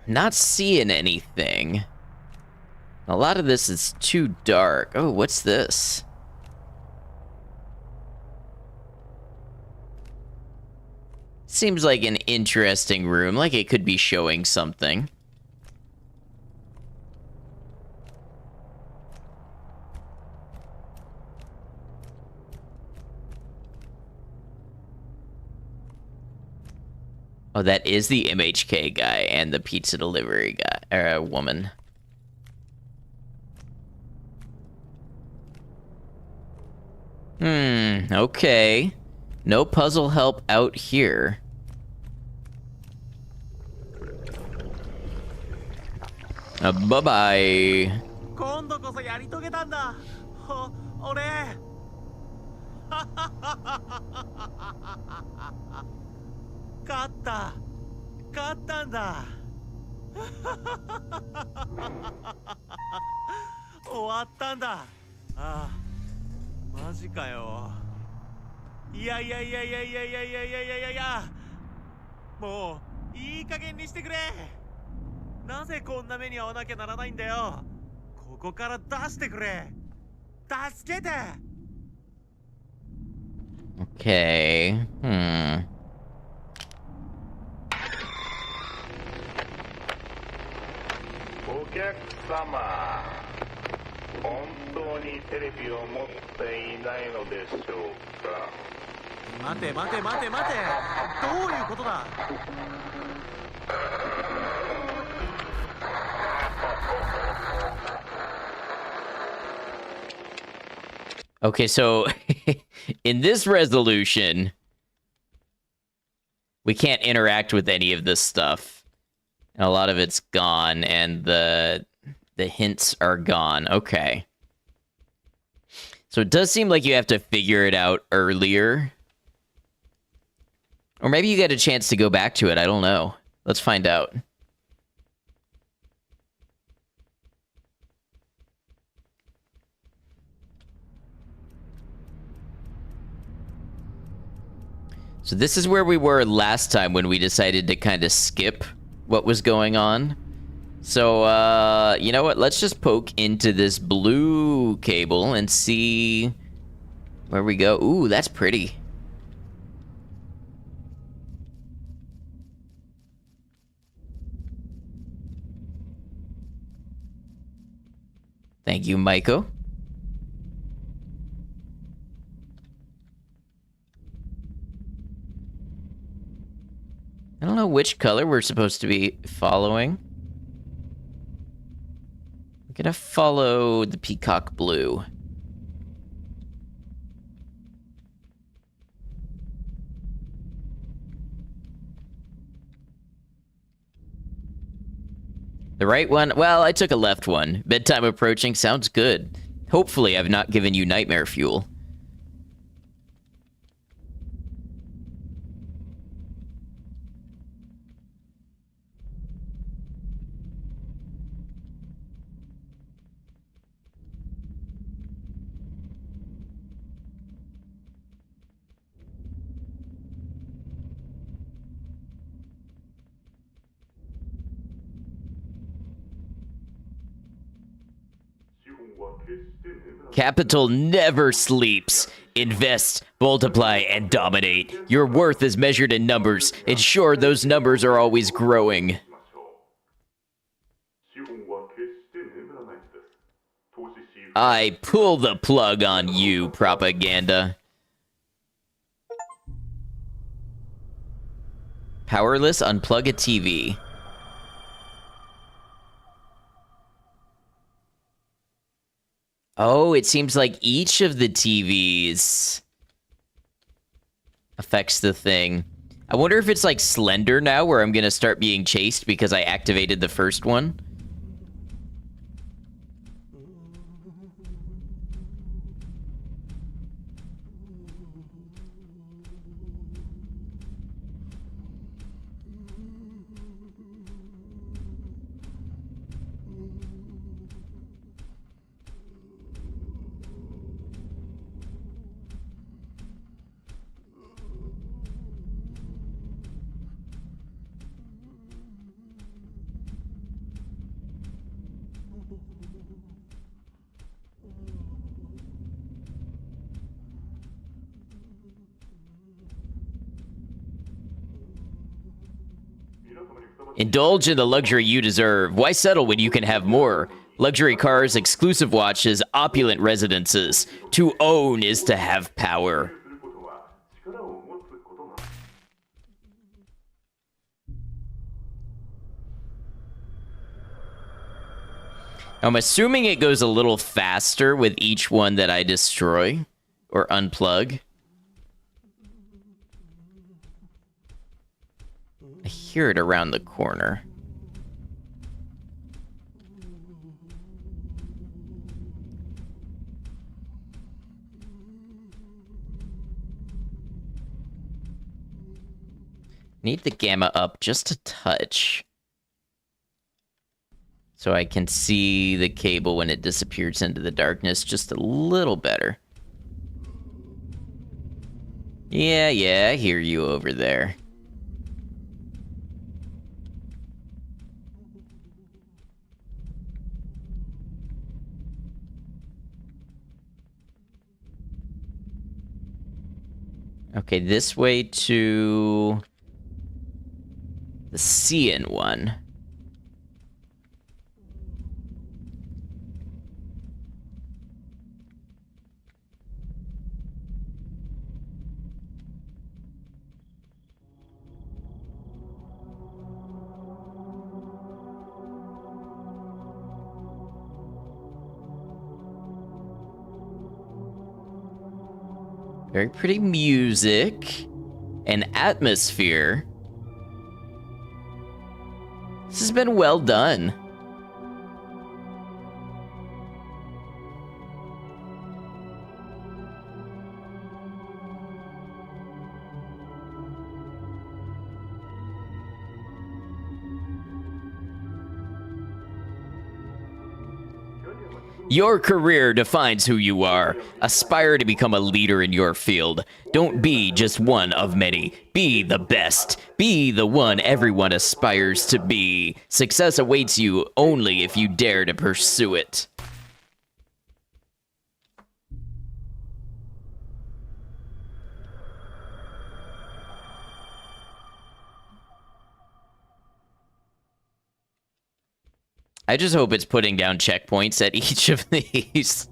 Not seeing anything. A lot of this is too dark. Oh, what's this? Seems like an interesting room, like it could be showing something. Oh, that is the MHK guy and the pizza delivery guy, or woman. Okay. No puzzle help out here. Bye-bye. 今度こそやり遂げたんだ。俺。勝ったんだ。終わったんだ。ああ、マジかよ。いや、もういい加減にしてくれ。なぜこんな目に遭わなきゃならないんだよ。ここから出してくれ。助けて。Okay. お客様、本当にテレビを持っていないのでしょうか。待て。どういうことだ。Okay, so in this resolution, we can't interact with any of this stuff. And a lot of it's gone, and the hints are gone. Okay. So it does seem like you have to figure it out earlier. Or maybe you get a chance to go back to it. I don't know. Let's find out. So this is where we were last time when we decided to kind of skip what was going on. So, you know what? Let's just poke into this blue cable and see where we go. Ooh, that's pretty. Thank you, Maiko. I don't know which color we're supposed to be following. I'm gonna follow the peacock blue. The right one? Well, I took a left one. Bedtime approaching sounds good. Hopefully I've not given you nightmare fuel. Capital never sleeps. Invest, multiply, and dominate. Your worth is measured in numbers. Ensure those numbers are always growing. I pull the plug on you, propaganda. Powerless, unplug a TV. Oh, it seems like each of the TVs affects the thing. I wonder if it's like Slender now, where I'm gonna start being chased because I activated the first one. Indulge in the luxury you deserve. Why settle when you can have more? Luxury cars, exclusive watches, opulent residences. To own is to have power. I'm assuming it goes a little faster with each one that I destroy or unplug. I hear it around the corner. Need the gamma up just a touch, so I can see the cable when it disappears into the darkness just a little better. Yeah, I hear you over there. Okay, this way to the Cian one. Very pretty music and atmosphere. This has been well done. Your career defines who you are. Aspire to become a leader in your field. Don't be just one of many. Be the best. Be the one everyone aspires to be. Success awaits you only if you dare to pursue it. I just hope it's putting down checkpoints at each of these.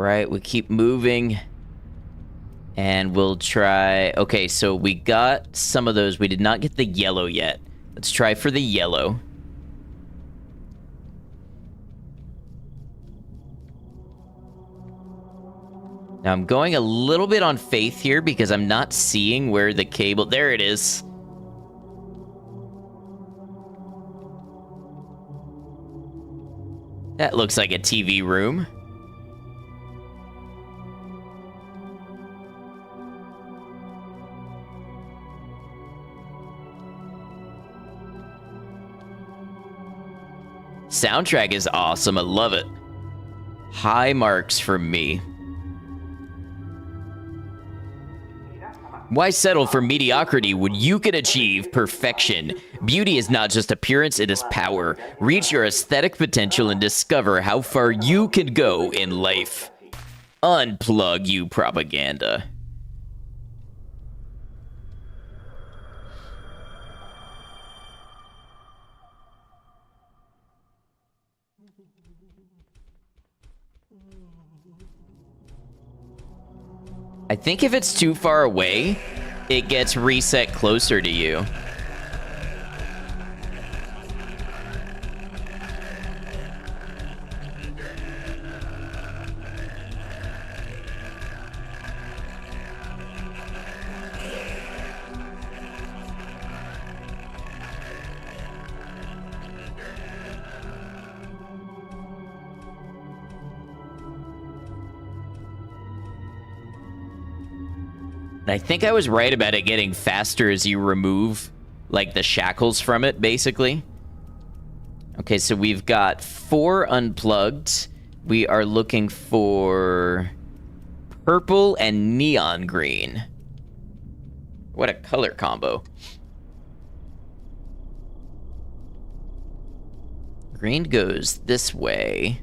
Right, we keep moving. And we'll try... Okay, so we got some of those. We did not get the yellow yet. Let's try for the yellow. Now, I'm going a little bit on faith here because I'm not seeing where the cable... There it is. That looks like a TV room. Soundtrack is awesome. I love it. High marks from me. Why settle for mediocrity when you can achieve perfection? Beauty is not just appearance, it is power. Reach your aesthetic potential and discover how far you can go in life. Unplug, you propaganda. I think if it's too far away, it gets reset closer to you. I think I was right about it getting faster as you remove, like, the shackles from it, basically. Okay, so we've got 4 unplugged. We are looking for purple and neon green. What a color combo. Green goes this way.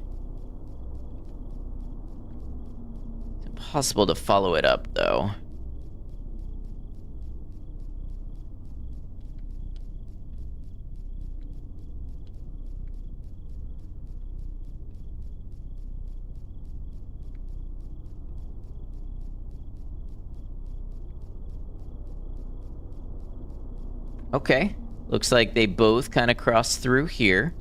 It's impossible to follow it up, though. Okay, looks like they both kind of cross through here.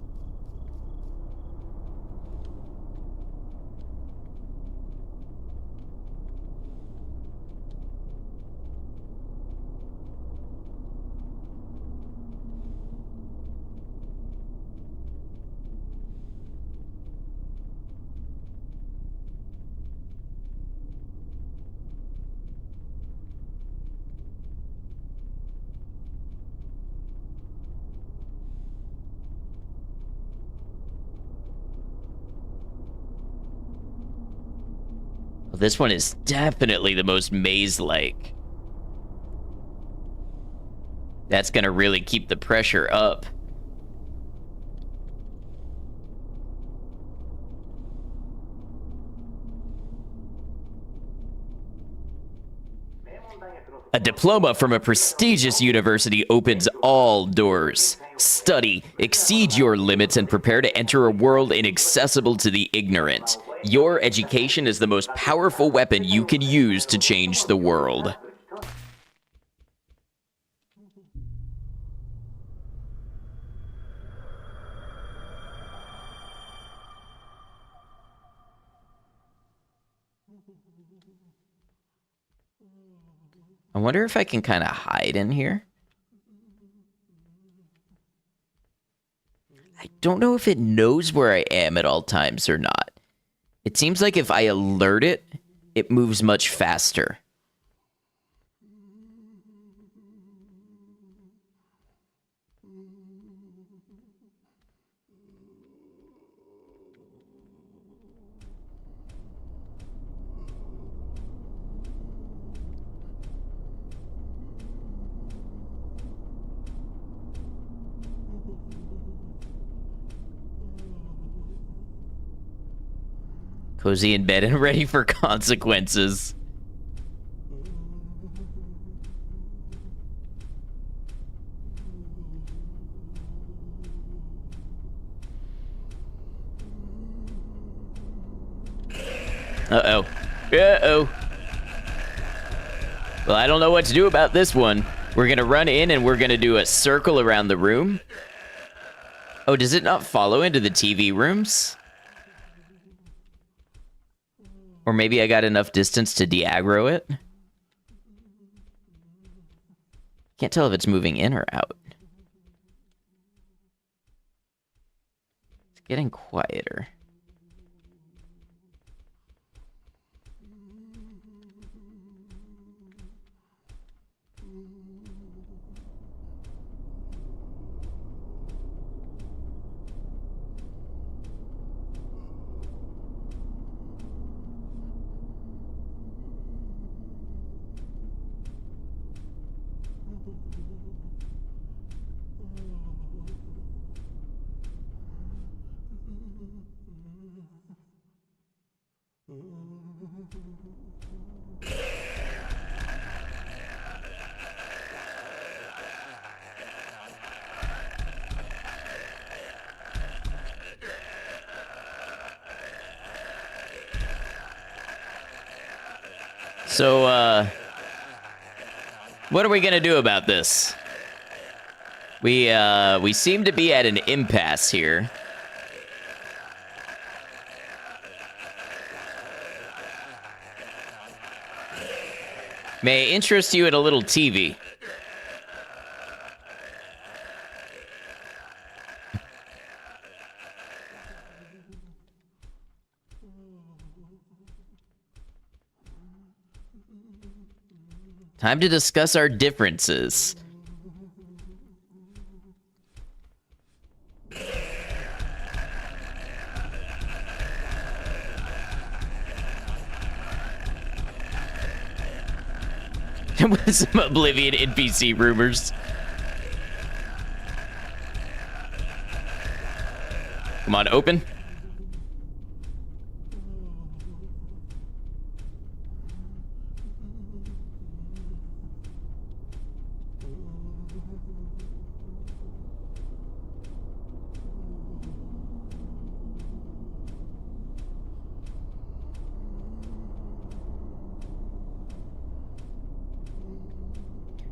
This one is definitely the most maze-like. That's gonna really keep the pressure up. A diploma from a prestigious university opens all doors. Study, exceed your limits, and prepare to enter a world inaccessible to the ignorant. Your education is the most powerful weapon you can use to change the world. I wonder if I can kind of hide in here. I don't know if it knows where I am at all times or not. It seems like if I alert it, it moves much faster. Cozy in bed and ready for consequences. Uh-oh. Uh-oh. Well, I don't know what to do about this one. We're gonna run in and we're gonna do a circle around the room. Oh, does it not follow into the TV rooms? Or maybe I got enough distance to de-aggro it? Can't tell if it's moving in or out. It's getting quieter. So, what are we gonna do about this? We seem to be at an impasse here. May I interest you in a little TV? Time to discuss our differences. Some Oblivion NPC rumors. Come on, open.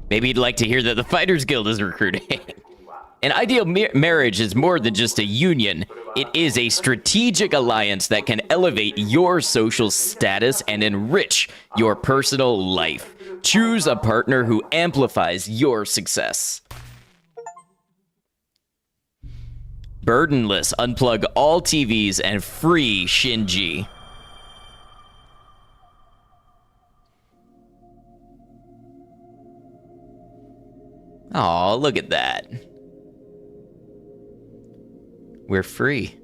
Maybe you'd like to hear that the Fighters Guild is recruiting. An ideal marriage is more than just a union. It is a strategic alliance that can elevate your social status and enrich your personal life. Choose a partner who amplifies your success. Burdenless, unplug all TVs and free Shinji. Aw, look at that. We're free.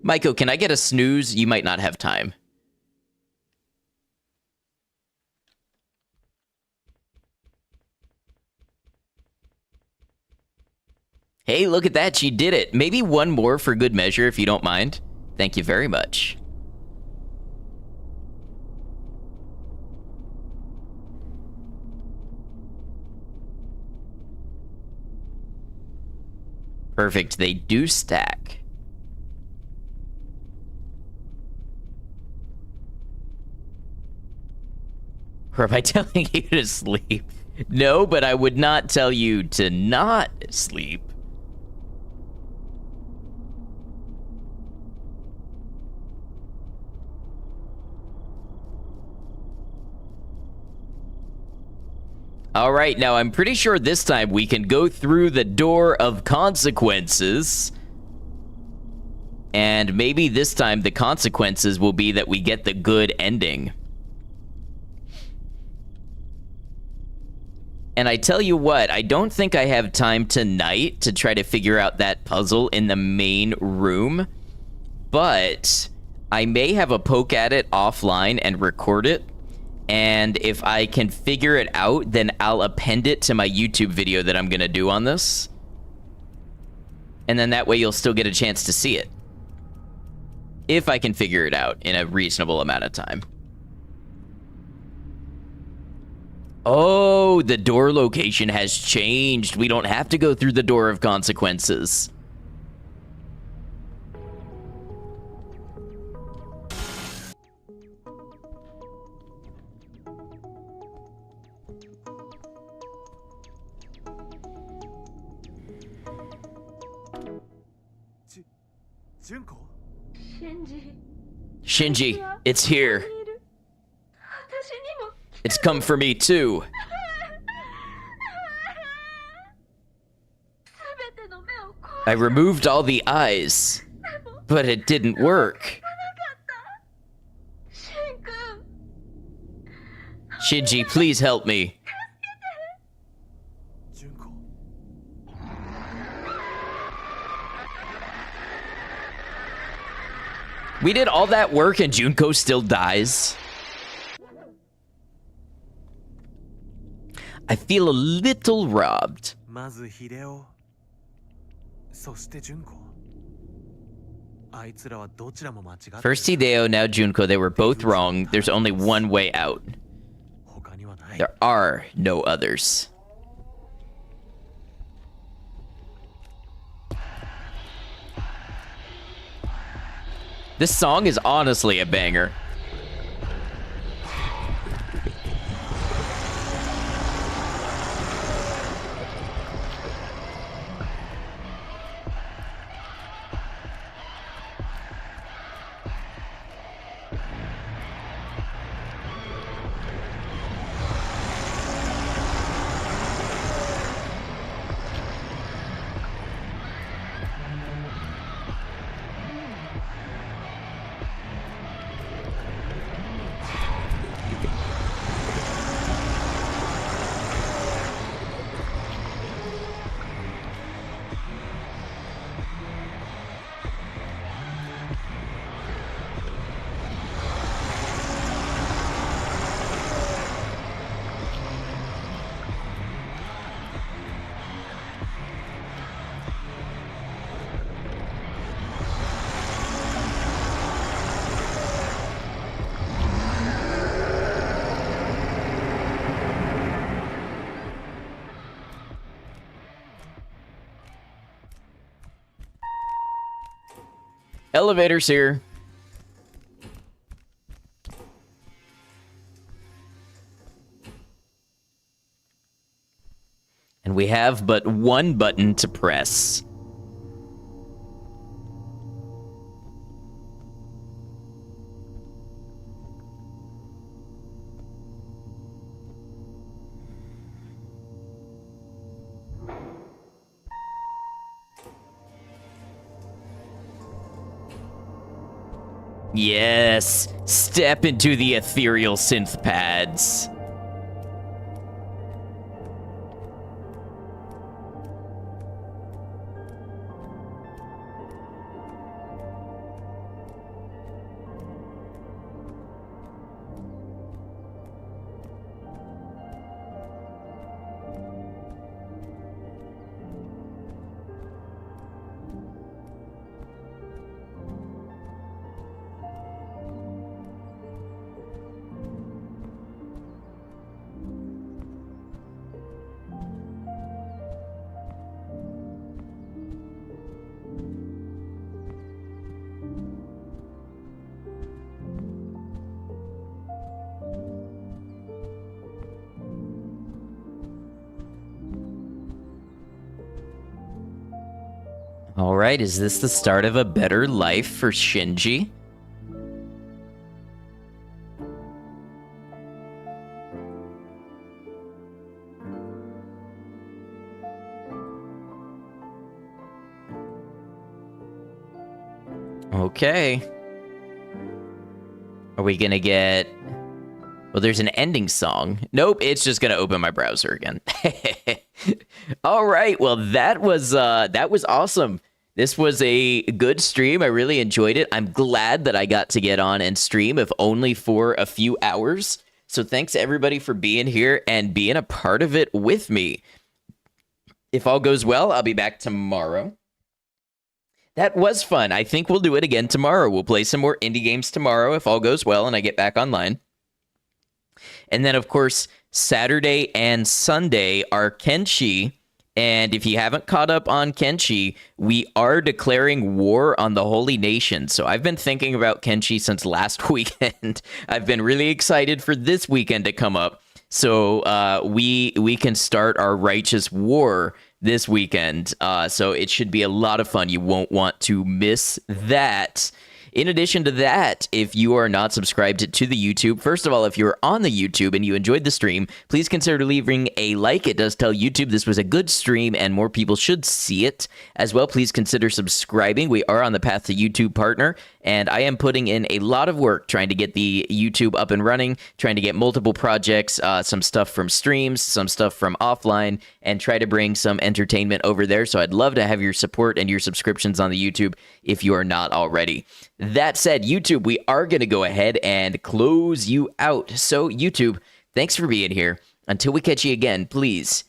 Maiko, can I get a snooze? You might not have time. Hey, look at that. She did it. Maybe one more for good measure, if you don't mind. Thank you very much. Perfect. They do stack. Or am I telling you to sleep? No, but I would not tell you to not sleep. All right, now I'm pretty sure this time we can go through the door of consequences. And maybe this time the consequences will be that we get the good ending. And I tell you what, I don't think I have time tonight to try to figure out that puzzle in the main room. But I may have a poke at it offline and record it. And if I can figure it out, then I'll append it to my YouTube video that I'm going to do on this. And then that way you'll still get a chance to see it. If I can figure it out in a reasonable amount of time. Oh, the door location has changed. We don't have to go through the door of consequences. 純子シンジ Shinji, it's here. 私にも It's come for me too. 全ての目を壊 I removed all the eyes, but it didn't work. シンくん Shinji, please help me. 純子 We did all that work and Junko still dies. I feel a little robbed. まず秀夫そして純子あいつらはどちらも間違ってる First Hideo, now Junko, they were both wrong. There's only one way out. 他にはない There are no others. This song is honestly a banger. Elevator's here. And we have but one button to press. Yes, step into the ethereal synth pads. All right, is this the start of a better life for Shinji? Okay. Are we gonna get... Well, there's an ending song. Nope, it's just gonna open my browser again. All right, well, that was awesome. This was a good stream. I really enjoyed it. I'm glad that I got to get on and stream, if only for a few hours. So thanks everybody for being here and being a part of it with me. If all goes well, I'll be back tomorrow. That was fun. I think we'll do it again tomorrow. We'll play some more indie games tomorrow if all goes well and I get back online. And then, of course, Saturday and Sunday are Kenshi. And if you haven't caught up on Kenshi, we are declaring war on the Holy Nation. So I've been thinking about Kenshi since last weekend. I've been really excited for this weekend to come up. So we can start our righteous war this weekend. So it should be a lot of fun. You won't want to miss that. In addition to that, if you are not subscribed to the YouTube, first of all, if you're on the YouTube and you enjoyed the stream, please consider leaving a like. It does tell YouTube this was a good stream and more people should see it. As well, please consider subscribing. We are on the path to YouTube partner, and I am putting in a lot of work trying to get the YouTube up and running, trying to get multiple projects, some stuff from streams, some stuff from offline, and try to bring some entertainment over there. So I'd love to have your support and your subscriptions on the YouTube if you are not already. That said, YouTube, we are going to go ahead and close you out. So, YouTube, thanks for being here. Until we catch you again, please